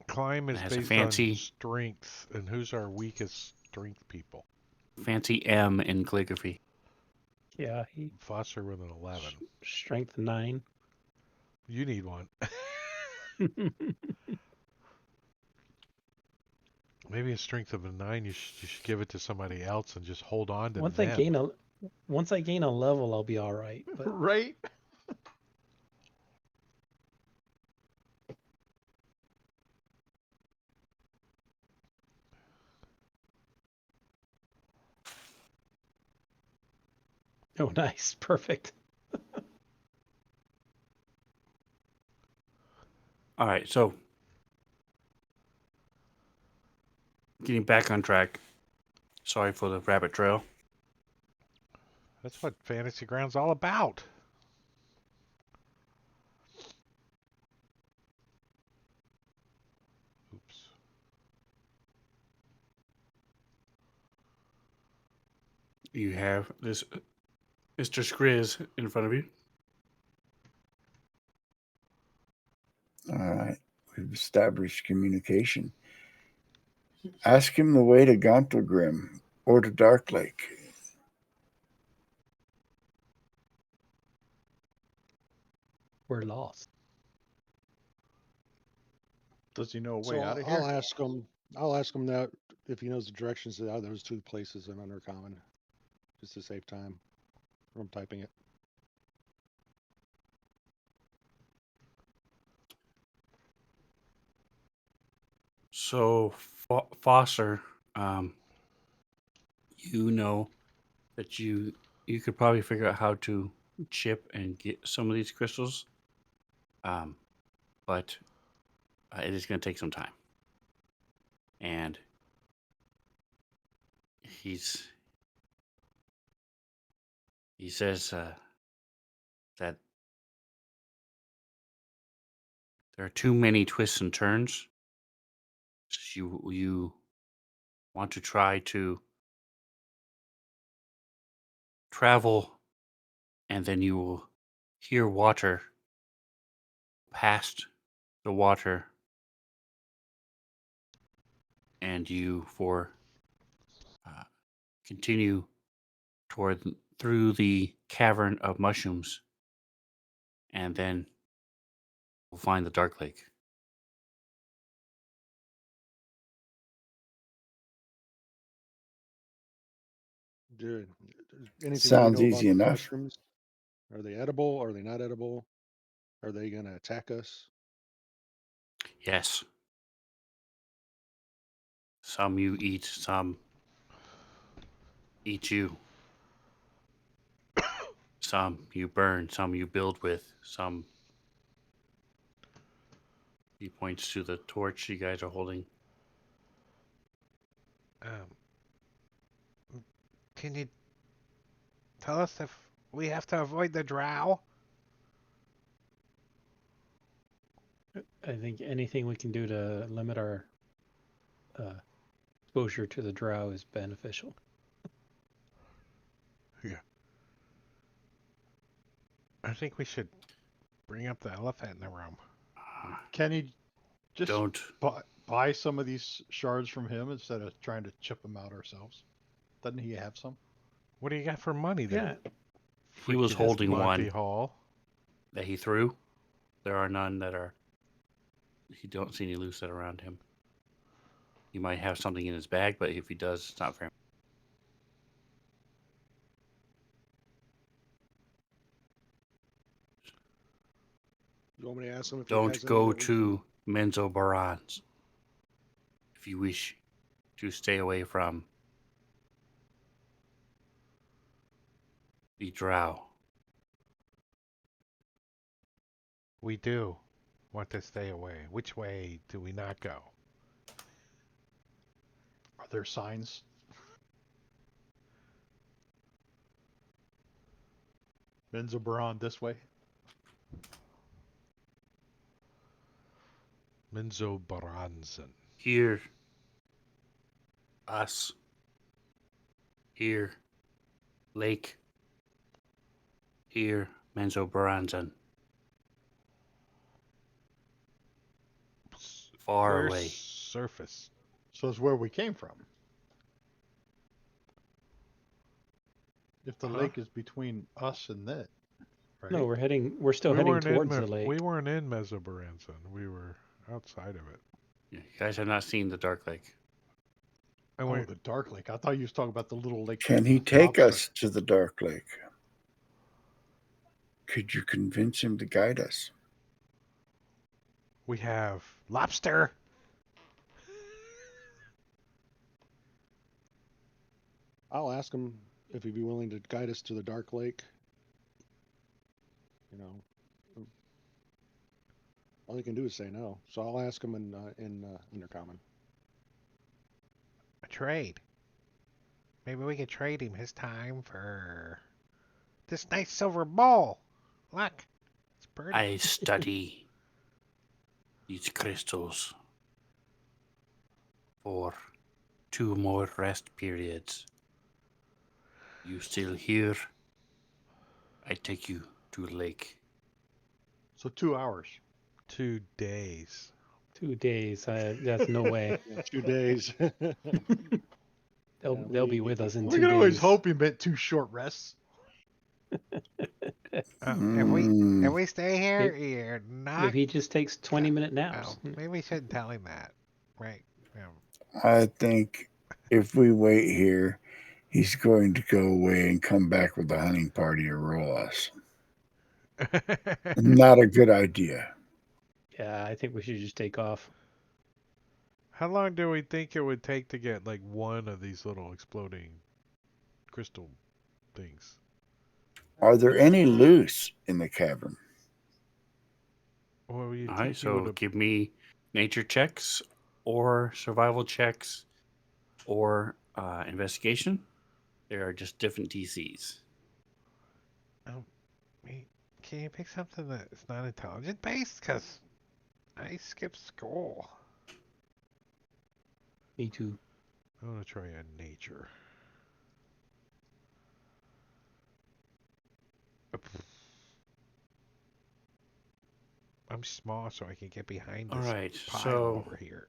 Climb It is has a based fancy- on strength, and who's our weakest strength people? Fancy M in calligraphy. Yeah, he Foster with an 11. strength 9. You need one. Maybe a strength of a 9. You should give it to somebody else and just hold on to once them. I gain a level, I'll be all right. But Right? oh, nice, perfect. All right, so getting back on track. Sorry for the rabbit trail. That's what Fantasy Ground's all about. Oops. You have this Mr. Skriz in front of you. All right. We've established communication. Ask him the way to Gauntlegrim or to Dark Lake. We're lost. Does he know a So way out of I'll here? ask him. I'll ask him that if he knows the directions to those 2 places in Undercommon, just to save time from typing it. So, Foster, you know that you could probably figure out how to chip and get some of these crystals, but it is going to take some time. And he says that there are too many twists and turns. So you want to try to travel, and then you will hear water past the water, and you continue through the cavern of mushrooms, and then we'll find the Dark Lake. Dude, anything Sounds we know easy about the enough. mushrooms? Are they edible? Are they not edible? Are they going to attack us? Yes. Some you eat, some eat you. Some you burn, some you build with, some. He points to the torch you guys are holding. Can you tell us if we have to avoid the drow? I think anything we can do to limit our exposure to the drow is beneficial. I think we should bring up the elephant in the room. Can he just Don't. buy some of these shards from him instead of trying to chip them out ourselves? Doesn't he have some? What do you got for money there? Yeah, He was Freaking holding Monty one Hall. that he threw. There are none that are. He don't see any loose that are around him. He might have something in his bag, but if he does, it's not for him. You want me to ask him if he Don't has any go that we to Menzo Barans if you wish to stay away from the drow. We do want to stay away. Which way do we not go? Are there signs? Benzobaron this way. Menzoberranzan. Here. Us. Here. Lake. Here. Menzoberranzan. Far Where's away. surface? So it's where we came from. If the Huh? lake is between us and that, right? No, we're still heading towards the lake. We weren't in Menzoberranzan. We were outside of it. You guys have not seen the Dark Lake. And Oh, we the Dark Lake. I thought you was talking about the little lake. Can he take us to the Dark Lake? Could you convince him to guide us? we have lobster. I'll ask him if he'd be willing to guide us to the Dark Lake. You know, all he can do is say no. So I'll ask him in Intercommon. A trade. Maybe we could trade him his time for this nice silver bowl. Look, it's pretty. I study these crystals for 2 more rest periods. You still here? I take you to lake. So 2 hours. 2 days. 2 days. That's no way. Yeah, 2 days. They'll be with us in We 2 can always days. hope he meant 2 short rests. If we stay here, you're not. If he just takes 20-minute naps. Maybe we shouldn't tell him that, right? I think if we wait here, he's going to go away and come back with a hunting party to roll us. Not a good idea. Yeah, I think we should just take off. How long do we think it would take to get like one of these little exploding crystal things? Are there any loose in the cavern? Well, All right, so give me nature checks or survival checks or investigation. There are just different DCs. Can you pick something that's not intelligent based? Because I skipped school. Me too. I want to try a nature. I'm small, so I can get behind All this right, pile so over here.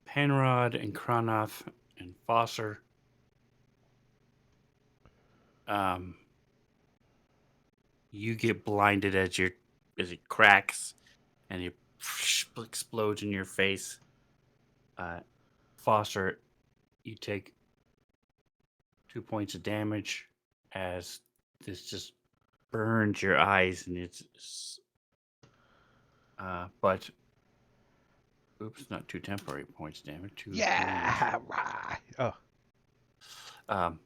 Penrod and Cronoth and Fosser. You get blinded as it cracks and it explodes in your face. Foster, you take 2 points of damage as this just burns your eyes, and it's but oops, not 2 temporary points of damage. 2 Yeah, right. Oh,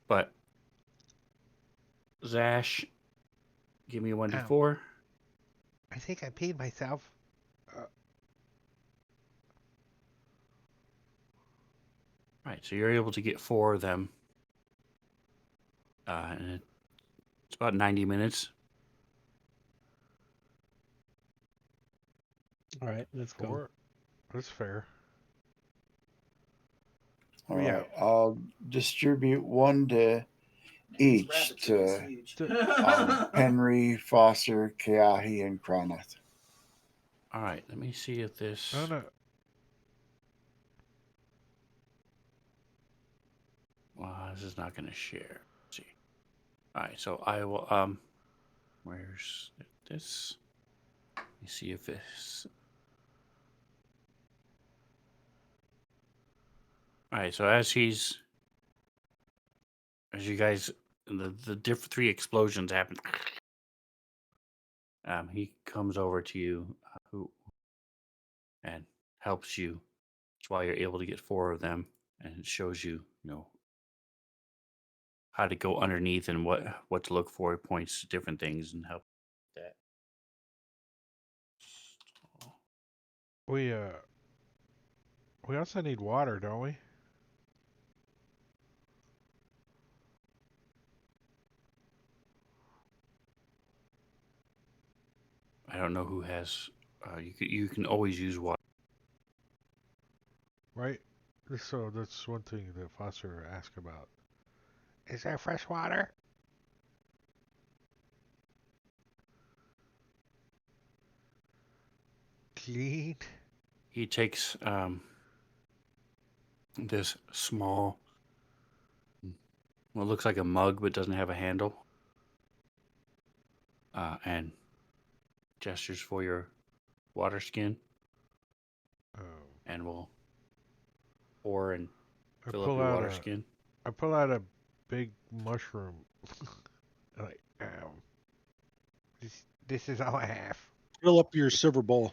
but Zash, give me a 1d4. I think I peed myself. Right, so you're able to get 4 of them. And it's about 90 minutes. All right, let's go. 4. That's fair. All Yeah. right, I'll distribute 1 to each to Henry, Foster, Keahi, and Cronoth. All right, let me see if this. No. Well, this is not going to share. Let's see. All right, so I will. Where's this? Let me see if this. All right, so as you guys, the different 3 explosions happen. He comes over to you, and helps you. That's why you're able to get 4 of them, and it shows you, how to go underneath and what to look for. It points to different things and help that. We also need water, don't we? I don't know who has. You can always use water. Right? So that's one thing that Foster asked about. Is there fresh water? Clean? He takes this small, what looks like a mug but doesn't have a handle, and gestures for your water skin, Oh. and will pour and I fill up pull your out water a skin. I pull out a big mushroom. Like, this is all I have. Fill up your silver bowl.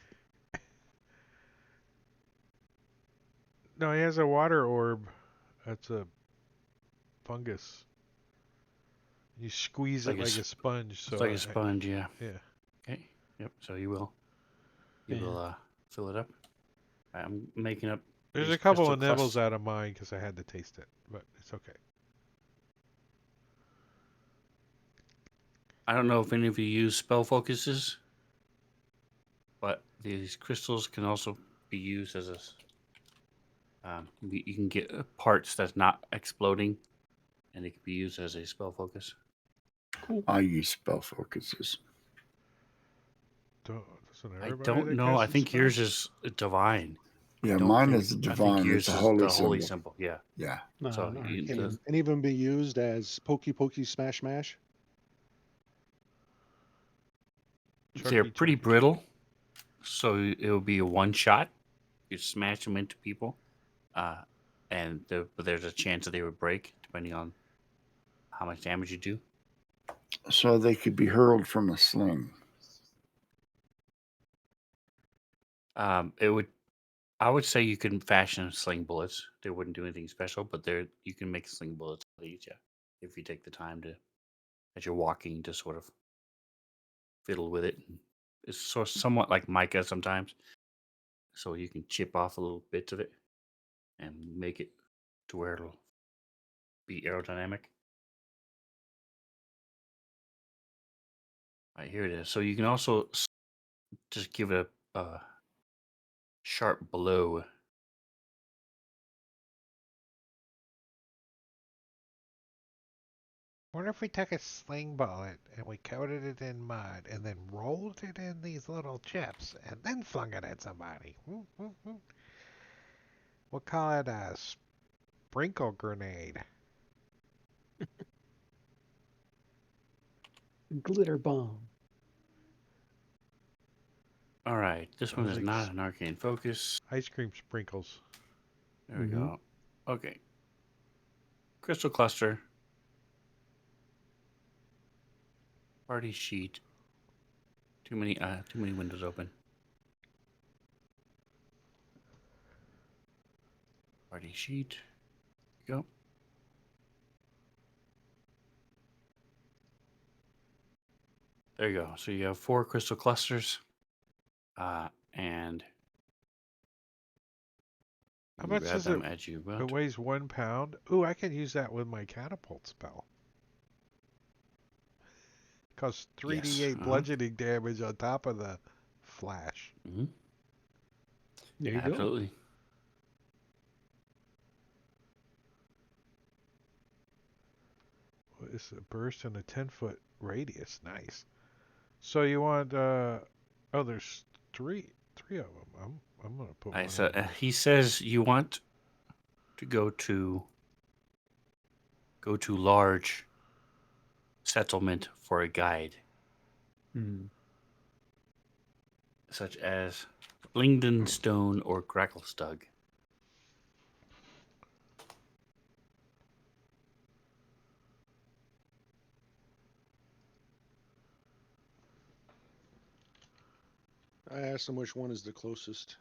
No, he has a water orb. That's a fungus. You squeeze it like a sponge. It's So like a sponge, yeah. yeah. Okay. Yep. So you will Yeah. fill it up. I'm making up There's these a couple crystal of nibbles clusters. out of mine because I had to taste it, but it's okay. I don't know if any of you use spell focuses, but these crystals can also be used as a. You can get parts that's not exploding, and it can be used as a spell focus. Cool. I use spell focuses. Doesn't I everybody don't that know. I casts think yours spells? is divine. Yeah, Don't mine think. is a I think divine. yours It's a is holy the holy symbol. symbol. Yeah. Yeah. So An you, arcane. Can any of them be used as pokey pokey smash mash? they're Chucky, pretty Chucky. brittle, so it will be a one shot. You smash them into people, and but there's a chance that they would break depending on how much damage you do. So they could be hurled from a sling. It would. I would say you can fashion sling bullets. They wouldn't do anything special, but you can make sling bullets with these, yeah, if you take the time to, as you're walking, to sort of fiddle with it. It's somewhat like mica sometimes, so you can chip off a little bits of it and make it to where it'll be aerodynamic. Right, here it is. So you can also just give it a sharp blow. Wonder if we took a sling bullet and we coated it in mud and then rolled it in these little chips and then flung it at somebody. We'll call it a sprinkle grenade. Glitter bomb. All right, this one is Like not an arcane focus. ice cream sprinkles. There we go. Okay. Crystal cluster. Party sheet. Too many windows open. Party sheet. Go. There you go. So you have 4 crystal clusters, and you How can much grab does it? them as you It want. weighs 1 pound. Ooh, I can use that with my catapult spell. Cause 3d8 bludgeoning damage on top of the flash. Mm-hmm. There you go. Absolutely. It's a burst in a 10-foot radius. Nice. So you want oh, there's three of them. I'm gonna put one So on. he says you want to go to large settlement for a guide, such as Blingden Stone or Gracklestug. I asked him which one is the closest.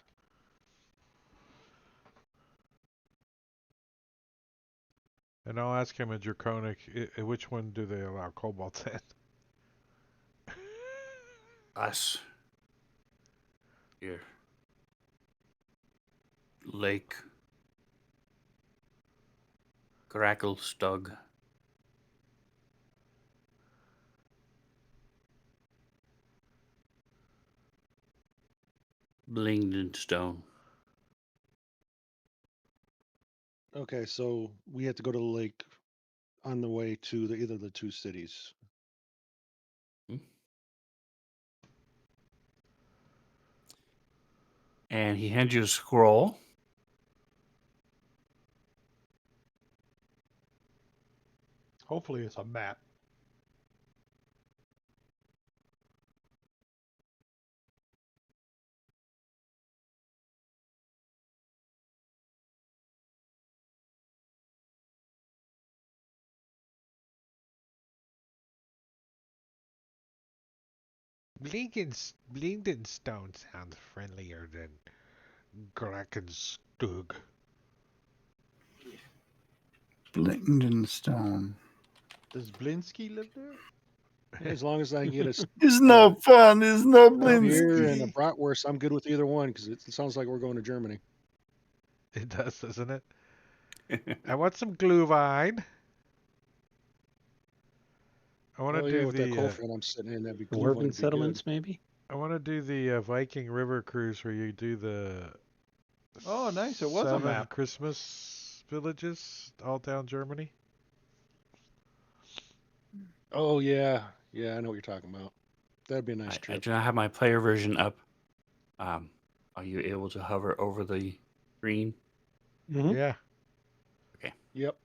And I'll ask him a draconic. Which one do they allow kobolds in? Us. Here. Lake Gracklestug. Blingden Stone. Okay, so we had to go to the lake on the way to either of the two cities. And he hands you a scroll. Hopefully, it's a map. Blindenstone sounds friendlier than Krakenstug. Blingden Stone. Does Blinsky live there? As long as I can get a It's no fun. It's no beer and a Blinsky. bratwurst, I'm good with either one because it sounds like we're going to Germany. It does, doesn't it? I want some Glühwein. I want to Oh yeah, do with that cold the. front I'm sitting in, that'd be Dwarven Glühwein would be settlements, good. maybe? I want to do the Viking River cruise where you do the. Oh, nice. It was a 7 map. Christmas villages all down Germany. Oh yeah, yeah, I know what you're talking about. That'd be a nice I trip. do not have my player version up. Are you able to hover over the screen? Mm-hmm. Yeah. Yep.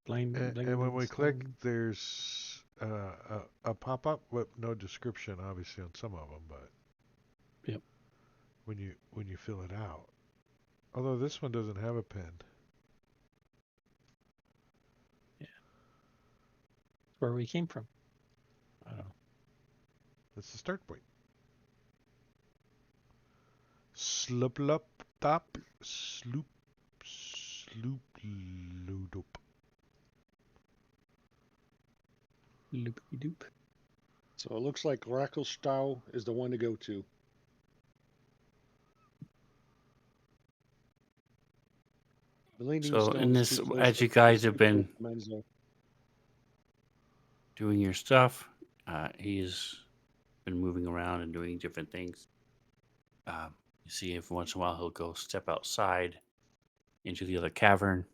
And when we click, there's a pop-up with no description, obviously, on some of them, but Yep. when you fill it out, although this one doesn't have a pen. Yeah. That's where we came from. I don't know. That's the start point. Slup lup top sloop sloop loop. Loopy doop. So it looks like Rackelstau is the one to go to. So in Stone's this, too close as to you guys have too close been to Menzo. doing your stuff, he's been moving around and doing different things. You see, every once in a while, he'll go step outside into the other cavern,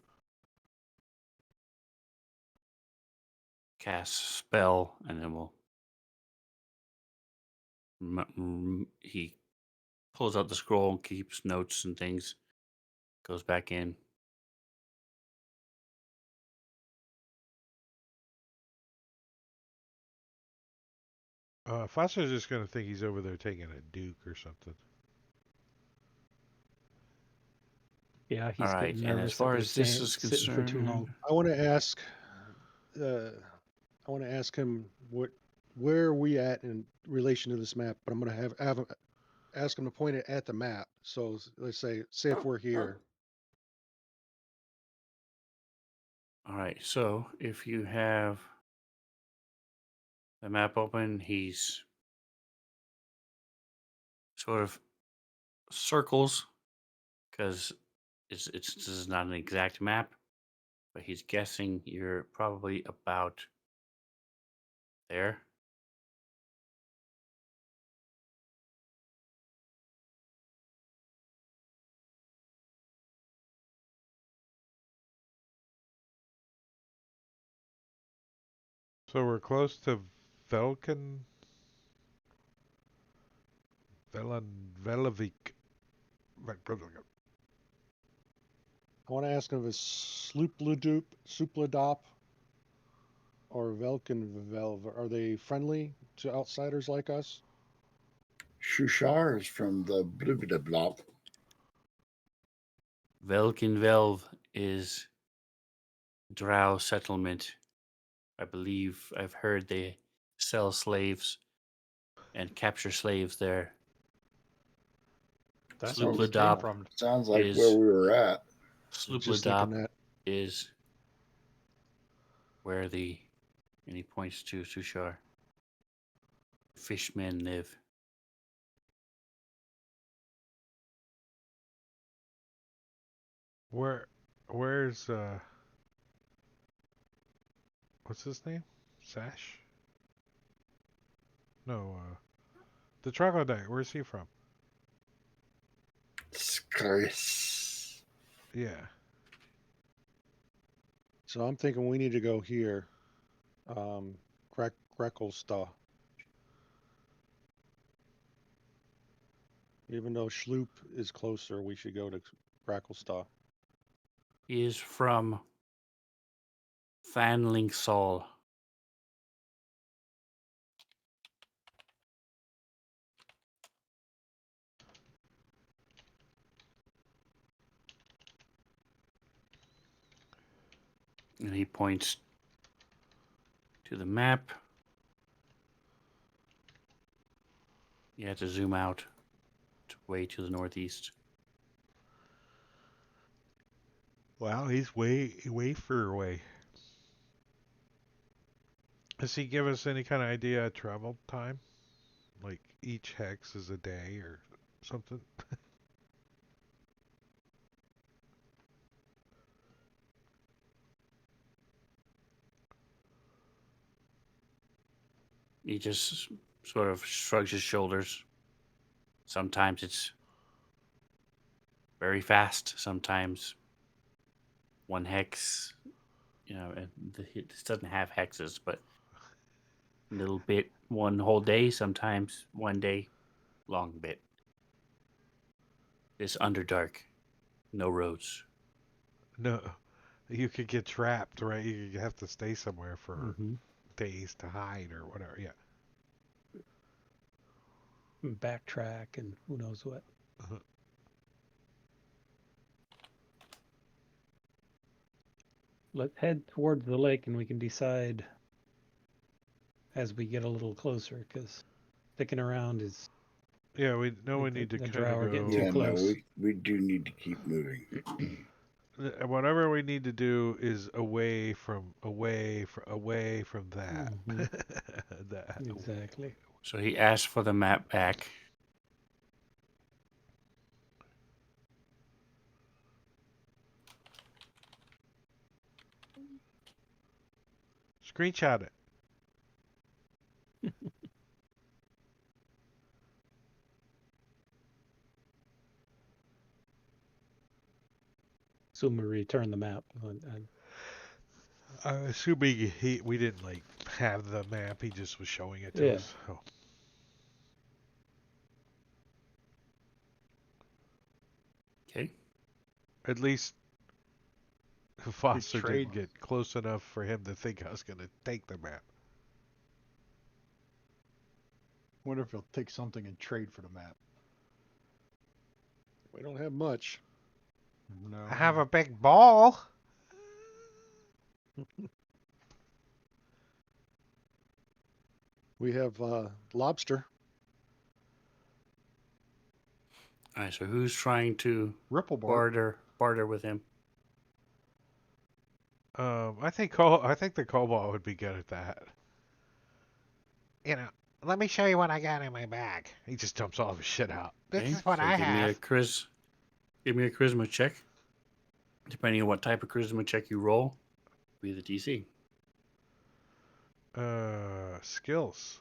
cast spell, and then he pulls out the scroll and keeps notes and things. Goes back in. Foster's just gonna think he's over there taking a duke or something. Yeah, he's All right, getting and as nervous that far we're as this is sitting for too long. concerned, I want to ask him where are we at in relation to this map, but I'm going to ask him to point it at the map. So let's say if we're here. all right. So if you have the map open, he's sort of circles because this is not an exact map, but he's guessing you're probably about there. So we're close to Velken, Velavik. I want to ask him if it's Sloopledoop, Supladop, or Velkenvelv. Are they friendly to outsiders like us? Shushar is from the Blubidablob. Velkenvelv is Drow settlement. I believe I've heard they sell slaves and capture slaves there. That's where we came Sloopladop from. Sounds like is where we were at. I was just thinking Sloopladop that. is where and he points to Sushar. Fishmen live. Where's what's his name? Sash? No, the troglodyte. Where's he from? Chris. Yeah. So I'm thinking we need to go here. Greckelsta. Even though Schloop is closer, we should go to Gracklestaw. He is from Fanlingsall. And he points to the map. You have to zoom out. It's way to the northeast. Wow, he's way far away. Does he give us any kind of idea of travel time? Like each hex is a day or something? He just sort of shrugs his shoulders. Sometimes it's very fast. Sometimes one hex, this doesn't have hexes, but a little bit one whole day. Sometimes one day, long bit. It's Underdark, no roads. No, you could get trapped, right? You have to stay somewhere for days to hide or whatever. Yeah. Backtrack and who knows what. Let's head towards the lake and we can decide as we get a little closer, because sticking around is... Yeah, we need to the kind drow of are go. getting too Yeah, no, close. we do need to keep moving. Whatever we need to do is away from that. That. Exactly. So he asked for the map back. Screenshot it. So we return the map. Assuming we didn't like have the map, he just was showing it to Yeah. us. So. Okay. At least Foster trade- didn't get close enough for him to think I was going to take the map. Wonder if he'll take something and trade for the map. We don't have much. No. I have a big ball. We have lobster. All right. So who's trying to Rippleboard. barter with him? I think the Cobalt would be good at that. Let me show you what I got in my bag. He just dumps all of his shit out. This Okay, is what so I give have. Give me a charisma check. Depending on what type of charisma check you roll, be the DC. Skills.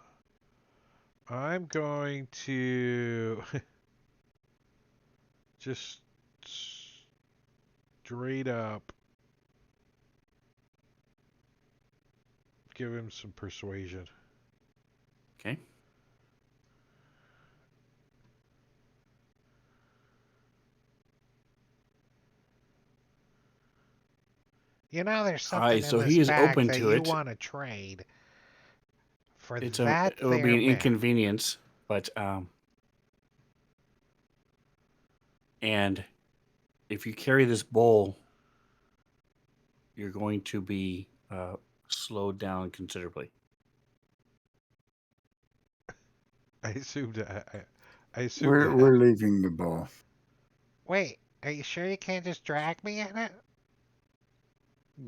I'm going to just straight up give him some persuasion. Okay. There's something in this bag open that to you want to trade for It that will be an map. inconvenience, but and if you carry this bowl, you're going to be slowed down considerably. I assumed. I assumed. We're leaving the ball. Wait, are you sure you can't just drag me in it?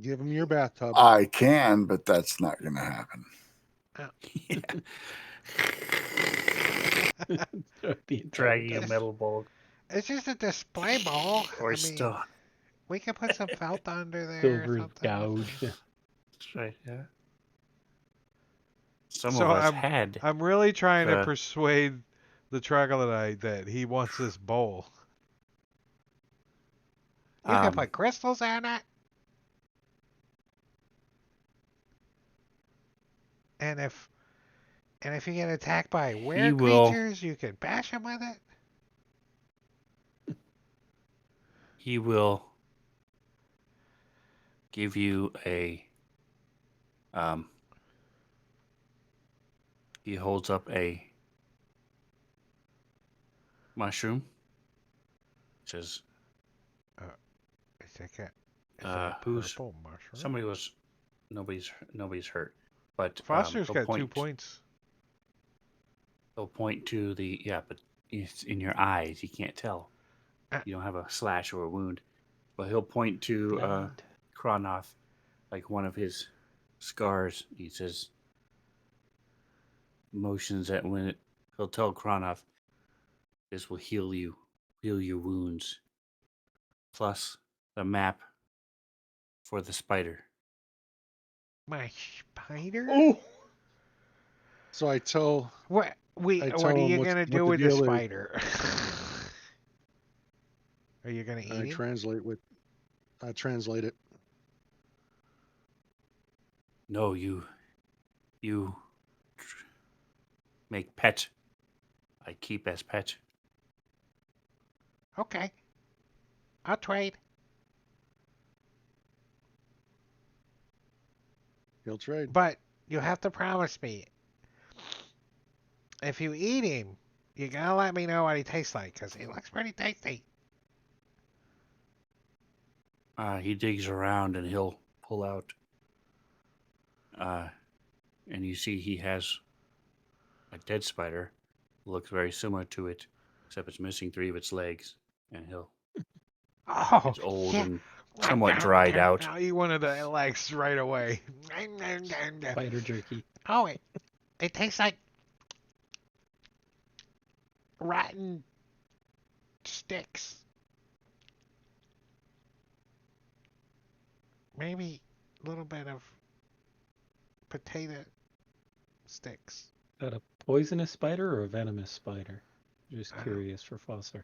Give him your bathtub. I can, but that's not going to happen. Dragging a metal bowl. It's just a display ball. Or still. We can put some felt under there or Silver something. gouge. That's right. Yeah. Some So of us had I'm really trying to the- persuade the troglodyte that he wants this bowl. You can Um, put crystals in it. And if you get attacked by were will- creatures, you can bash him with it. he will give you a he holds up a mushroom. Says Is that who's purple mushroom? somebody was nobody's hurt, but Foster's he'll got point, 2 points. He'll point to the but it's in your eyes. You can't tell. Ah. You don't have a slash or a wound, but he'll point to Blind. Kronoth, like one of his scars. He says, motions that he'll tell Kronoth, this will heal your wounds, plus the map for the spider. My spider? Oh. So I tell What I what tell are him you what gonna the do with the deal is. spider? Are you gonna eat I him? translate it. No, you make pet. I keep as pet. Okay. I'll trade. He'll trade. But you have to promise me, if you eat him, you gotta let me know what he tastes like, because he looks pretty tasty. He digs around and he'll pull out. And you see he has a dead spider. Looks very similar to it, except it's missing 3 of its legs. And Oh, it's old yeah. and somewhat dried out. I'll eat one of the legs right away. Spider jerky. Oh, it tastes like rotten sticks. Maybe a little bit of potato sticks. Is that a poisonous spider or a venomous spider? Just I don't- curious for Foster.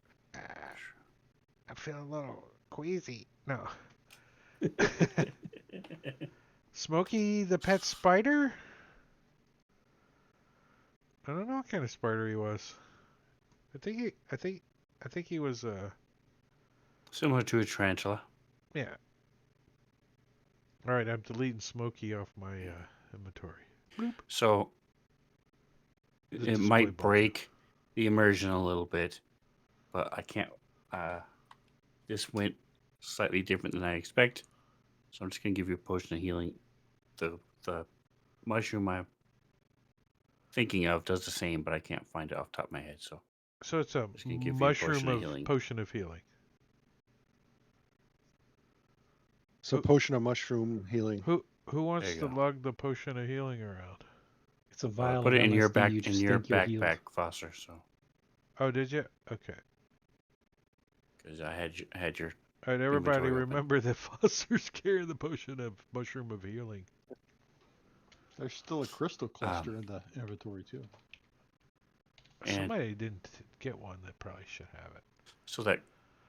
I feel a little queasy. No. Smokey the pet spider? I don't know what kind of spider he was. I think he was Similar to a tarantula. yeah. All right, I'm deleting Smokey off my inventory. So The it display might book. break the immersion a little bit, but I can't. This went slightly different than I expect, so I'm just gonna give you a potion of healing. The mushroom I'm thinking of does the same, but I can't find it off the top of my head. So So it's a just gonna give you a mushroom potion of of healing. potion of healing. So potion of mushroom healing. Who wants There you to go. lug the potion of healing around? It's a vial Put of it in your LSD, you just think you're healed. backpack, Foster. So Oh, did you? Okay. because I had your All right, everybody Inventory open. remember that Foster's carrying the potion of mushroom of healing. There's still a crystal cluster in the inventory too. And- Somebody didn't get one that probably should have it. so that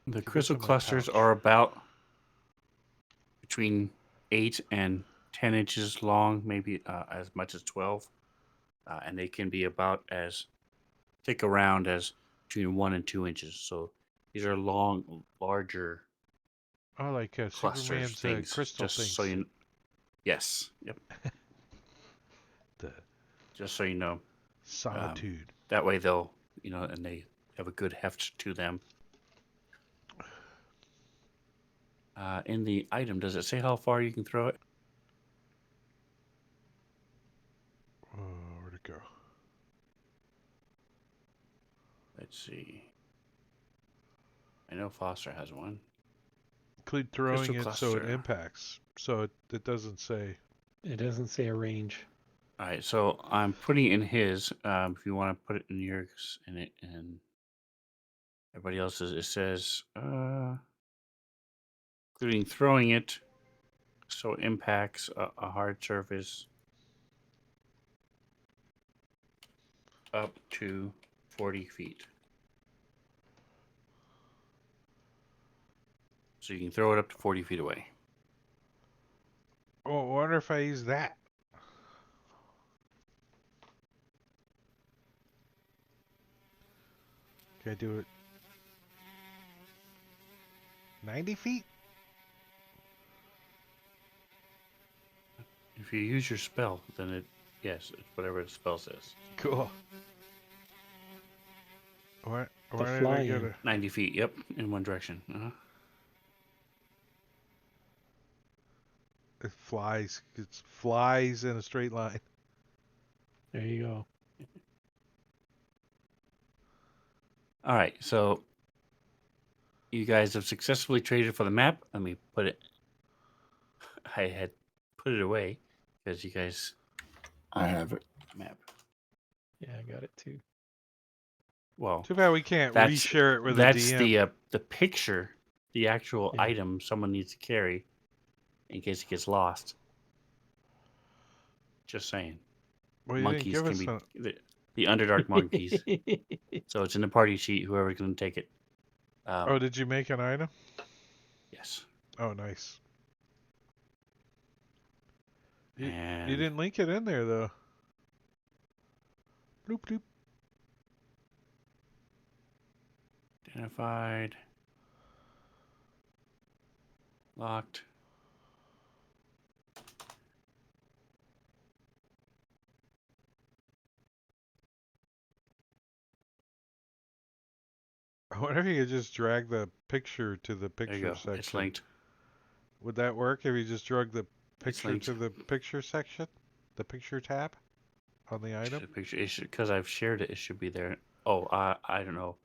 the Give us crystal in my clusters pouch. are about between 8 and 10 inches long, maybe as much as 12, and they can be about as thick around as between 1 and 2 inches. So these are long, larger Oh, like clusters Superman's things. crystal just things. so you, yes, yep. The Just so you know, solitude. that way they'll, and they have a good heft to them. In the item, does it say how far you can throw it? Where'd it go? Let's see. I know Foster has one. Include throwing Crystal it so it cluster. impacts. So it doesn't say. It doesn't say a range. All right, so I'm putting it in his. If you want to put it in yours, and everybody else's, it says including throwing it so it impacts a hard surface up to 40 feet. So you can throw it up to 40 feet away. Oh, I wonder if I use that. Can I do it 90 feet? If you use your spell, then yes, it's whatever the spell says. Cool. Why The did I fly get in. a... 90 feet, yep, in one direction. It flies. It flies in a straight line. There you go. All right, so you guys have successfully traded for the map. Let me put it. I had put it away because you guys I have it. map. Yeah, I got it too. Well, Too bad we can't that's reshare it with a that's DM. the picture, the actual Yeah. item someone needs to carry in case it gets lost. Just saying. Well, you didn't Monkeys give can us be the Underdark monkeys. So it's in the party sheet. Whoever's going to take it. Oh, did you make an item? Yes. Oh, nice. You And didn't link it in there, though. Bloop, bloop. identified. Locked. I wonder if you could just drag the picture to the There you picture go. section. It's linked. Would that work if you just drag the It's picture linked. to the picture section? The picture tab on the item? The picture, because I've shared it, it should be there. Oh, I don't know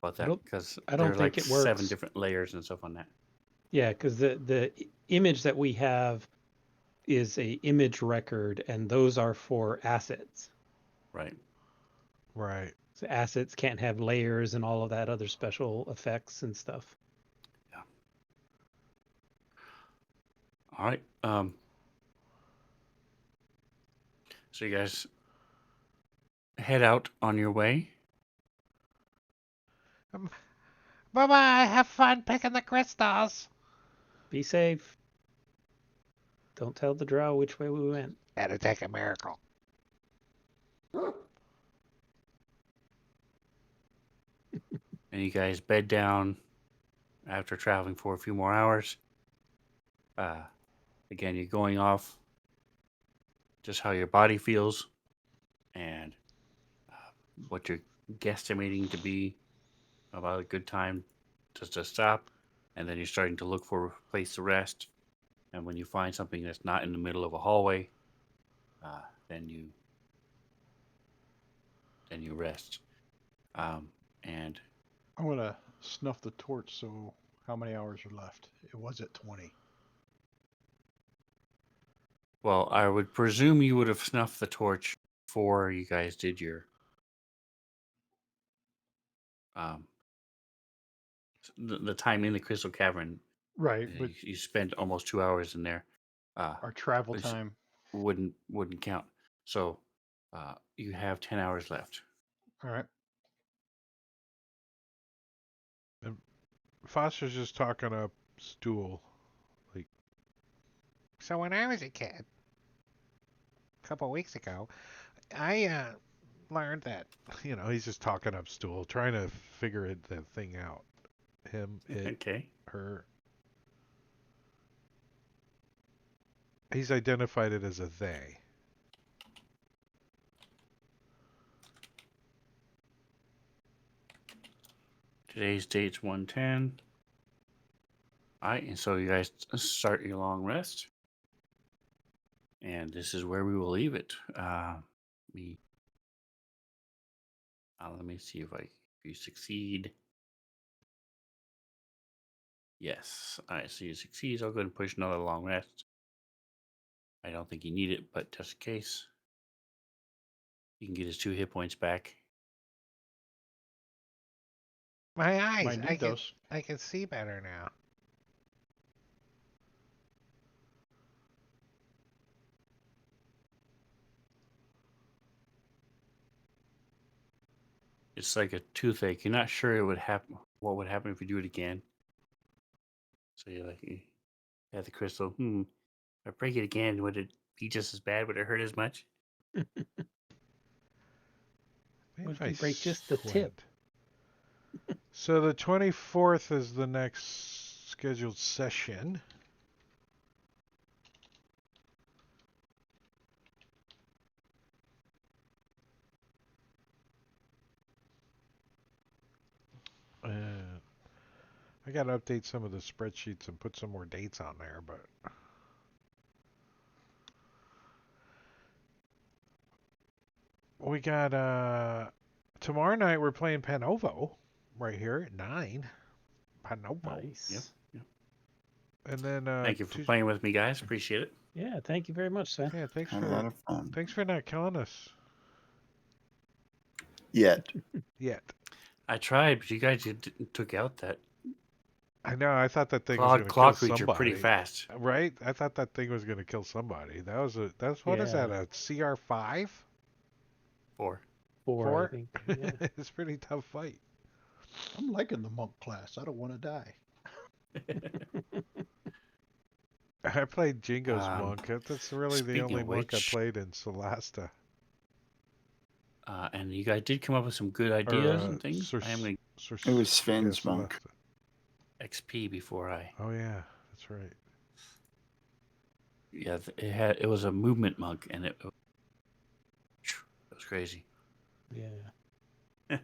about I that don't- because I there don't are think like it works. 7 different layers and stuff on that. Yeah, because the image that we have is a image record, and those are for assets. Right. Right. So assets can't have layers and all of that other special effects and stuff. Yeah. All right. So you guys head out on your way. Bye-bye. Have fun picking the crystals. Be safe. Don't tell the drow which way we went. That'll take a miracle. And you guys bed down after traveling for a few more hours. Again, you're going off just how your body feels and what you're guesstimating to be about a good time just to stop. And then you're starting to look for a place to rest. And when you find something that's not in the middle of a hallway, then you rest. And I'm gonna snuff the torch. So how many hours are left? It was at 20. well, I would presume you would have snuffed the torch before you guys did your the time in the crystal cavern. Right, but You spent almost 2 hours in there. our travel which time. wouldn't count. So you have 10 hours left. All right. Foster's just talking up stool. Like, so when I was a kid, a couple weeks ago, I learned that, he's just talking up stool, trying to figure the thing out. Him, it, Okay. her. He's identified it as a they. Today's date's 110. All right, and so you guys start your long rest. And this is where we will leave it. Let me see if you succeed. Yes. All right, so you succeed. I'll go ahead and push another long rest. I don't think you need it, but just in case, you can get his 2 hit points back. My eyes, Might need those. I can see better now. It's like a toothache. You're not sure it would happen. What would happen if you do it again? So you're like, you have the crystal. If I break it again, would it be just as bad? Would it hurt as much? Maybe What if if you break just the squint. tip? So the 24th is the next scheduled session. I got to update some of the spreadsheets and put some more dates on there, but we got tomorrow night we're playing Panovo right here at 9. Panovo. Nice. Yep. And then Thank you for playing with me, guys. Appreciate it. Yeah, thank you very much, Sven. Yeah, Had a lot of fun. thanks for not killing us Yet. yet. I tried, but you guys took out that I know. I thought that thing was going to kill claw creature somebody. pretty fast. Right? I thought that thing was going to kill somebody. That's what is that? Yeah. A CR5? 4. Four, I think. Yeah. It's a pretty tough fight. I'm liking the monk class. I don't want to die. I played Jingo's Um, monk. That's really the speaking only of monk I which- played in Solasta. And you guys did come up with some good ideas and things. Sir- I am going It was Sven's yeah, monk. Solasta. to XP before I. Oh yeah, that's right. Yeah, it was a movement monk, and it was crazy. Yeah.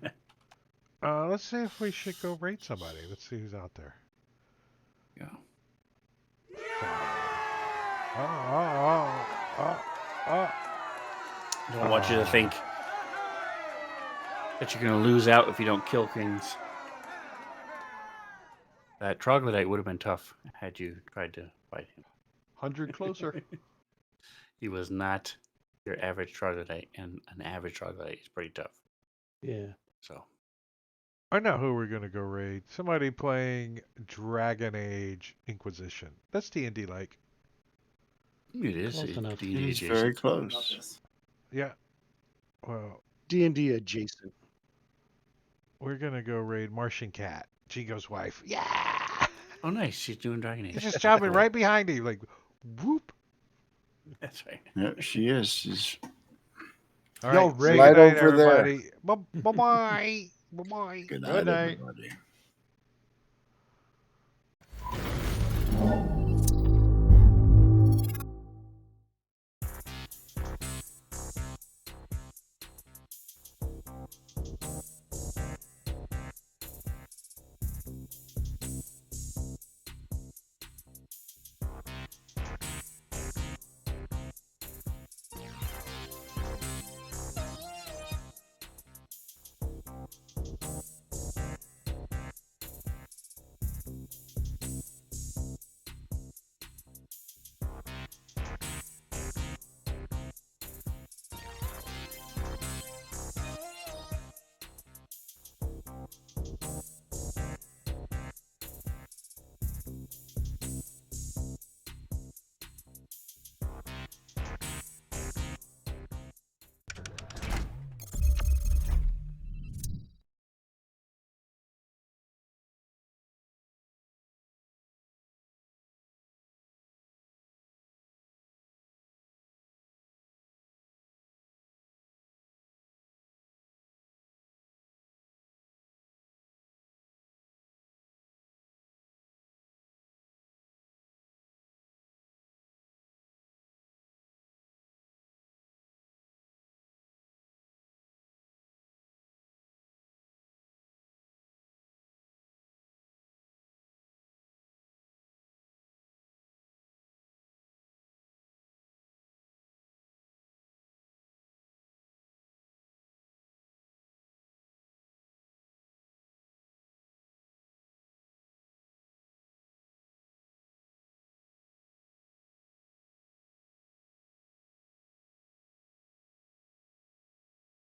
Let's see if we should go raid somebody. Let's see who's out there. Yeah. I don't want you to think that you're going to lose out if you don't kill things. That troglodyte would have been tough had you tried to fight him. 100 closer. He was not your average troglodyte, and an average troglodyte is pretty tough. Yeah. So I know who we're gonna go raid. Somebody playing Dragon Age Inquisition. That's D&D like. it is. Close enough. D&D It's adjacent. very close. Yeah. Well, D&D adjacent. we're gonna go raid Martian Cat, Jingo's wife. Yeah. Oh, nice. She's doing Dragon Age. He's just chopping right behind you, like, whoop. That's right. Yep, she is. She's All Yo, right. Ray, Say right good night, over there. everybody. Bye bye. Bye bye. good Good night, night. everybody.